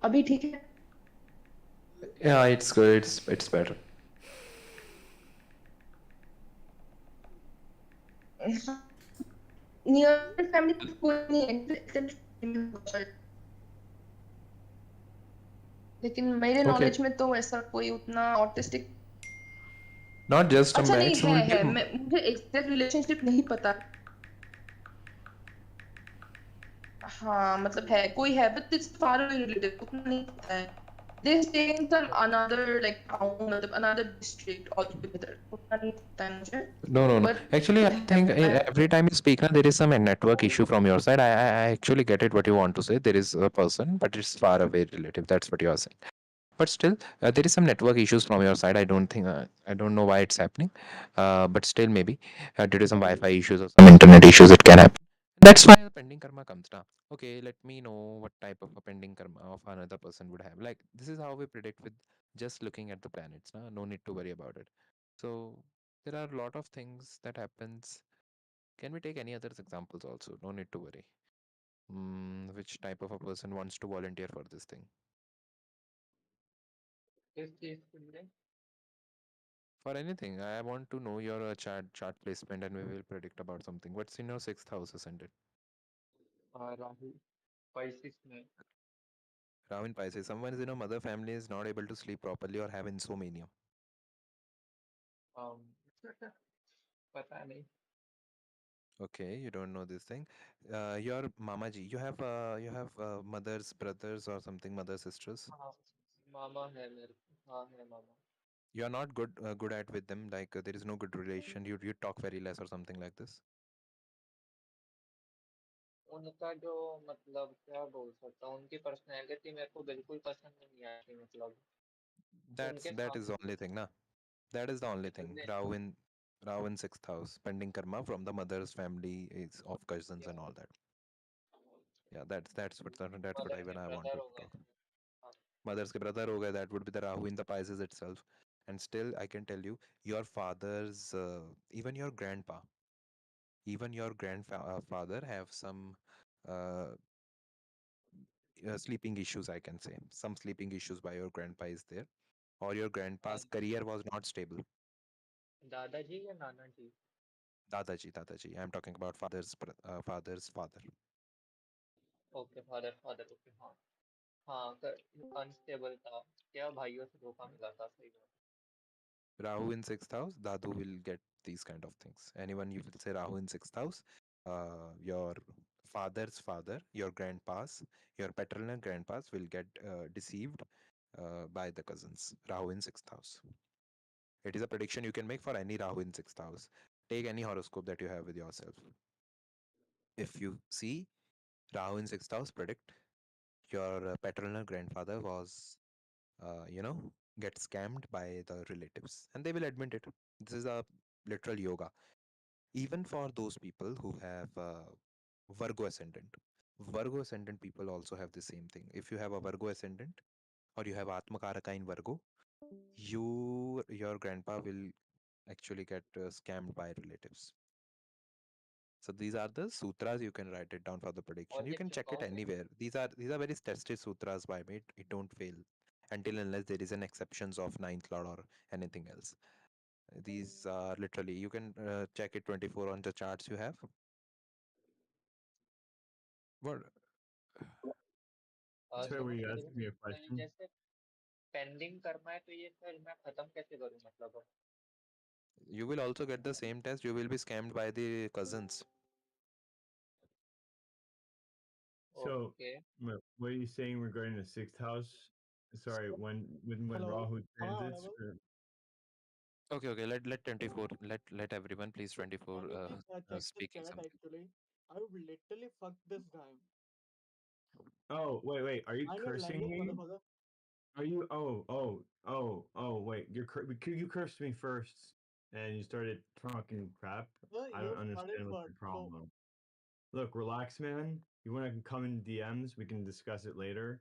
अभी ठीक है Yeah, it's good. It's better. Near family कोई नहीं है except लेकिन मेरे Okay. नॉलेज में तो ऐसा कोई उतना ऑटिस्टिक Not just a अच्छा नहीं match. Will है be मुझे एग्जैक्ट रिलेशनशिप नहीं पता हाँ मतलब है कोई है but it's far away relative उतना नहीं पता है they stay in some another like town मतलब another district altogether उतना नहीं पता है मुझे no, no, no. but Actually, I think every time you speak, na, there is some network issue from your side. I actually get it what you want to say. There is a person, but it's far away relative. That's what you are saying. But still, there is some network issues from your side. I don't think I don't know why it's happening, but still maybe due to some Wi-Fi issues or some internet issues, it can happen. That's why the pending karma comes now. Okay, let me know what type of a pending karma of another person would have. Like this is how we predict with just looking at the planets. Nah? No need to worry about it. So there are a lot of things that happens. Can we take any other examples also? No need to worry. Which type of a person wants to volunteer for this thing? किस चीज के लिए For anything, I want to know your chart placement, and we will predict about something. What's in your 6th house ascendant? Rahu Pisces में Ravin Paise. Someone is in your mother family is not able to sleep properly or have insomnia. um, पता नहीं Okay, you don't know this thing. Your mama ji, you have mothers, brothers, or something, mother sisters. हाँ मामा है मेरे हाँ है मामा You are not good at with them. Like there is no good relation. You talk very less or something like this. उनका जो मतलब क्या बोल सकता हूँ उनकी पर्सनैलिटी मेरे को बिल्कुल पसंद नहीं आती मतलब उनके That is the सामने only thing, na. That is the only thing. सुनने Rahu in 6th house, pending karma from the mother's family is of cousins and all that. Yeah, that's what mother even के I want brother to हो गए talk. Mother's ke brother ho gaya, that would be the Rahu in the Pisces itself. And still, I can tell you, your father's, even your grandfather have some uh, sleeping issues, I can say. Some sleeping issues by your grandpa is there. Or your grandpa's career was not stable. दादाजी या नाना जी Dadaji. I'm talking about father's father. Okay father father okay हाँ हाँ unstable था क्या भाइयों से धोखा मिला था सही बात Rahu in 6th house, Dadu will get these kind of things. Anyone you will say Rahu in 6th house, your father's father, your grandpas, your paternal grandpas will get deceived by the cousins. Rahu in 6th house. It is a prediction you can make for any Rahu in 6th house. Take any horoscope that you have with yourself. If you see Rahu in 6th house, predict your paternal grandfather was, you know, get scammed by the relatives, and they will admit it. This is a literal yoga. Even for those people who have Virgo ascendant. Virgo ascendant people also have the same thing. If you have a Virgo ascendant or you have Atmakaraka in Virgo, your grandpa will actually get scammed by relatives. So these are the sutras. You can write it down for the prediction. और You ये can check it चिपकाओगे? anywhere. These are very tested sutras by me. It don't fail until unless there is an exceptions of ninth lord or anything else. These are literally you can check it 24 on the charts you have. What Sorry, sir were you मुझे ये asking me a बताइए, question? जैसे pending करना है तो ये फिर मैं खत्म कैसे करूँ मतलब? you will also get the same test. You will be scammed by the cousins. So, okay. what are you saying regarding the sixth house? Sorry, So, when hello, Rahu am I transits. audible? Okay. Let 24. Let everyone please 24 Anything, check the speaking chat something. actually. I would literally fuck this guy. Oh, wait. Are you Mind your cursing language, me? motherfucker. Are you? Oh. Wait, you cursed me first, and you started talking crap. Sir, I don't you started understand what's your first, so problem. Look, relax, man. You want to come in DMs? We can discuss it later.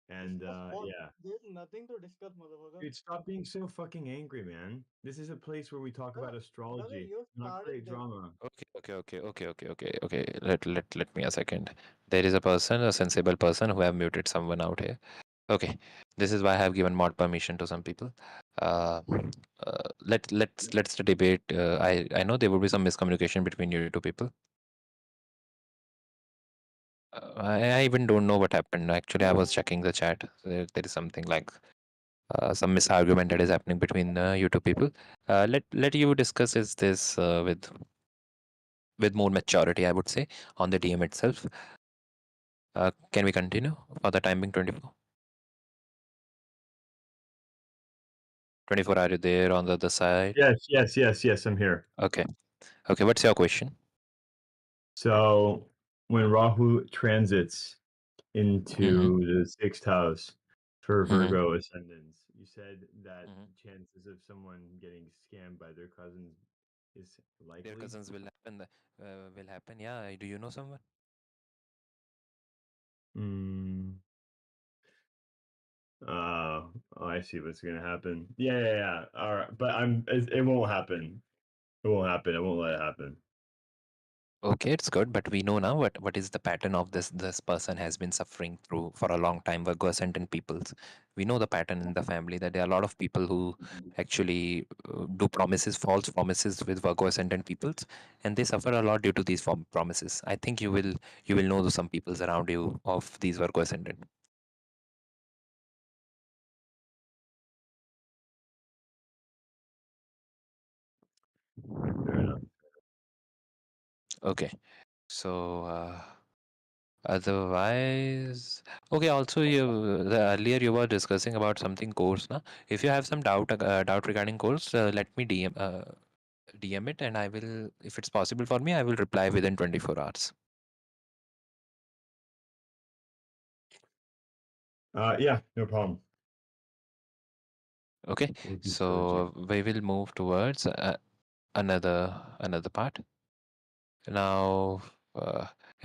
And discuss what? yeah, There's nothing to discuss, motherfucker. dude, stop being so fucking angry, man. This is a place where we talk Sir, about brother, astrology, you not started create this. drama. Okay. Let me a second. There is a person, a sensible person who have muted someone out here. Okay, this is why I have given mod permission to some people. Let's debate. I know there will be some miscommunication between you two people. I even don't know what happened. Actually, I was checking the chat. There is something like some misargument that is happening between you two people. Let you discuss is this with more maturity, I would say, on the DM itself. Can we continue for the time being 24? 24, are you there on the other side? Yes. I'm here. Okay. What's your question? So when Rahu transits Mm-hmm. into the sixth house for Mm-hmm. Virgo ascendants, you said that Mm-hmm. chances of someone getting scammed by their cousins is Their likely. cousins will happen. Will happen. Yeah. Do you know someone? Mm. Oh, I see what's gonna happen. Yeah. All right, but it won't happen. It won't happen. I won't let it happen. Okay, it's good, but we know now what is the pattern of this person has been suffering through for a long time. Virgo ascendant peoples, we know the pattern in the family that there are a lot of people who actually do promises, false promises with Virgo ascendant peoples, and they suffer a lot due to these promises. I think you will know some peoples around you of these Virgo ascendant. Fair enough. Okay, so. Otherwise, okay. Also, earlier you were discussing about something course, na? If you have some doubt regarding course, let me DM it, and I will, if it's possible for me, I will reply within 24 hours. Yeah, no problem. Okay, Looking forward to it. so we will move towards another part. Now,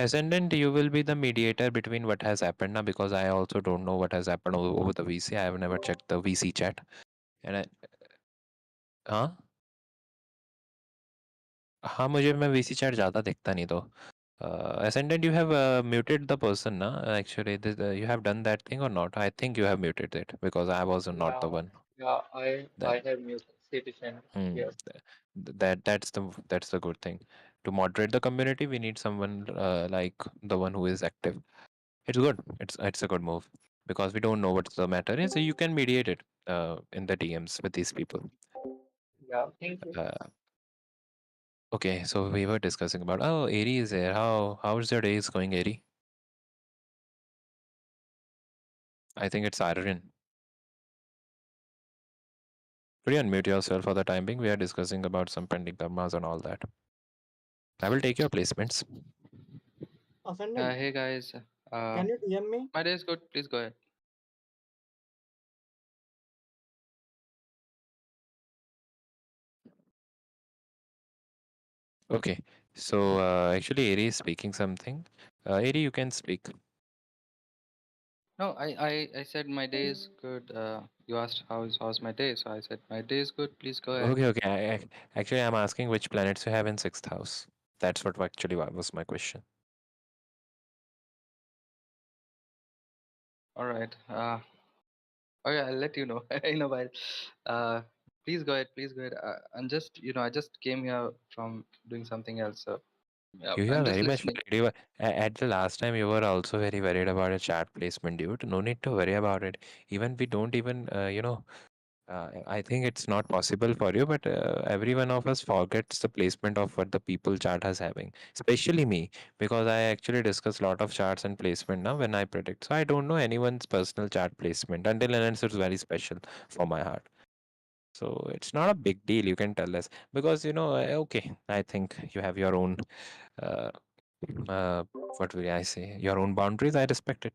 Ascendant, you will be the mediator between what has happened now, because I also don't know what has happened over the VC. I have never checked the VC chat, and huh? हाँ, मैं VC chat ज़्यादा देखता नहीं तो. Ascendant, you have muted the person, na? Actually, you have done that thing or not? I think you have muted it because I was not the Yeah, one. yeah, That I have music citizen. hmm, Yes. that's the good thing. To moderate the community, we need someone like the one who is active. It's good. It's a good move because we don't know what the matter is. So you can mediate it in the DMs with these people. Yeah, thank you. Okay, so we were discussing about Eri is there. How's your day is going, Eri? I think it's Iron. Could you unmute yourself for the time being? We are discussing about some pending karmas and all that. I will take your placements. Ascendant, Hey guys, can you DM me? my day is good. Please go ahead. Okay. So actually, Eri is speaking something. Eri, you can speak. No, I said my day is good. You asked how's my day, so I said my day is good. Please go ahead. Okay, okay. Actually, I'm asking which planets you have in sixth house. That's what actually was my question. All right. Okay, I'll let you know in a while. Uh, please go ahead. Please go ahead. I'm just, I just came here from doing something else. So yeah, You I'm are just very much listening. worried. At the last time, you were also very worried about a chart placement, dude. No need to worry about it. Even we don't even, I think it's not possible for you, but every one of us forgets the placement of what the people chart is having, especially me, because I actually discuss a lot of charts and placement now when I predict. So I don't know anyone's personal chart placement until unless it's very special for my heart. So it's not a big deal. You can tell us because okay, I think you have your own uh, uh, what will I say? Your own boundaries. I respect it.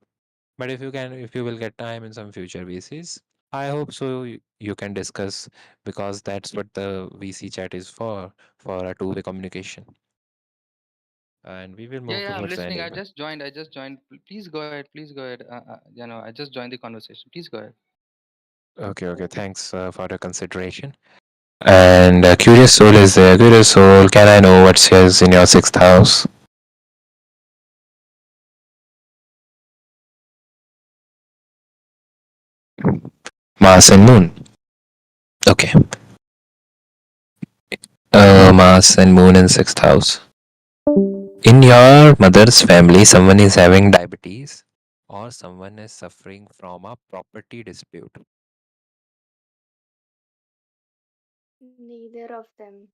But if you will get time in some future VCs, I hope so. You can discuss because that's what the VC chat is for a two-way communication. And we will Yeah, move yeah, I'm towards the listening. ending. I just joined. Please go ahead. Please go ahead. I just joined the conversation. Please go ahead. Okay, okay. Thanks for your consideration. And Curious Soul is there. Curious Soul, can I know what's yours in your sixth house? Mars and Moon. Okay. Mars and Moon in sixth house. In your mother's family, someone is having diabetes or someone is suffering from a property dispute. Neither of them.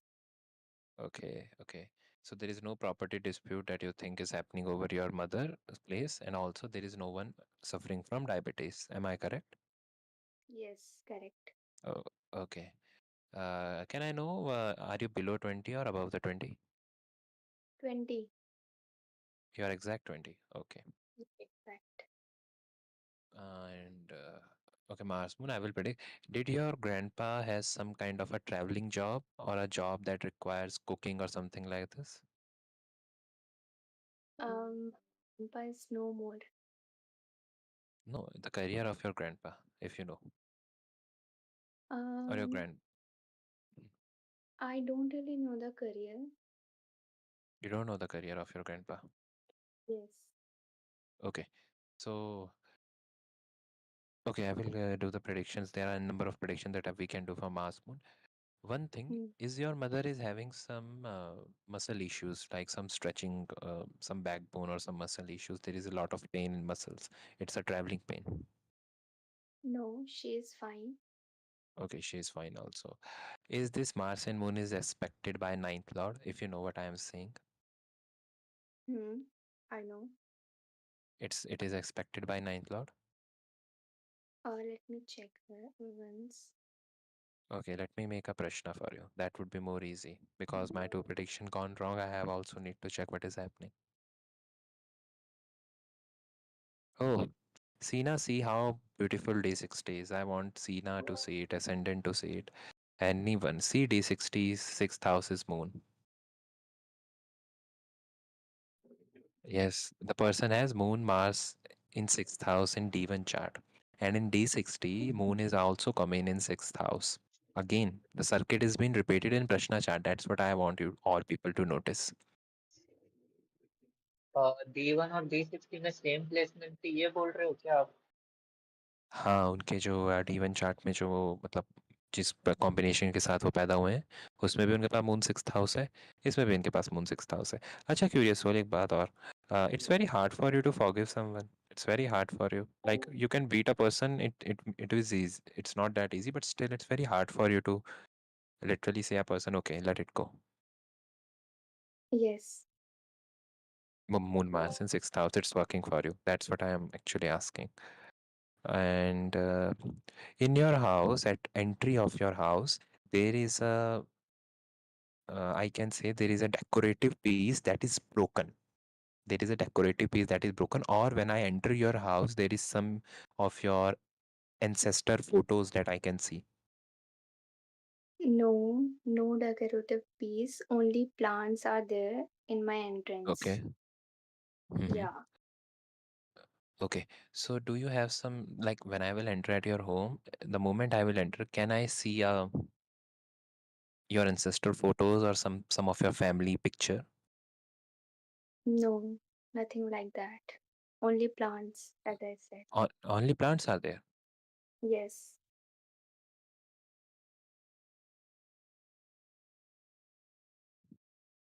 Okay, okay. So there is no property dispute that you think is happening over your mother's place, and also there is no one suffering from diabetes. Am I correct? Yes, correct. Oh, okay. Can I know, are you below 20 or above the 20? 20. You are exact 20. Okay. Exact. And okay, Mars Moon, I will predict. Did your grandpa has some kind of a traveling job or a job that requires cooking or something like this? But no more. No, the career of your grandpa, if you know, or your Um, grand. I don't really know the career. You don't know the career of your grandpa. Yes. Okay, so okay, I will do the predictions. There are a number of predictions that we can do for Mars Moon. One thing Hmm. is your mother is having some muscle issues, like some stretching, some backbone or some muscle issues. There is a lot of pain in muscles. It's a traveling pain. No, she is fine. Okay, she is fine also. Is this Mars and Moon is aspected by ninth lord? If you know what I am saying, Hmm. I know. it is expected by ninth lord. Let me check the once. Okay, let me make a prashna for you. That would be more easy because my two prediction gone wrong. I have also need to check what is happening. Oh, Sina, see how beautiful D60 is. I want Sina to see it, Ascendant to see it. Anyone see D60's sixth house is Moon. Yes, the person has Moon, Mars in sixth house in D1 chart. And in D60, Moon is also coming in sixth house. Again, the circuit is being repeated in Prashna chart. That's what I want you all people to notice. D1 और D60 में same placement थी ये बोल रहे हो क्या आप? हाँ, उनके जो D1 चार्ट में जो मतलब जिस कॉम्बिनेशन के साथ वो पैदा हुए हैं, उसमें भी उनके पास मून सिक्स्थ हाउस है, इसमें भी इनके पास मून सिक्स्थ हाउस है। अच्छा क्यूरियस सोल एक बात और, it's very hard for you to forgive someone, it's very hard for you, like you can beat a person, it is easy, it's not that easy, but still it's very hard for you to literally say a person, okay, let it go. Yes. Moon Mars in sixth house, it's working for you. That's what I am actually asking. And in your house, at entry of your house, there is a I can say there is a decorative piece that is broken. There is a decorative piece that is broken, or when I enter your house, there is some of your ancestor photos that I can see. No, no decorative piece. Only plants are there in my entrance. Okay. Mm-hmm. Yeah. Okay. So do you have some, like, when I will enter at your home, the moment I will enter, can I see your ancestor photos or some of your family picture? No, nothing like that. Only plants, as I said. Only plants are there. Yes.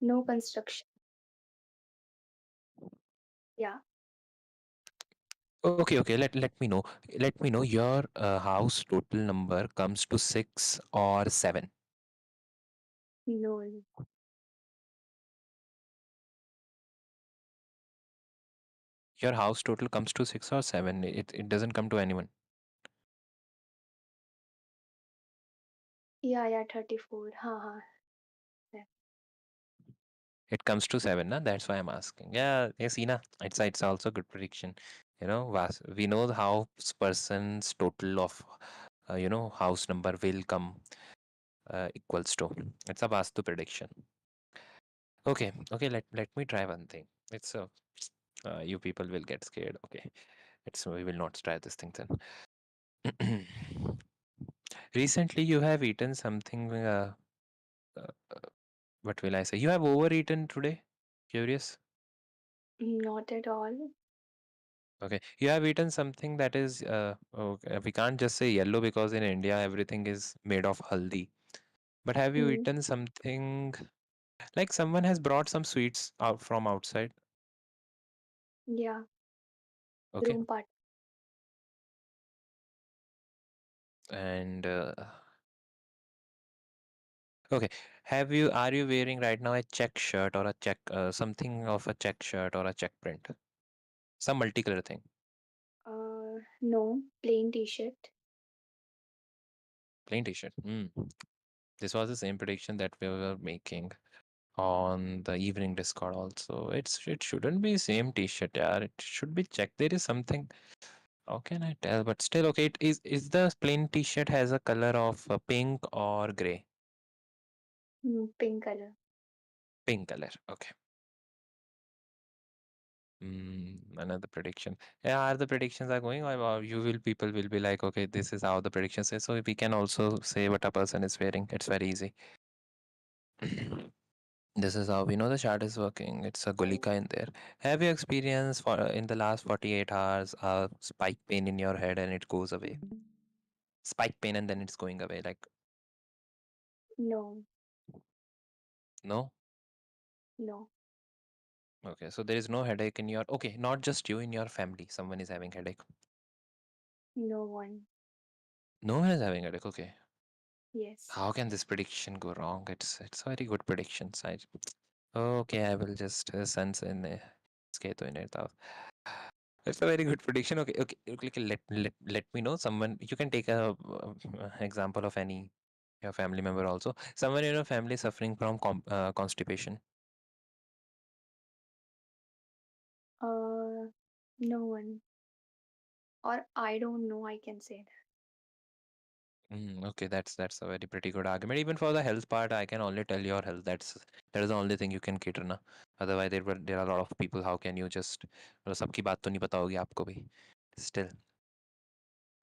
No construction. Yeah. Okay. Let me know. Let me know your house total number comes to 6 or 7. No. Your house total comes to 6 or 7. It doesn't come to anyone. Yeah, 34. Ha. Yeah. It comes to 7, na? That's why I'm asking. Yeah, Sina, it's also good prediction. We know the house person's total of house number will come equals to. It's a Vastu prediction. Okay, let me try one thing. It's a you people will get scared. Okay, we will not try this thing then. Recently, you have eaten something. Uh, what will I say? You have overeaten today. Curious. Not at all. Okay, you have eaten something that is. Okay, we can't just say yellow because in India everything is made of haldi. But have you Hmm. eaten something like someone has brought some sweets out from outside? Yeah. Okay, Room part. and okay, are you wearing right now a check shirt or a check something of a check shirt or a check print? Some multicolor thing. No. Plain t-shirt. Plain t-shirt. This was the same prediction that we were making on the evening Discord also. It shouldn't be same t-shirt, yeah. It should be checked. There is something. How can I tell? But still, okay. It is the plain t-shirt has a color of pink or gray? Pink color. Pink color. Okay. Another prediction. Yeah, are the predictions are going, or you will people will be like, okay, this is how the prediction says. So we can also say what a person is wearing. It's very easy. This is how we know the chart is working. It's a gulika in there. Have you experienced for in the last 48 hours a spike pain in your head and it goes away? Spike pain and then it's going away. Like, No. no? No. Okay, so there is no headache in your, okay, not just you, in your family. Someone is having headache. No one. No one is having headache. Okay. Yes. How can this prediction go wrong? It's a very good prediction. Okay, I will just sense in skato in it. It's a very good prediction. Okay. Let me know. Someone you can take a example of any your family member also. Someone in your family suffering from constipation. No one. Or I don't know, I can say Okay, that's a very pretty good argument. Even for the health part, I can only tell your health. That is the only thing you can cater na. Otherwise, there are a lot of people. How can you just मतलब सबकी बात तो नहीं पता होगी आपको भी. Still,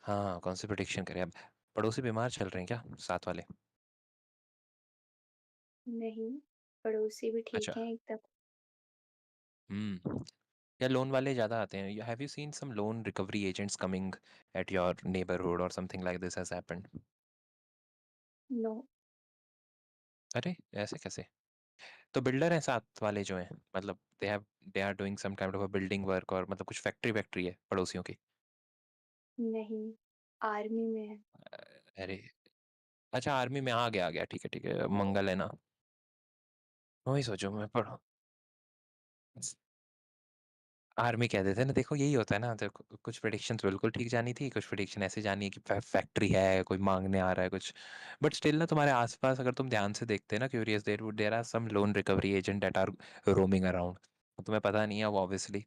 हाँ, कौन सी prediction करें अब? पड़ोसी बीमार चल रहे हैं क्या साथ वाले? नहीं। पड़ोसी भी ठीक अच्छा. हैं एकदम। या लोन वाले ज़्यादा आते हैं. Have you seen some loan recovery agents coming at your neighborhood or something like this has happened? No. अरे ऐसे कैसे? तो बिल्डर हैं साथ वाले जो हैं, मतलब they are doing some kind of a building work और मतलब कुछ फैक्ट्री वैक्ट्री है पड़ोसियों की? नहीं। आर्मी में है। अरे अच्छा, आर्मी में आ गया, ठीक है, मंगल है ना? वही सोचो मैं पढ़ आर्मी कह देते हैं ना, देखो यही होता है ना, देखो कुछ प्रेडिक्शंस बिल्कुल ठीक जानी थी, कुछ प्रेडिक्शन ऐसे जानी है कि फैक्ट्री है, कोई मांगने आ रहा है कुछ, बट स्टिल ना तुम्हारे आसपास अगर तुम ध्यान से देखते हैं ना, curious there are some loan recovery agent that are roaming around. तुम्हें पता नहीं है वो ऑब्वियसली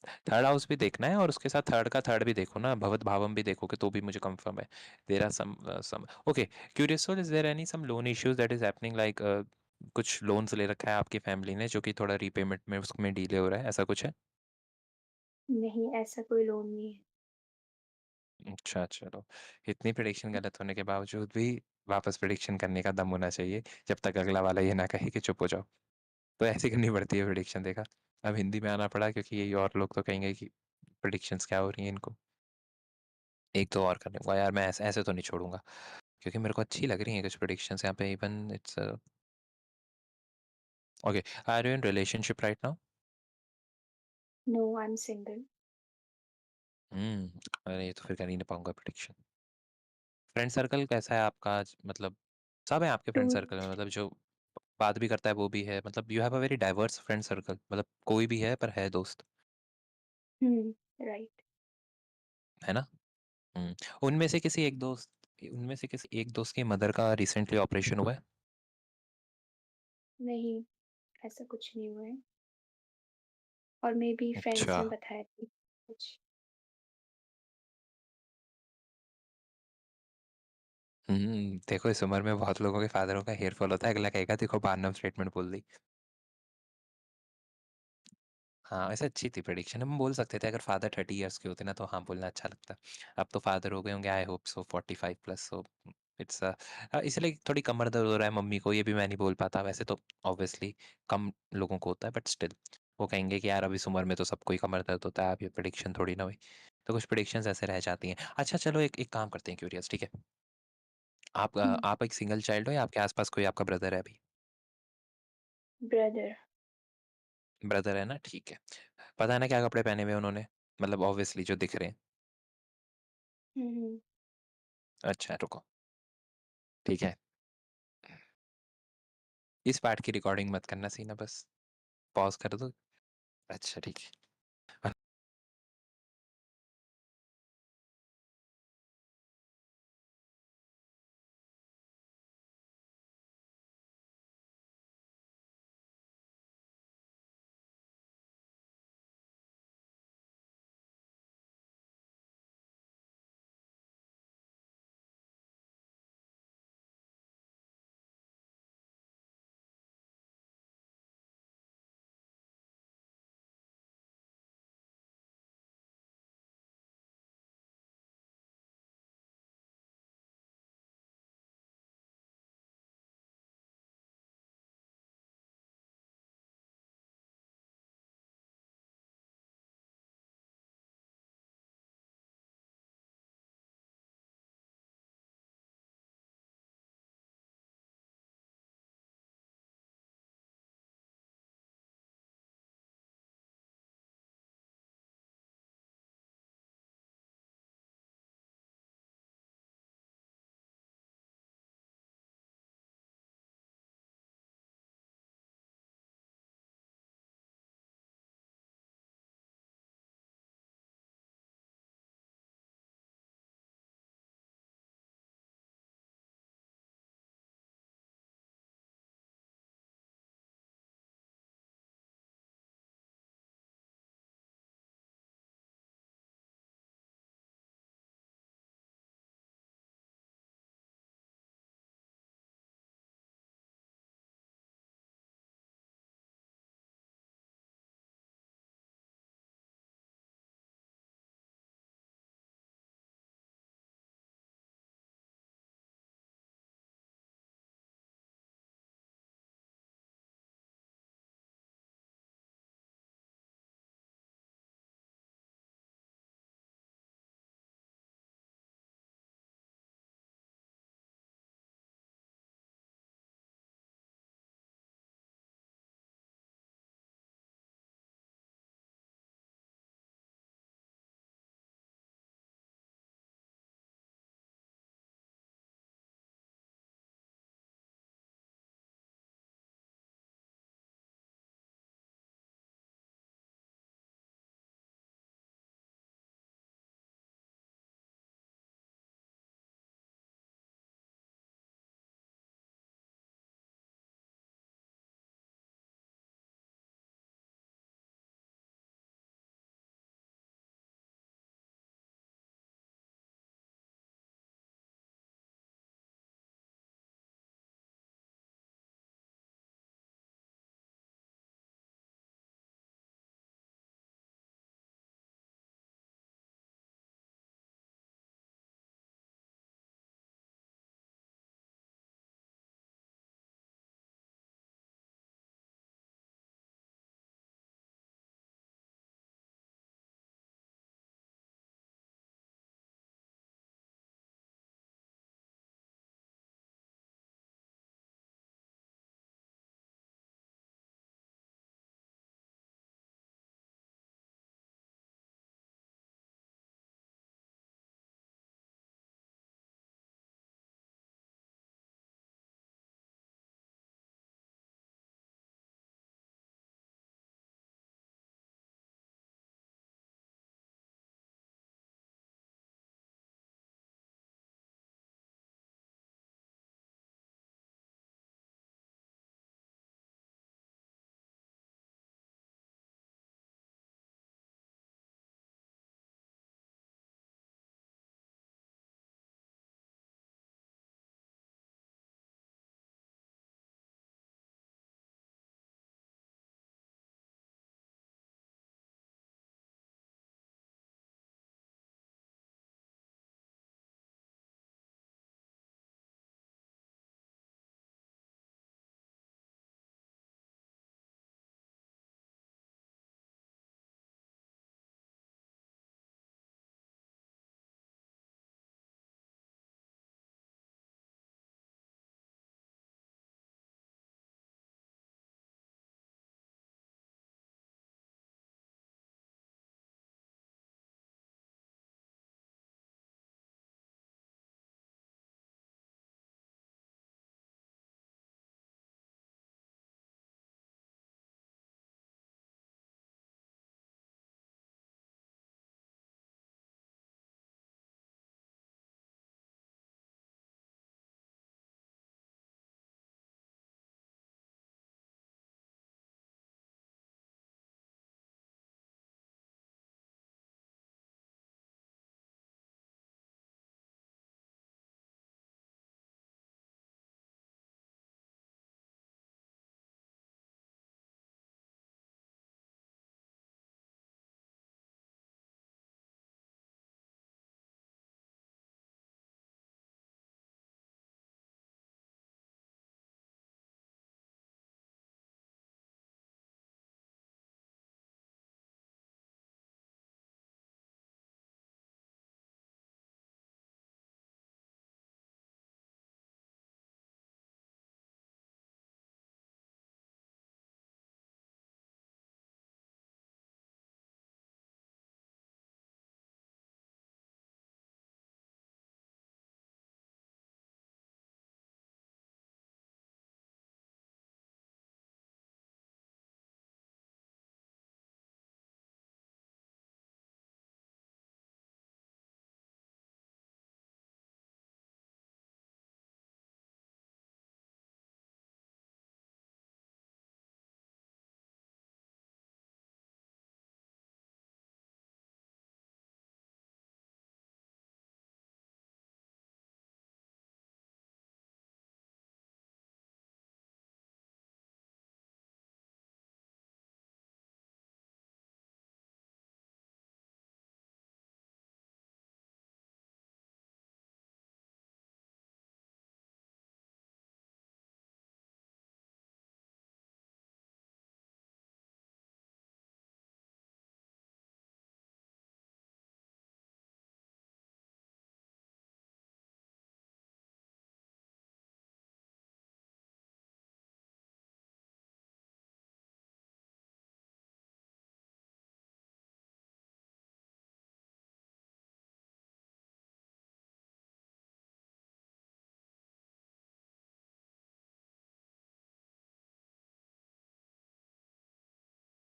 थर्ड हाउस भी देखना है और उसके साथ थर्ड का थर्ड भी देखो ना, भवत भावम भी देखोगे तो भी मुझे कंफर्म है। There are some okay. Curious soul, is there any some loan issues that is happening, like कुछ लोन्स ले रखा है आपकी फैमिली ने जो कि थोड़ा रीपेमेंट में उसमें डिले हो रहा है, ऐसा कुछ है? नहीं, ऐसा कोई लोन नहीं है। अच्छा, चलो। इतनी प्रेडिक्शन गलत होने के बावजूद भी वापस प्रेडिक्शन करने का दम होना चाहिए, जब तक अगला वाला ये ना कहे कि चुप हो जाओ। तो ऐसी करनी पड़ती है प्रेडिक्शन, देखा? अब हिंदी में आना पड़ा क्योंकि यही और लोग तो कहेंगे कि प्रेडिक्शंस क्या हो रही हैं इनको। एक तो और करने को यार, मैं ऐसे ऐसे तो नहीं छोड़ूंगा क्योंकि मेरे को अच्छी लग रही है कुछ प्रेडिक्शंस यहाँ पे। Even it's okay. Are you in relationship right now? No, I am single. अरे ये तो फिर कर ही नहीं पाऊंगा प्रेडिक्शन। फ्रेंड सर्कल कैसा है आपका मतलब? सब है आपके टू। फ्रेंड सर्कल में, मतलब जो बात भी करता है वो भी है, मतलब you have a very diverse friend circle, मतलब कोई भी है पर है दोस्त, राइट। है ना? हम्म। उनमें से किसी एक दोस्त की मदर का रिसेंटली ऑपरेशन हुआ है? नहीं, ऐसा कुछ नहीं हुआ है। और मे बी फ्रेंड्स अच्छा। ने बताया था कुछ। देखो इस उम्र में बहुत लोगों के फादरों का हेयर फॉल होता है, अगला कहेगा देखो बारनम स्टेटमेंट बोल दी। हाँ, वैसे अच्छी थी प्रेडिक्शन, हम बोल सकते थे अगर फादर 30 इयर्स के होते ना तो हाँ बोलना अच्छा लगता। अब तो फादर हो गए होंगे, I hope so 45 plus, so it's इसलिए थोड़ी कमर दर्द हो रहा है मम्मी को, ये भी मैं नहीं बोल पाता वैसे तो। ऑब्वियसली कम लोगों को होता है बट स्टिल वो कहेंगे कि यार अब इस उम्र में तो सबको ही कमर दर्द होता है, अब ये प्रेडिक्शन थोड़ी ना हुई। तो कुछ प्रेडिक्शंस ऐसे रह जाती हैं। अच्छा चलो, एक एक काम करते हैं क्यूरियस, ठीक है? आप एक सिंगल चाइल्ड हो या आपके आसपास कोई आपका ब्रदर है अभी? ब्रदर। ब्रदर है ना, ठीक है। पता है ना क्या कपड़े पहने हुए हैं उन्होंने, मतलब ऑब्वियसली जो दिख रहे हैं? हम्म। अच्छा रुको, ठीक है। इस पार्ट की रिकॉर्डिंग मत करना सीना, बस पॉज कर दो। अच्छा ठीक है।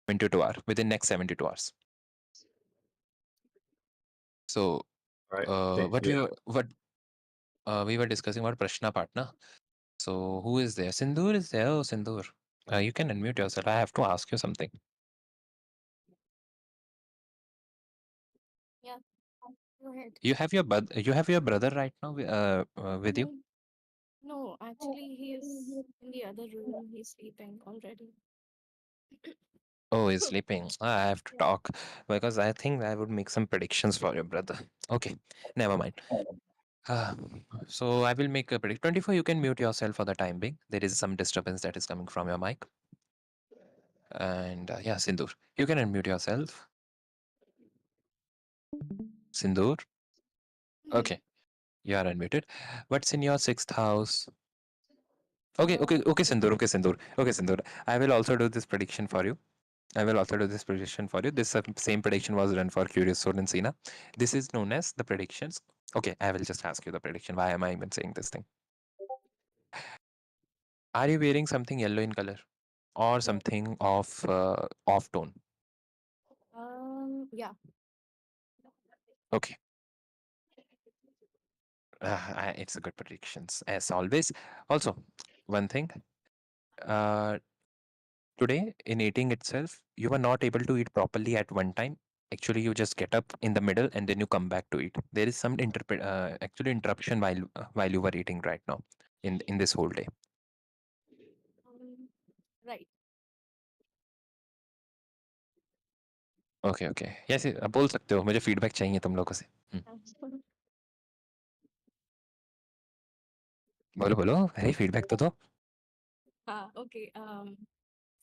72 hours, within next 72 hours. So, Right. what we were discussing about Prashna Patna. So, who is there? Sindoor is there. Oh, Sindoor. You can unmute yourself. I have to ask you something. Yeah, go ahead. You have your brother right now with you? No, actually, he is in the other room. He's sleeping already. Oh, he's sleeping. I have to talk because I think I would make some predictions for your brother. Okay, never mind. Uh, so I will make a prediction. 24, you can mute yourself for the time being. There is some disturbance that is coming from your mic. And yeah, Sindoor, you can unmute yourself. Sindoor. Okay, you are unmuted. What's in your sixth house? Okay, Sindoor. Okay, Sindoor. I will also do this prediction for you. This same prediction was done for Curious Soul and Sina. This is known as the predictions. Okay, I will just ask you the prediction. Why am I even saying this thing? Are you wearing something yellow in color or something of off tone? Yeah. Okay, it's a good predictions as always. Also, one thing. Today in eating itself, you were not able to eat properly at one time. Actually, you just get up in the middle and then you come back to eat. There is some actually interruption while you were eating right now in this whole day. Right. Okay okay yes आप बोल सकते हो मुझे feedback चाहिए तुम लोगों से बोलो बोलो अरे फीडबैक तो दो Okay.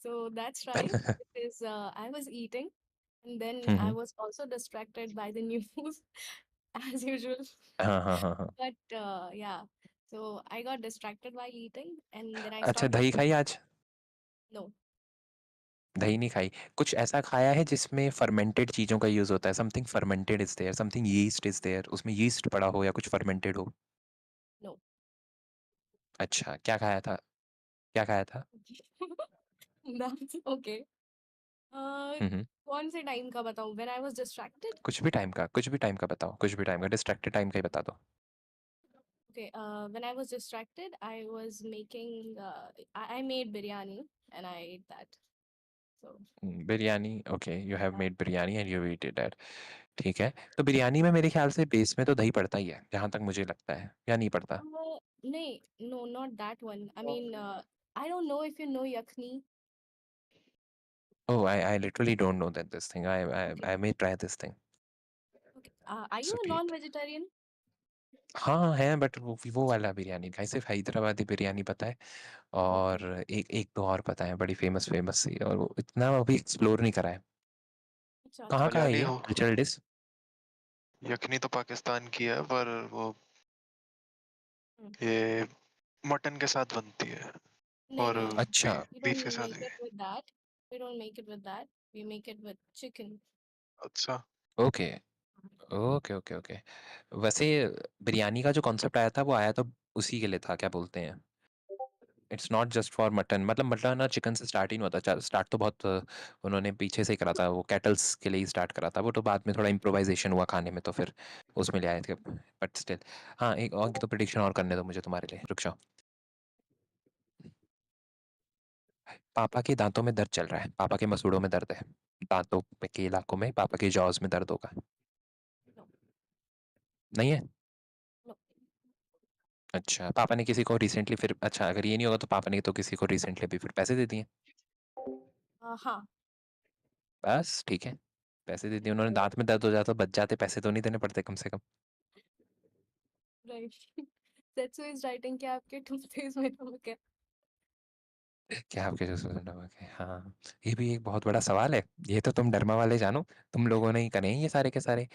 So that's right. Because I was eating, and then I hmm, was also distracted by the news, as usual. हाँ हाँ हाँ हाँ But yeah, so I got distracted while eating, and then I अच्छा stopped दही eating. खाई आज No, दही नहीं खाई कुछ ऐसा खाया है जिसमें फर्मेंटेड चीजों का यूज होता है something fermented is there something yeast is there उसमें यीस्ट पड़ा हो या कुछ फर्मेंटेड हो no. अच्छा क्या खाया था That's okay. हम्म कौन से टाइम का बताऊं? When I was distracted? कुछ भी टाइम का बताओ कुछ भी टाइम का डिस्ट्रैक्टेड टाइम का ही बता दो Okay. When I was distracted, I was making. I made biryani and I ate that. So biryani okay you have yeah. Made biryani and you eat that ठीक है तो बिरयानी में मेरे ख्याल से बेस में तो दही पड़ता ही है जहां तक मुझे लगता है या नहीं पड़ता No, no, not that one. I mean, I don't know if you know yakni. Oh I literally don't know that this thing Okay. I may try this thing Okay. Are you so a great non-vegetarian? हाँ है but वो वाला बिरयानी भाई सिर्फ हैदराबादी बिरयानी पता है और Okay. एक एक तो और पता है बड़ी फेमस सी और वो इतना अभी एक्सप्लोर नहीं करा है अच्छा, कहाँ अच्छा. का है मलयाली ये हो कल्चरल डिश यखनी तो पाकिस्तान की है पर वो Hmm. ये मटन के साथ बनती है No, और no. अच्छा We बीफ के don't साथ make भी it with that. We don't make it with that. We make it with chicken. अच्छा ओके ओके ओके ओके वैसे बिरयानी का जो कॉन्सेप्ट आया था वो आया तो उसी के लिए था क्या बोलते हैं it's not just for mutton मतलब मटन और चिकन से स्टार्ट ही नहीं होता स्टार्ट तो बहुत उन्होंने पीछे से ही करा था वो कैटल्स के लिए ही स्टार्ट करा था वो तो बाद में थोड़ा इम्प्रोवाइजेशन हुआ खाने में तो फिर उसमें ले आए थे बट स्टिल हाँ एक और तो प्रिडिक्शन और करने दो मुझे तुम्हारे लिए रुक जाओ पापा के दांतों में दर्द चल रहा है पापा के मसूड़ों में दर्द है दांतों के इलाकों में पापा के जॉज में दर्द होगा No, नहीं है no. अच्छा पापा ने किसी को रिसेंटली फिर अच्छा अगर ये नहीं होगा तो पापा ने तो किसी को रिसेंटली भी फिर पैसे दे दिए हाँ. बस ठीक है पैसे दे दिए उन्होंने दांत में दर्द हो जाता तो बच जाते पैसे तो नहीं देने पड़ते कम से कम Right. Setsu is writing कि आपके टूथपेस्ट में नमक है. क्या आपके जो नमक है हाँ ये भी एक बहुत बड़ा सवाल है ये तो तुम डरमा वाले जानो तुम लोगों ने ही करे हैं ये सारे के सारे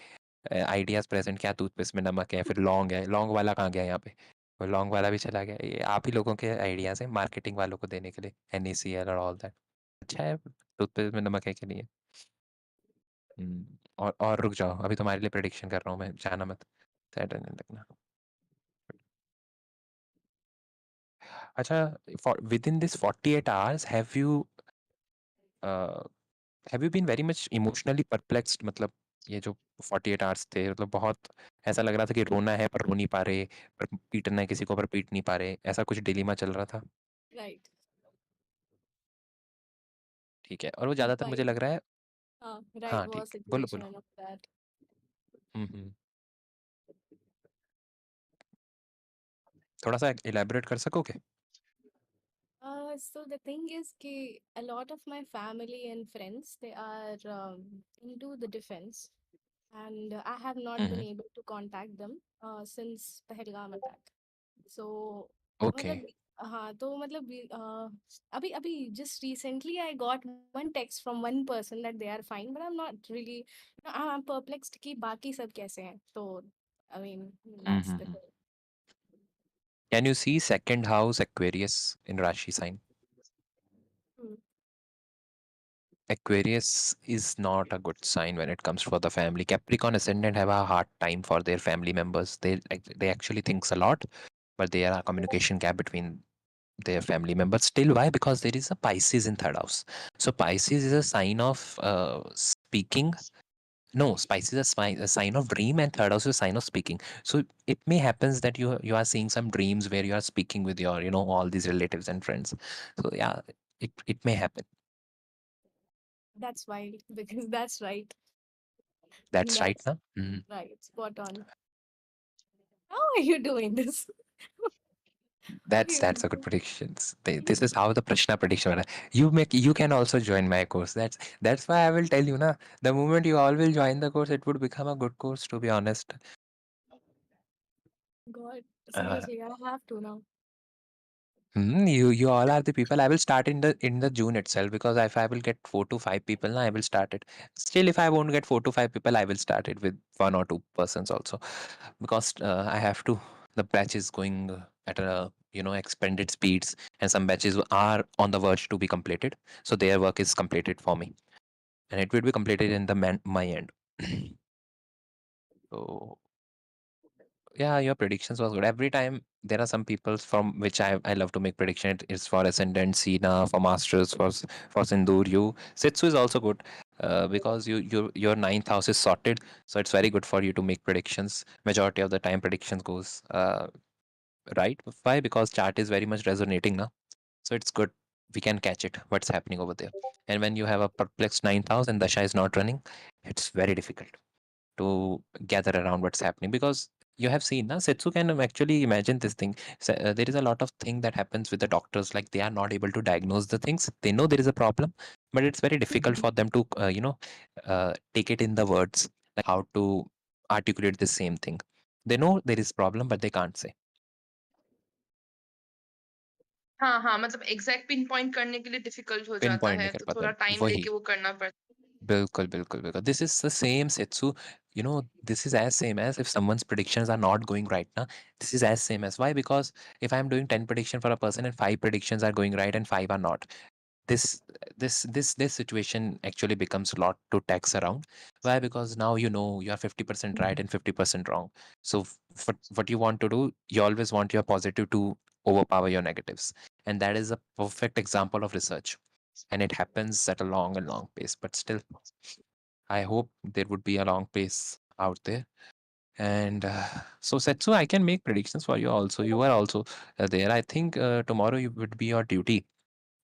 आइडियाज प्रेजेंट क्या टूथपेस्ट में नमक है फिर लौंग है लौंग वाला कहाँ गया यहाँ पे वो लौंग वाला भी चला गया ये आप ही लोगों के आइडियाज है मार्केटिंग वालों को देने के लिए NaCl और ऑल दैट अच्छा है टूथपेस्ट में नमक है कि नहीं है और रुक जाओ अभी तुम्हारे लिए प्रेडिक्शन कर रहा हूँ मैं जाना मत सैड नहीं लगना अच्छा within this 48 hours have you have you been very much emotionally perplexed, मतलब ये जो 48 आवर्स थे, मतलब बहुत ऐसा लग रहा था कि रोना है पर रो नहीं पा रहे, पर पीटना है किसी को पर पीट नहीं पा रहे, ऐसा कुछ डिलेमा चल रहा था? Right. ठीक है, और वो That's ज़्यादातर मुझे why. लग रहा है। Right, हाँ, was ठीक, बोलो, situation बोलो। and all that. हुँ। थोड़ा-सा इलैबोरेट कर सकोगे? So the thing is कि a lot of my family and friends, they are into the defense, and I have hmm, not been hmm. able to contact them since Pahalgam attack. So okay. मतलब हाँ, तो मतलब अभी अभी just recently I got one text from one person that they are fine, but I'm not really, I'm perplexed कि बाकी सब कैसे हैं. So I mean hmm, that's hmm, the hmm. thing. Can you see second house Aquarius इन राशि sign? Hmm. Aquarius is not a good sign when it comes for the family. Capricorn ascendant have a hard time for their family members. They actually thinks a lot, but there are communication gap between their family members. Still, why? Because there is a Pisces in third house. So Pisces is a sign of speaking. No, Pisces is a sign of dream, and third house is a sign of speaking. So it may happens that you are seeing some dreams where you are speaking with your all these relatives and friends. So yeah, it may happen. That's wild because that's right. That's right, That's na? Mhm. right. Spot on. How are you doing this? That's Okay. a good predictions. This is how the Prashna prediction. You can also join my course. That's why I will tell you na. The moment you all will join the course, it would become a good course. To be honest, God, uh, seriously, I have to now. you all are the people. I will start in the June itself, because if I will get 4 to 5 people, na, I will start it. Still, if I won't get 4 to 5 people, I will start it with 1 or 2 persons also, because I have to. The batch is going at a expanded speeds, and some batches are on the verge to be completed. So their work is completed for me, and it will be completed in the my end. So yeah, your predictions was good. Every time there are some people from which I love to make prediction. It is for Ascendant, Sina, for Masters, for Sindoor. You Sitsu is also good, because your ninth house is sorted, so it's very good for you to make predictions. Majority of the time, predictions goes right. Why? Because chart is very much resonating now, so it's good. We can catch it. What's happening over there? And when you have a perplexed ninth house and Dasha is not running, it's very difficult to gather around what's happening, because you have seen na Setsu can actually imagine this thing. There is a lot of thing that happens with the doctors, like they are not able to diagnose the things. They know there is a problem, but it's very difficult for them to take it in the words, like how to articulate the same thing. They know there is problem, but they can't say. हाँ, हाँ, मतलब exact pin point करने के लिए difficult हो pin जाता point नहीं है, कर तो पाते। थोड़ा टाइम वही। लेके वो करना पड़ता है। बिल्कुल, बिल्कुल, बिल्कुल। This is the same Setsu. This is as same as if someone's predictions are not going right now. This is as same as why? Because if I'm doing 10 prediction for a person and 5 predictions are going right and 5 are not, this this situation actually becomes a lot to tax around. Why? Because now you are 50% right and 50% wrong. So what you want to do, you always want your positive to overpower your negatives, and that is a perfect example of research. And it happens at a long and long pace, but still, I hope there would be a long pace out there. And so Setsu, I can make predictions for you also. You are also there. I think tomorrow you would be your duty,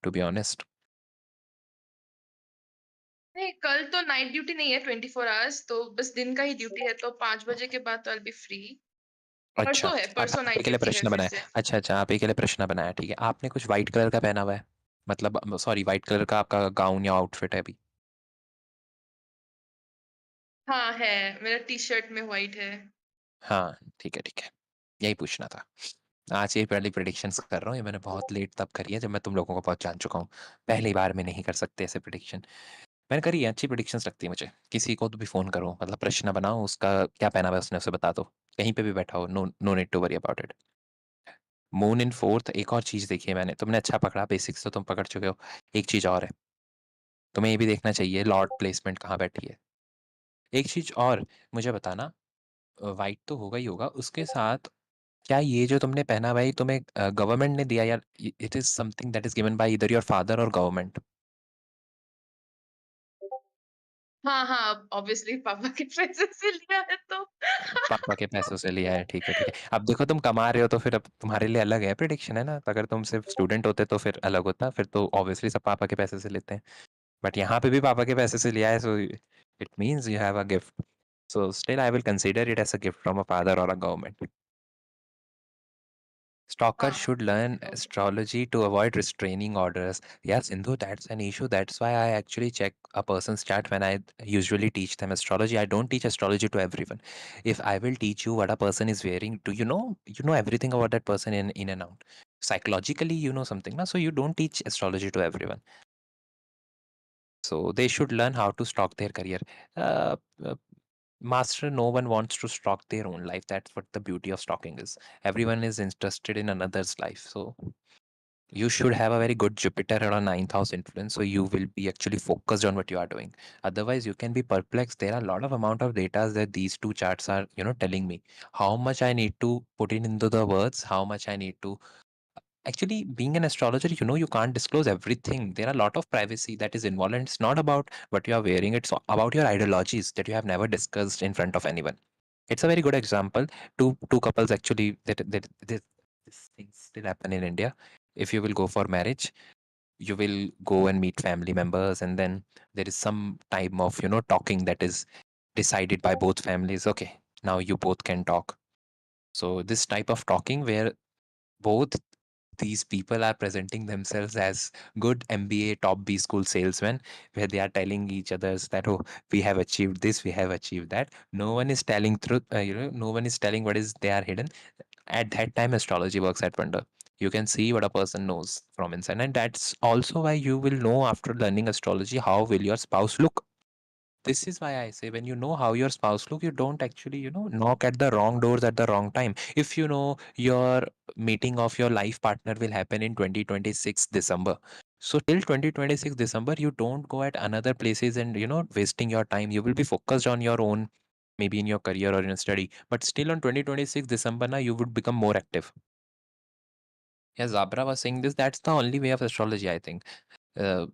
to be honest. नहीं, कल तो night duty नहीं है 24 hours, तो बस दिन का ही duty है, तो 5 बजे के बाद तो आई विल बी फ्री। अच्छा, परसों है, आप परसों आप नाइट के लिए ड्यूटी है प्रश्न फिर बनाया। से। अच्छा, अच्छा, आप के लिए प्रश्न बनाया, ठीक है। आपने कुछ व्हाइट कलर का पहना हुआ है? मतलब सॉरी, व्हाइट कलर का आपका गाउन या आउटफिट है अभी? हाँ, है, मेरा टी-शर्ट में व्हाइट है। हाँ, ठीक है, ठीक है। यही पूछना था। आज ये पहली प्रेडिक्शंस कर रहा हूँ, ये मैंने बहुत लेट तब करी है जब मैं तुम लोगों को बहुत जान चुका हूँ। पहली बार में नहीं कर सकते ऐसे प्रेडिक्शन। मैंने करी है, अच्छी प्रेडिक्शंस लगती है मुझे। किसी को तो भी फ़ोन करो, मतलब प्रश्न बनाओ, उसका क्या पहना हुआ है उसने, उसे बता दो। कहीं पे भी बैठा हो, no no need to worry about it. Moon in 4th, एक और चीज़ देखी है मैंने, तुमने अच्छा पकड़ा, बेसिक्स तो तुम पकड़ चुके हो। एक चीज़ और है, तुम्हें ये भी देखना चाहिए लॉर्ड प्लेसमेंट कहाँ बैठी है। एक चीज़ और मुझे बताना, व्हाइट तो होगा ही होगा, उसके साथ क्या ये जो तुमने पहना भाई तुम्हें गवर्नमेंट ने दिया, या it is something that is given by either your father और गवर्नमेंट? हाँ, हाँ, ऑब्वियसली पापा के पैसे से लिया है तो। पापा के पैसों से लिया है, ठीक है, ठीक है। अब देखो तुम कमा रहे हो तो फिर अब तुम्हारे लिए अलग है प्रेडिक्शन, है ना? अगर तुम सिर्फ स्टूडेंट होते तो फिर अलग होता, फिर तो ऑब्वियसली सब पापा के पैसे से लेते हैं। बट यहाँ पे भी पापा के पैसे से लिया है, so it means you have a gift. So still I will consider it as a gift from a father or a government. Stalkers हाँ, should learn okay. astrology to avoid restraining orders. Yeah, Sindhu, that's an issue. That's why I actually check a person's chart when I usually teach them astrology. I don't teach astrology to everyone. If I will teach you what a person is wearing, do you know everything about that person in and out. Psychologically, you know something, na? So you don't teach astrology to everyone. So they should learn how to stalk their career. Uh, uh, Master, no one wants to stalk their own life. That's what the beauty of stalking is. Everyone is interested in another's life. So you should have a very good Jupiter or a ninth house influence. So you will be actually focused on what you are doing. Otherwise, you can be perplexed. There are a lot of amount of data that these two charts are, telling me how much I need to put in into the words, how much I need to actually being an astrologer, you can't disclose everything. There are a lot of privacy that is involved, and it's not about what you are wearing, it's about your ideologies that you have never discussed in front of anyone. It's a very good example. Two couples actually that this things still happen in India. If you will go for marriage, you will go and meet family members, and then there is some time of talking that is decided by both families. Okay, now you both can talk. So this type of talking where both these people are presenting themselves as good MBA top B school salesmen, where they are telling each others that, oh, we have achieved this, we have achieved that. No one is telling truth, no one is telling what is they are hidden. At that time, astrology works at wonder. You can see what a person knows from inside, and that's also why you will know after learning astrology how will your spouse look. This is why I say when you know how your spouse look, you don't actually, knock at the wrong doors at the wrong time. If you know your meeting of your life partner will happen in 2026 December. So till 2026 December, you don't go at another places and wasting your time. You will be focused on your own, maybe in your career or in your study. But still on 2026 December, now you would become more active. Yeah, Zabra was saying this. That's the only way of astrology, I think. Uh,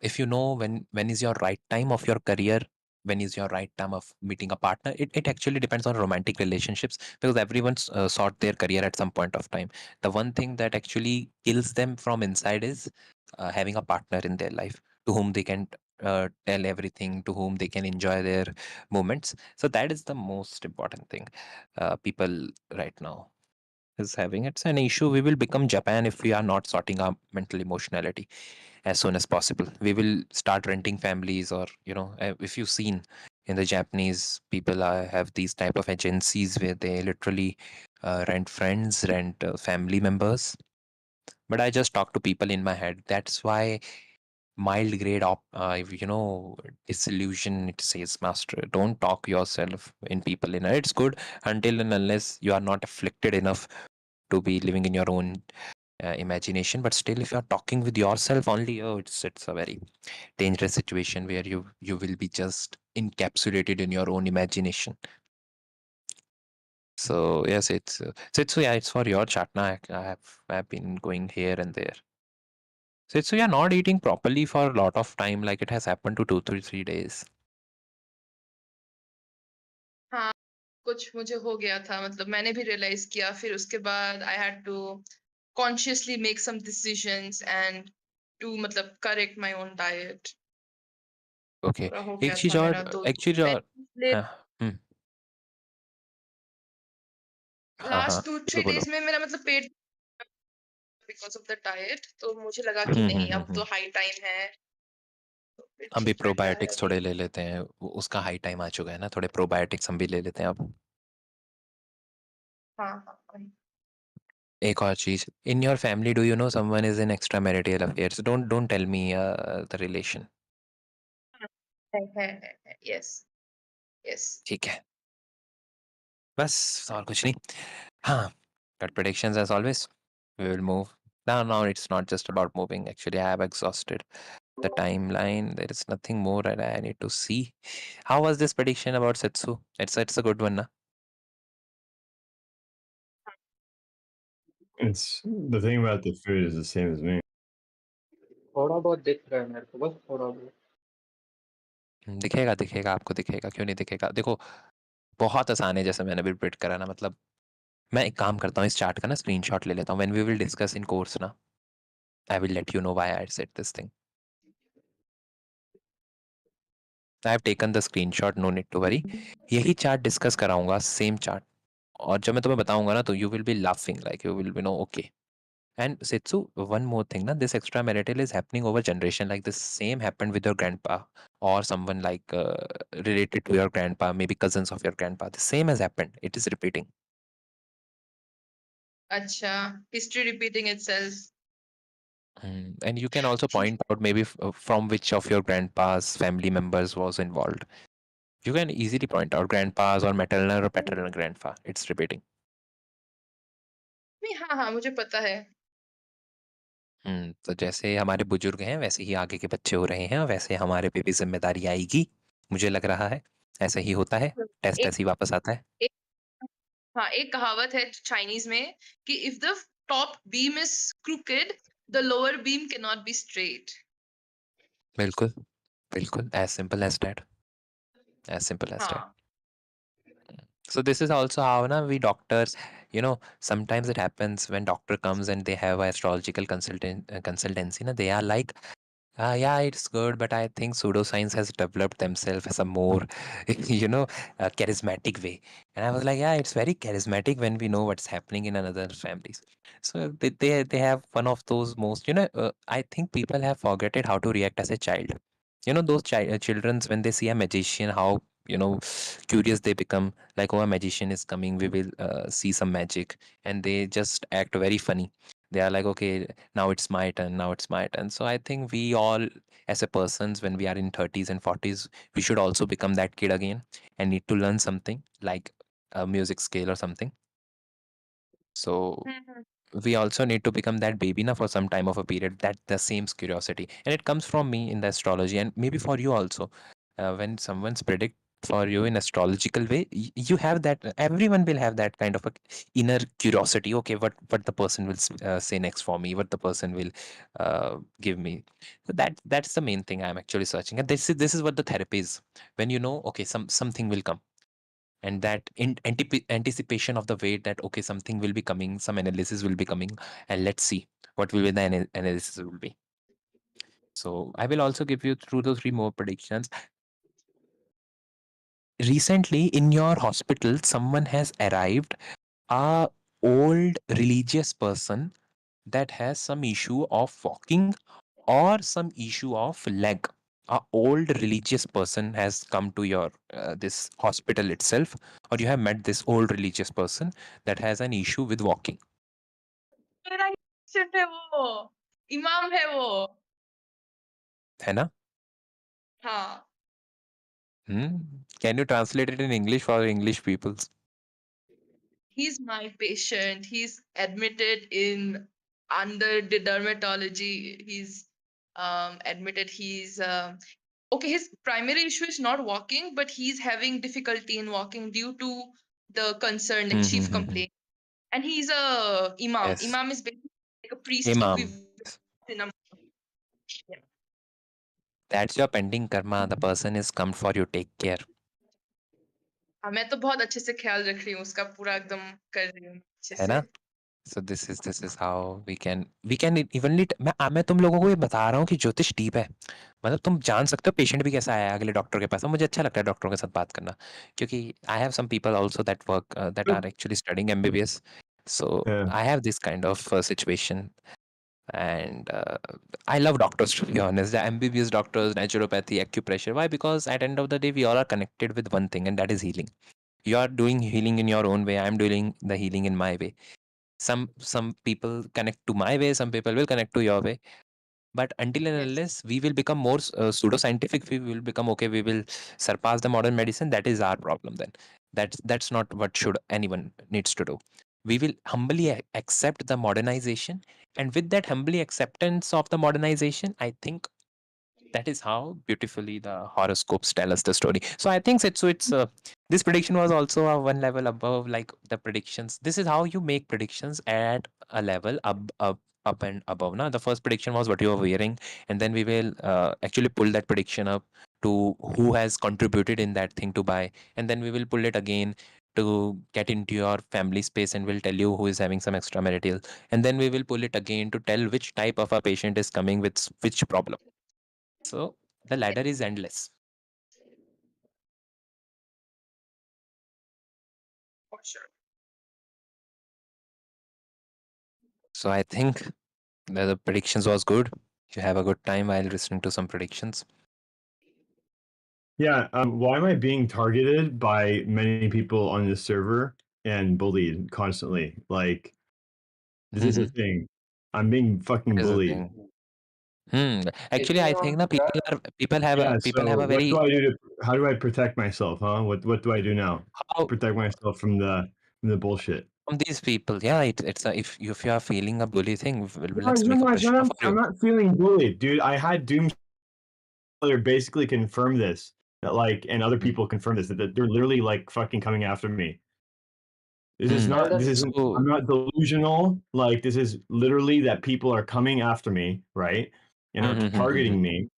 if you know when is your right time of your career, when is your right time of meeting a partner, it actually depends on romantic relationships, because everyone's sought their career at some point of time. The one thing that actually kills them from inside is having a partner in their life to whom they can tell everything, to whom they can enjoy their moments. So that is the most important thing people right now is having. It's an issue. We will become Japan if we are not sorting our mental emotionality as soon as possible. We will start renting families, or if you've seen in the Japanese people have these type of agencies where they literally rent friends, rent family members. But I just talk to people in my head. That's why mild grade disillusion, it says master. Don't talk yourself in people in it's good until and unless you are not afflicted enough to be living in your own imagination. But still, if you're talking with yourself only, oh, it's a very dangerous situation where you will be just encapsulated in your own imagination. So yes, so yeah, it's for your chat now. I've been going here and there. So you're not eating properly for a lot of time, like it has happened to 2 3 days. हाँ, कुछ मुझे हो गया था, मतलब मैंने भी realise किया, फिर उसके बाद I had to consciously make some decisions and to मतलब correct my own diet. Okay, थोड़ा हो एक गया चीज था मेरा और तो एक चीज और मैं हाँ, हाँ, लास्ट 2 बोलो 3 बोलो। डेज़ में मेरा मतलब पेट बिकॉज़ ऑफ द डाइट, तो मुझे लगा कि नहीं अब तो हम्म। हाई टाइम है, तो फिर हम भी ठीक लग रहा है प्रोबायोटिक्स अभी। थोड़े ले लेते हैं, उसका हाई टाइम आ चुका है ना, थोड़े प्रोबायोटिक्स हम भी ले लेते हैं अब। हाँ, हाँ, वही। एक और चीज, in your family do you know someone is in extra marital affairs? Don't tell me the relation. है, यस, यस। ठीक है, बस और कुछ नहीं। हाँ, gut predictions as always. We will move. Now it's not just about moving. Actually, I have exhausted the timeline. There is nothing more that I need to see. How was this prediction about Setsu? It's a good one, na? It's the thing about the food is the same as me. थोड़ा बहुत दिख रहा है मेरे को, बस थोड़ा बहुत। दिखेगा दिखेगा आपको दिखेगा, क्यों नहीं दिखेगा? देखो बहुत आसान है, जैसे मैंने भी प्रिडिक्ट करा ना, मतलब मैं एक काम करता हूँ, इस चार्ट का ना स्क्रीनशॉट ले लेता हूँ, when we will discuss in course ना, I will let you know why I said this thing. I have taken the screenshot, no need to worry. यही चार्ट डिस्कस कराऊंगा, सेम चार्ट, और जब मैं तुम्हें बताऊंगा ना, तो you will be laughing, like you will be no okay. And Setsu, one more thing, na, this extramarital is happening over generation. Like the same happened with your grandpa or someone like related to your grandpa, maybe cousins of your grandpa. The same has happened. It is repeating. अच्छा, history repeating itself. And you can also point out maybe from which of your grandpa's family members was involved. You can easily point out grandpa's or maternal or paternal grandpa. It's repeating. नहीं, हाँ हाँ, मुझे पता है। तो जैसे हमारे बुजुर्ग हैं, वैसे ही आगे के बच्चे हो रहे हैं, और वैसे हमारे पे भी जिम्मेदारी आएगी, मुझे लग रहा है। ऐसा ही होता है, टेस्ट एक ऐसे ही वापस आता है। एक हाँ, एक कहावत है चाइनीज में कि if the top beam is crooked, the lower beam cannot be straight. बिल्कुल, बिल्कुल, as simple as that. As simple as that. हाँ। So this is also how na we doctors, sometimes it happens when doctor comes and they have a astrological consultancy, na, they are like, yeah, it's good, but I think pseudoscience has developed themselves as a more, you know, charismatic way. And I was like, yeah, it's very charismatic when we know what's happening in another families. So they have one of those most, I think people have forgotten how to react as a child. Those childrens, when they see a magician, how, curious they become, like, oh, a magician is coming, we will see some magic, and they just act very funny. They are like, okay, now it's my turn, now it's my turn. So I think we all, as a persons, when we are in 30s and 40s, we should also become that kid again and need to learn something like a music scale or something. So hmm. we also need to become that baby na for some time of a period, that the same curiosity, and it comes from me in the astrology, and maybe for you also. When someone's predict for you in astrological way, you have that, everyone will have that kind of a inner curiosity. Okay, what the person will say next for me, what the person will give me. So that's the main thing I'm actually searching, and this is what the therapy is. When you know, okay, something will come, and that anticipation of the way that, okay, something will be coming, some analysis will be coming, and let's see what will be the analysis will be. So I will also give you through those 3 more predictions. Recently in your hospital, someone has arrived, a old religious person that has some issue of walking or some issue of leg. A old religious person has come to your this hospital itself, or you have met this old religious person that has an issue with walking. मेरा ही patient है वो, इमाम है वो। है ना? हाँ। Can you translate it in English for English peoples? He's my patient. He's admitted in under the dermatology. He's admitted he's okay. His primary issue is not walking, but he's having difficulty in walking due to the concern, like chief complaint. And he's a imam. Yes. Imam is basically like a priest Imam. equivalent in a yeah. That's your pending karma. The person is come for you. Take care. हाँ, मैं तो बहुत अच्छे से ख्याल रख रही हूँ उसका, पूरा एकदम कर रही हूँ अच्छे है से। ना? So this is how we can evenly मैं तुम लोगों को ये बता रहा हूँ कि ज्योतिष डीप है। मतलब तुम जान सकते हो पेशेंट भी कैसा आया अगले डॉक्टर के पास, और मुझे अच्छा लगता है डॉक्टरों के साथ बात करना, क्योंकि I have some people also that work that are actually studying MBBS, so Yeah. I have this kind of situation, and I love doctors, to be honest. The MBBS doctors, naturopathy, acupressure. Why? Because at end of the day, we all are connected with one thing, and that is healing. You are doing healing in your own way. I'm doing the healing in my way. Some people connect to my way, some people will connect to your way, but until and Yes. unless we will become more pseudoscientific, we will become, okay, we will surpass the modern medicine, that is our problem. Then that's not what should anyone needs to do. We will humbly accept the modernization, and with that humbly acceptance of the modernization, I think that is how beautifully the horoscopes tell us the story. So I think it's this prediction was also a one level above, like the predictions. This is how you make predictions at a level up and above. Now the first prediction was what you are wearing, and then we will actually pull that prediction up to who has contributed in that thing to buy, and then we will pull it again to get into your family space, and we'll tell you who is having some extramarital, and then we will pull it again to tell which type of a patient is coming with which problem. So the ladder is endless. For sure. So I think the predictions was good. You have a good time while listening to some predictions. Yeah. Why am I being targeted by many people on the server and bullied constantly? Like, this is a Mm-hmm. thing. I'm being fucking That is the bullied. thing. Actually, Isn't I on think na Yeah. people have So a what do very I do to? How do I protect myself? Huh? What do I do now? how Protect myself from the bullshit. from these people. Yeah, it's a, if you are feeling a bully thing, No, let's make a Prashna for I'm you. not feeling bullied, dude. I had Doom basically confirm this, that like, and other Mm. people confirm this, that they're literally like fucking coming after me. This is Hmm. Well, not. This that's isn't. So I'm not delusional. Like, this is literally that people are coming after me, right? And are mm-hmm. targeting me.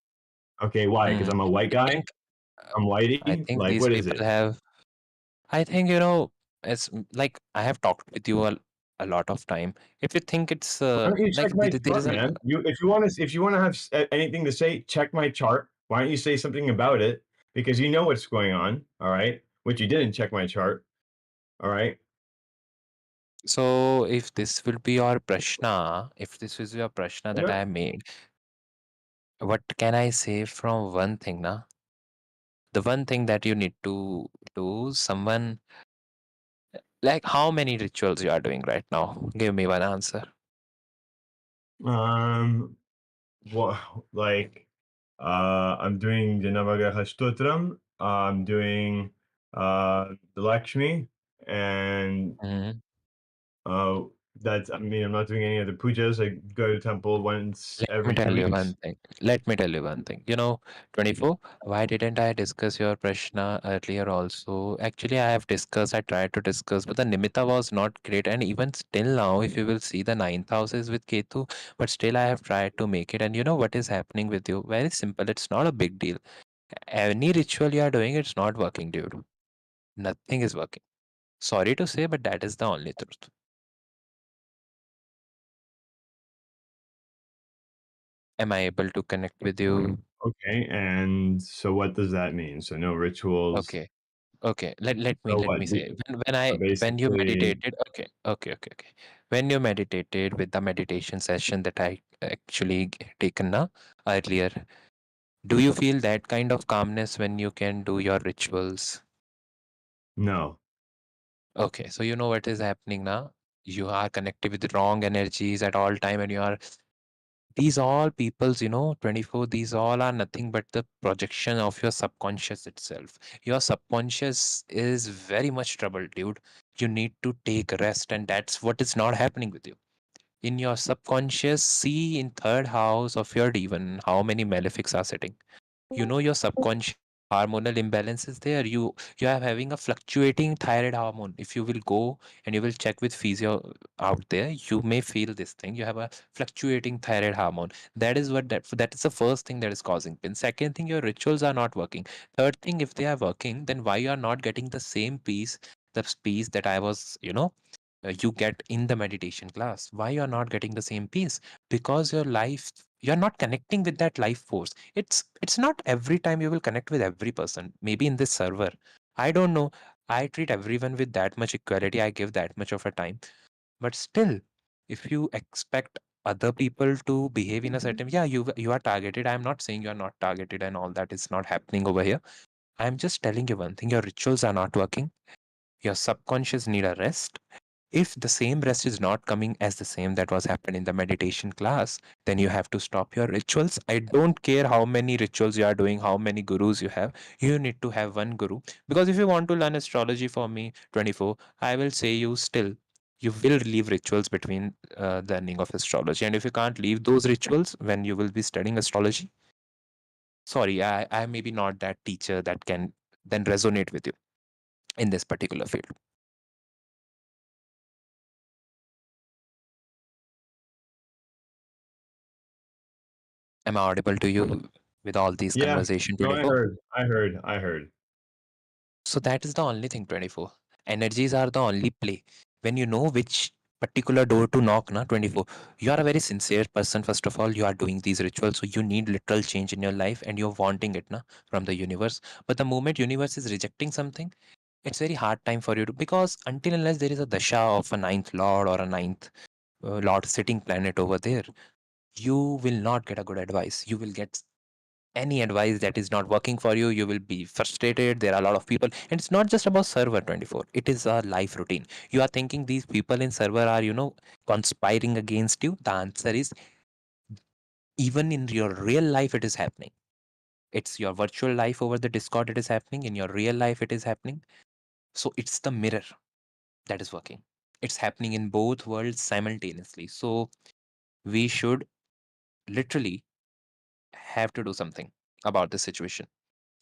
Okay, why? Because I'm a white I guy. think I'm I whitey. think Like, these what is people it? have. I think it's like I have talked with you a lot of time. If you think it's Why don't you like check my there is chart, an man? If you want to have anything to say, check my chart. Why don't you say something about it? Because you know what's going on. All right, which you didn't check my chart. All right. so if this will be your Prashna, if this is your Prashna that Yeah. I made, what can I say from one thing, na? The one thing that you need to do, someone like how many rituals you are doing right now? Give me one answer. Um. What like? I'm doing the Navagraha Stotram. I'm doing the Lakshmi, and Mhm. uh, that's. I mean, I'm not doing any of the pujas. I go to temple once Let me every two tell you weeks. one thing. Let me tell you one thing. 24, why didn't I discuss your Prashna earlier also? Actually, I have discussed, I tried to discuss, but the Nimitta was not great. And even still now, if you will see the ninth house is with Ketu, but still I have tried to make it. And you know what is happening with you? Very simple. It's not a big deal. Any ritual you are doing, it's not working, dude. Nothing is working. Sorry to say, but that is the only truth. Am I able to connect with you? Okay, and so what does that mean? So no rituals. Okay. Okay, So let what? me say So when you basically, meditated, okay. When you meditated with the meditation session that I actually taken na earlier, do you feel that kind of calmness when you can do your rituals? no. Okay, so you know what is happening now. You are connected with the wrong energies at all time, and you are these all peoples, 24, these all are nothing but the projection of your subconscious itself. Your subconscious is very much troubled, dude. You need to take rest, and that's what is not happening with you. In your subconscious, see in third house of your demon how many malefics are sitting. Your subconscious hormonal imbalance is there. You are having a fluctuating thyroid hormone. If you will go and you will check with physio out there, you may feel this thing. You have a fluctuating thyroid hormone. That is that is the first thing that is causing pain. Second thing, your rituals are not working. Third thing, if they are working, then why you are not getting the same peace, the peace that I was, you get in the meditation class? Why you are not getting the same peace? Because your life, you're not connecting with that life force. It's not every time you will connect with every person. Maybe in this server, I don't know, I treat everyone with that much equality, I give that much of a time. But still, if you expect other people to behave in a certain, yeah, you are targeted. I'm not saying you are not targeted and all that is not happening over here. I'm just telling you one thing: your rituals are not working. Your subconscious need a rest. If the same rest is not coming as the same that was happened in the meditation class, then you have to stop your rituals. I don't care how many rituals you are doing, how many gurus you have. You need to have one guru. Because if you want to learn astrology for me, 24, I will say you still, you will leave rituals between learning of astrology. And if you can't leave those rituals when you will be studying astrology, sorry, I may be not that teacher that can then resonate with you in this particular field. Am I audible to you? with all these Yeah. conversation No, I 24. heard. I heard. So that is the only thing 24. Energies are the only play. When you know which particular door to knock, na 24, you are a very sincere person. First of all, you are doing these rituals, so you need literal change in your life and you're wanting it na from the universe. But the moment universe is rejecting something, it's very hard time for you to, because until unless there is a dasha of a ninth lord or a ninth lord sitting planet over there, you will not get a good advice. You will get any advice that is not working for you. You will be frustrated. There are a lot of people, and it's not just about server 24. It is a life routine. You are thinking these people in server are, conspiring against you. The answer is, even in your real life it is happening. It's your virtual life over the Discord, it is happening. In your real life it is happening. So it's the mirror that is working. It's happening in both worlds simultaneously. So we should literally have to do something about this situation.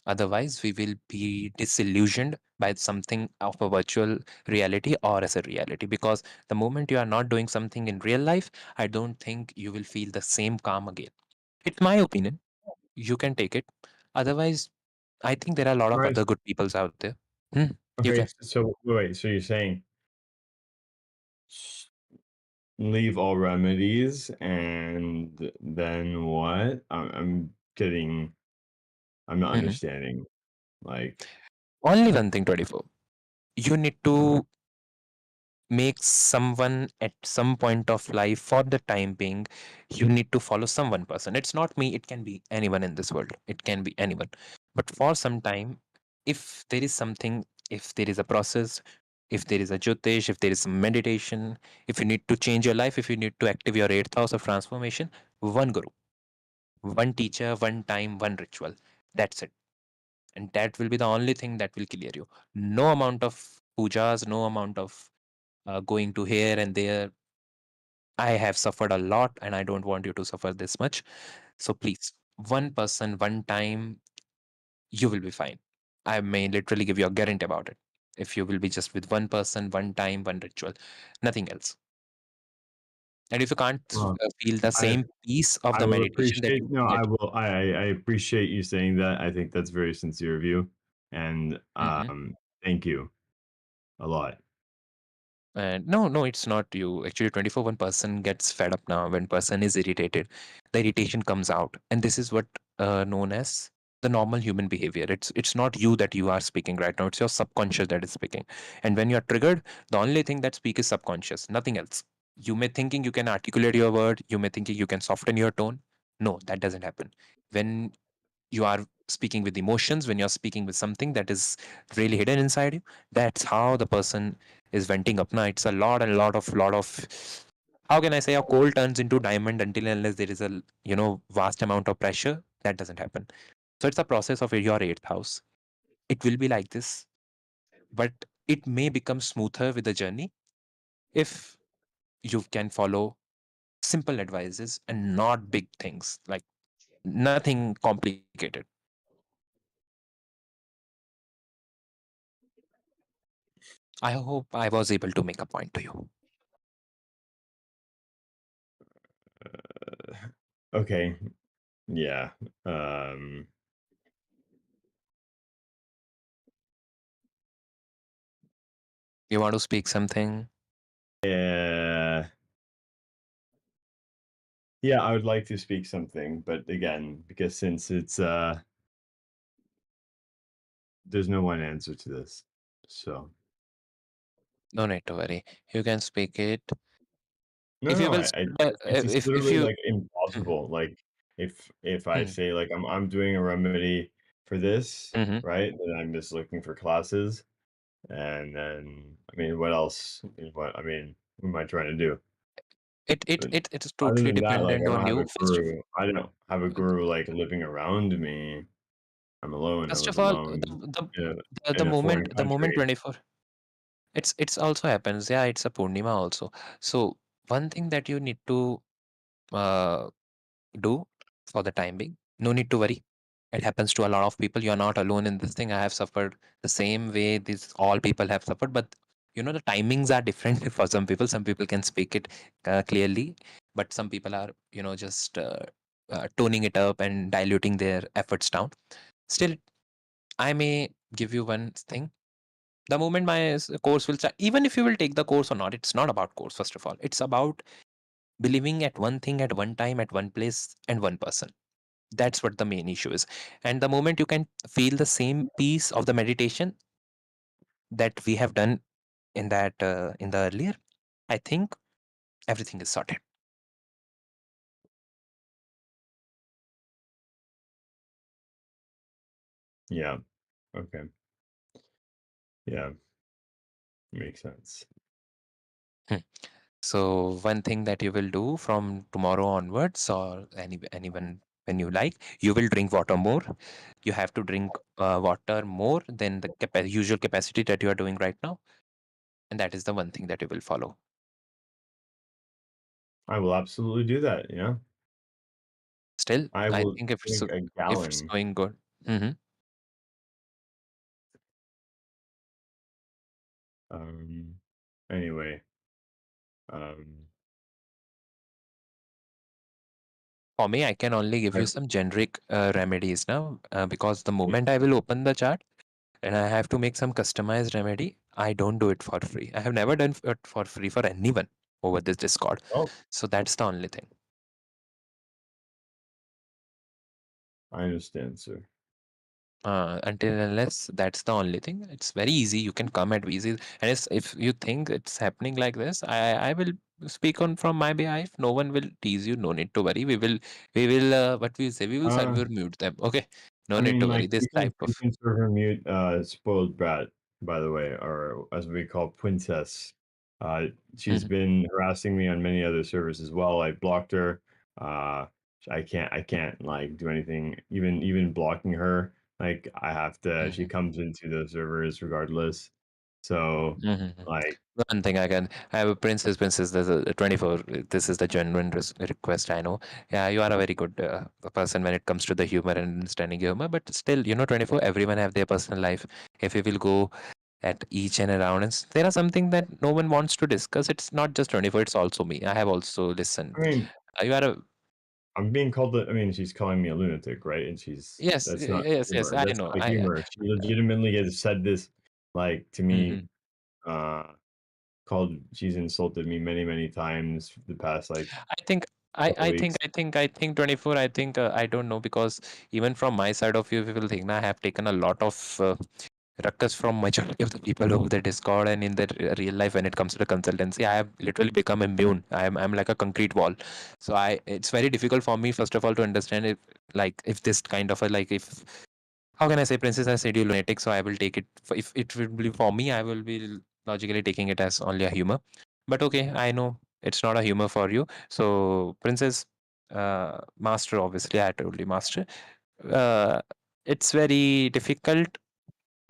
Otherwise, we will be disillusioned by something of a virtual reality or as a reality. Because the moment you are not doing something in real life, I don't think you will feel the same calm again. It's my opinion. You can take it. Otherwise, I think there are a lot All of right. other good peoples out there. Hmm, you Okay. can. So wait. So you're saying leave all remedies, and then what? I'm getting. I'm not Mhm. understanding. Like, Only one thing, 24. You need to make someone at some point of life, for the time being, you need to follow some one person. It's not me, it can be anyone in this world, it can be anyone. But for some time, if there is something, if there is a process, if there is a jyotish, if there is some meditation, if you need to change your life, if you need to active your eighth house of transformation, one guru, one teacher, one time, one ritual, that's it. And that will be the only thing that will clear you. No amount of pujas, no amount of going to here and there. I have suffered a lot and I don't want you to suffer this much. So please, one person, one time, you will be fine. I may literally give you a guarantee about it. If you will be just with one person, one time, one ritual, nothing else. And if you can't well, feel the I same peace of I the will meditation that appreciate. you No, I get. will. I appreciate you saying that. I think that's very sincere of you, and Mhm. thank you a lot. And no, no, it's not you. Actually, 24, one person gets fed up now. When person is irritated, the irritation comes out. And this is what known as the normal human behavior. It's not you that you are speaking right now. It's your subconscious that is speaking. And when you're triggered, the only thing that speaks is subconscious, nothing else. You may thinking you can articulate your word. You may thinking you can soften your tone. No, that doesn't happen. When you are speaking with emotions, when you're speaking with something that is really hidden inside you, that's how the person is venting up now. It's a lot of how can I say, a coal turns into diamond until and unless there is a vast amount of pressure. That doesn't happen. So it's a process of your eighth house. It will be like this, but it may become smoother with the journey if you can follow simple advices and not big things, like nothing complicated. I hope I was able to make a point to you. Okay. Yeah. Um. You want to speak something? Yeah. Yeah. I would like to speak something, but again, because since it's there's no one answer to this, so No need to worry. You can speak it. no, If you no. will, It's just if literally you. like Mhm, impossible. Like if I mhm, say like I'm doing a remedy for this, mhm. right? Then I'm just looking for classes, and then I mean, what else? What I mean, what am I trying to do? But It's other totally than that, like dependent I don't on have a you. guru. I don't have a guru like living around me. I'm alone. I First live of all, alone the in the in a foreign moment, 24. country. It's also happens. Yeah, it's a Purnima also. So one thing that you need to uh do for the time being. No need to worry. It happens to a lot of people. You're not alone in this thing. I have suffered the same way these all people have suffered, but the timings are different for some people. Some people can speak it clearly, but some people are just toning it up and diluting their efforts down. Still, I may give you one thing. The moment my course will start, even if you will take the course or not, it's not about course, first of all. It's about believing at one thing at one time, at one place, and one person. That's what the main issue is. And the moment you can feel the same piece of the meditation that we have done in the earlier, I think everything is sorted. Yeah. Okay. Yeah. Makes sense. Hmm. So one thing that you will do from tomorrow onwards, or anyone when you like, you will drink water more. You have to drink water more than the usual capacity that you are doing right now, and that is the one thing that you will follow. I will absolutely do that. Yeah. Still, I I will think drink a if it's gallon. going good. Hmm. Um. Anyway. Um. For me, I can only give I, you some generic remedies now, because the moment I will open the chart and I have to make some customized remedy, I don't do it for free. I have never done it for free for anyone over this Discord. oh, So that's the only thing. I understand, sir. Until unless that's the only thing, it's very easy. You can come at easy, and if you think it's happening like this, I will speak on from my behalf. No one will tease you. No need to worry. We will what we say. We will Uh, serve mute them. Okay, no I need mean, to worry. like This type of. you can serve her mute, spoiled brat, by the way, or as we call princess. She's Mhm, been harassing me on many other servers as well. I blocked her. Uh, I can't like do anything. Even blocking her, like I have to. She mhm, comes into the servers regardless. So mhm. like, One thing I have a princess. There's a 24. This is the genuine request. I know. Yeah, you are a very good person when it comes to the humor and understanding humor. But still, 24. Everyone have their personal life. If we will go at each and around, and there are something that no one wants to discuss. It's not just 24. It's also me. I have also listened. I mean, You are a I'm being called. I mean, she's calling me a lunatic, right? And she's yes, that's not yes. humor. I That's know. not humor. She legitimately has said this, like to me. Mhm. Uh, called. She's insulted me many times the past like I think I, couple I think weeks. I think I think 24. I think I don't know, because even from my side of view, people think I have taken a lot of ruckus from majority of the people over the Discord and in the real life when it comes to the consultancy. I have literally become immune. I'm like a concrete wall. So I it's very difficult for me first of all to understand if this kind of a like if how can I say, princess has said you lunatic, so I will take it. If it will be for me, I will be logically taking it as only a humor. But okay, I know it's not a humor for you. So, princess, master, obviously, I told you, master. Uh, it's very difficult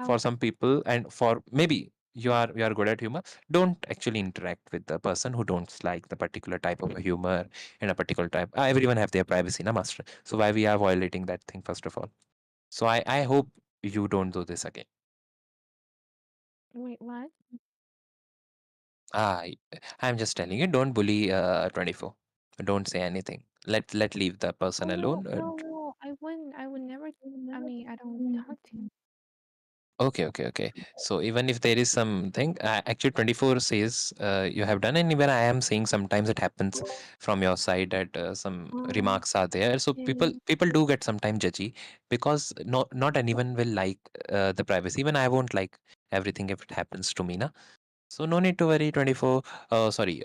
for Oh, some people, and for maybe you are good at humor. Don't actually interact with the person who don't like the particular type of a humor in a particular type. Everyone have their privacy, na master. So why we are violating that thing first of all? So I hope you don't do this again. wait, what? I I'm just telling you, don't bully 24. Don't say anything. Let leave the person Oh no, alone. no, no. I wouldn't. I would never. I mean, I don't talk to him. Okay. So even if there is something, actually 24 says you have done, and even I am saying sometimes it happens from your side that some Oh, remarks are there. So okay. people do get sometimes judgy, because not anyone will like the privacy. Even I won't like everything if it happens to me, na. So no need to worry, 24. Sorry,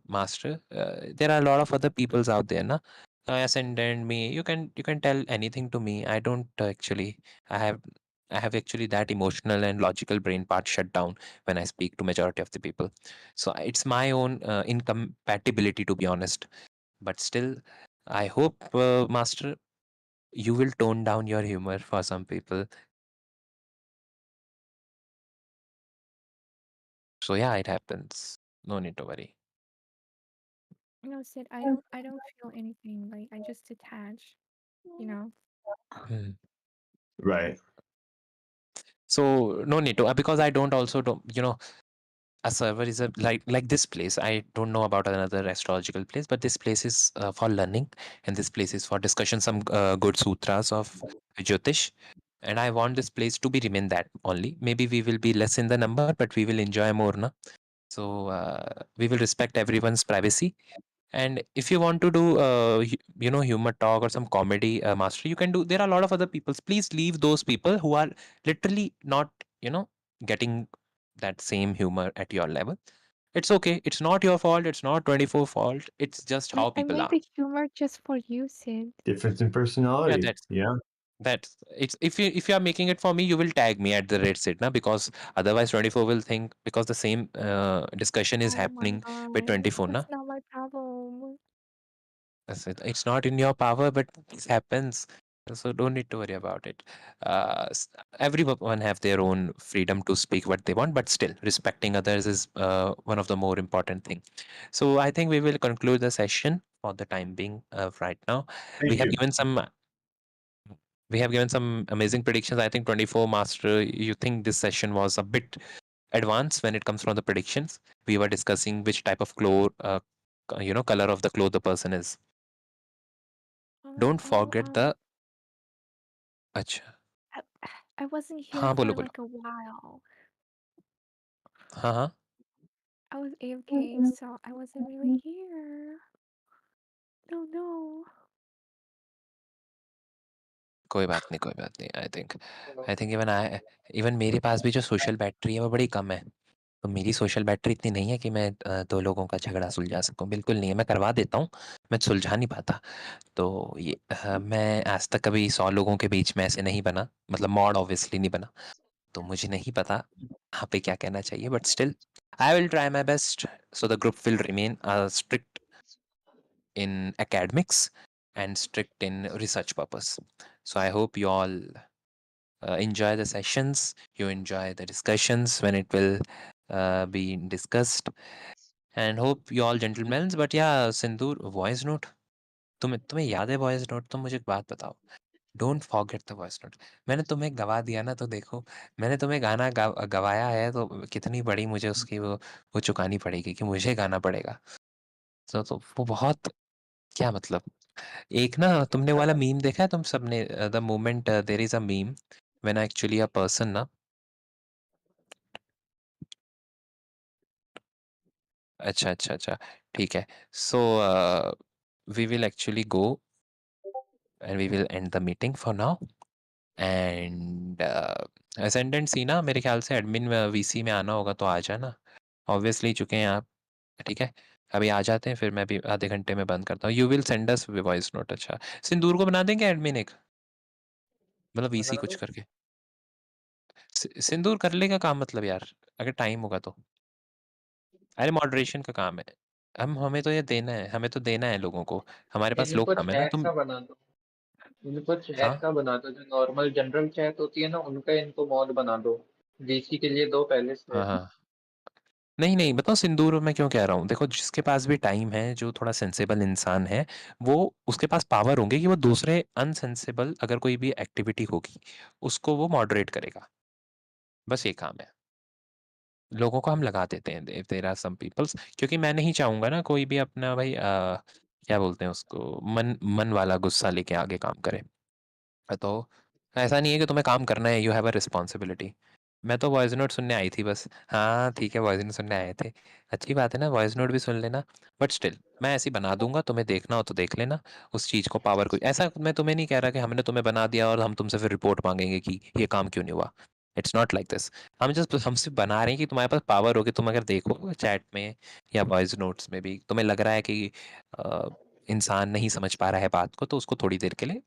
master. There are a lot of other peoples out there, na. Ascendant me. You can tell anything to me. I don't actually. I have I have actually that emotional and logical brain part shut down when I speak to majority of the people. So it's my own incompatibility, to be honest. But still, I hope, master, you will tone down your humor for some people. So yeah, it happens. No need to worry. No, Sid, I don't feel anything. Like I just detach, you know. Hmm. Right. So no need to, because I don't also don't, a server is a like this place. I don't know about another astrological place, but this place is for learning, and this place is for discussion some good sutras of Jyotish. And I want this place to be remain that only. Maybe we will be less in the number, but we will enjoy more, na? So we will respect everyone's privacy. And if you want to do, humor talk or some comedy mastery, you can do. There are a lot of other peoples. Please leave those people who are literally not, getting that same humor at your level. It's okay. It's not your fault. It's not 24 fault. It's just how I people made are. the humor just for you, Sid. Difference in Yeah, personality. Yeah. that's it's if you are making it for me, you will tag me at the red sit, na, because otherwise 24 will think because the same discussion is Oh my happening with god, 24, na. that's not my problem. That's it. It's not in your power, but this happens. So don't need to worry about it. Everyone have their own freedom to speak what they want, but still respecting others is one of the more important thing. So I think we will conclude the session for the time being. Right now, we Thank have you. given some amazing predictions. I think 24 master. You think this session was a bit advanced when it comes from the predictions? We were discussing which type of clothes, color of the cloth the person is. Don't forget the. अच्छा. I, I wasn't here हाँ, बोलो, for बोलो. like a while. हाँ, हाँ. I was AFK, so I wasn't really here. No, no. कोई बात नहीं, कोई बात नहीं. आई थिंक इवन मेरे पास भी जो सोशल बैटरी है वो बड़ी कम है. तो मेरी सोशल बैटरी इतनी नहीं है कि मैं 2 लोगों का झगड़ा सुलझा सकूँ. बिल्कुल नहीं है. मैं करवा देता हूँ, मैं सुलझा नहीं पाता. तो मैं आज तक कभी 100 लोगों के बीच में ऐसे नहीं बना. मतलब मॉड ऑब्वियसली नहीं बना. तो मुझे नहीं पता यहाँ पे क्या कहना चाहिए, but still I will try my best so the group will remain strict in academics and strict in research purpose. So I hope you all enjoy the sessions, you enjoy the discussions when it will be discussed, and hope you all gentlemen. But yeah, Sindur, voice note. तुम्हें याद है voice note? तुम मुझे एक बात बताओ. Don't forget the voice note. मैंने तुम्हें गवा दिया ना, तो देखो, मैंने तुम्हें गाना गवाया है, तो कितनी बड़ी मुझे उसकी वो चुकानी पड़ेगी कि मुझे गाना पड़ेगा. तो वो बहुत, क्या मतलब, एक ना तुमने वाला मीम देखा है तुम सबने, the moment there is a meme when actually a person ना. अच्छा, अच्छा, अच्छा. ठीक है. So we will actually go and we will end the meeting for now. And ascendant see ना, मेरे ख्याल से एडमिन वीसी में आना होगा तो आ जाना. ऑब्वियसली चुके हैं आप. ठीक है, अभी आ जाते हैं, फिर मैं भी आधे घंटे में बंद करता हूँ. You will send us voice note. अच्छा, सिंदूर को बना देंगे एडमिन एक, मतलब वीसी बना कुछ दो। करके. सिंदूर कर लेगा काम, मतलब यार, अगर टाइम होगा तो. अरे मॉडरेशन का काम है. हमें तो ये देना है, हमें तो देना है लोगों को. हमारे पास लोग इनको कम है ना, चैट तुम. का बना दो। इनको हाँ. चैट का बना दो, जो नॉर्मल जनरल चैट होती है ना, उनका इनको मॉड बना दो। वीसी के लिए दो पहले से। हाँ, हाँ. नहीं, नहीं, बताओ सिंदूर मैं क्यों कह रहा हूँ. देखो, जिसके पास भी टाइम है, जो थोड़ा सेंसिबल इंसान है, वो, उसके पास पावर होंगे कि वो दूसरे अनसेंसिबल अगर कोई भी एक्टिविटी होगी, उसको वो मॉडरेट करेगा. बस ये काम है. लोगों को हम लगा देते हैं, देयर आर सम पीपल्स, क्योंकि मैं नहीं चाहूँगा ना कोई भी अपना भाई क्या बोलते हैं उसको, मन मन वाला गुस्सा लेके आगे काम करे. तो ऐसा नहीं है कि तुम्हें काम करना है, यू हैव अ रिस्पॉन्सिबिलिटी. मैं तो वॉइस नोट सुनने आई थी बस. हाँ, ठीक है, वॉइस नोट सुनने आए थे. अच्छी बात है ना, वॉइस नोट भी सुन लेना. बट स्टिल मैं ऐसी बना दूंगा, तुम्हें देखना हो तो देख लेना. उस चीज़ को पावर को, ऐसा मैं तुम्हें नहीं कह रहा कि हमने तुम्हें बना दिया और हम तुमसे फिर रिपोर्ट मांगेंगे कि ये काम क्यों नहीं हुआ. It's not like this. हम सिर्फ बना रहे हैं कि तुम्हारे पास पावर हो कि तुम अगर देखो चैट में या वॉइस नोट्स में भी तुम्हें लग रहा है कि इंसान नहीं समझ पा रहा है बात को, तो उसको थोड़ी देर के लिए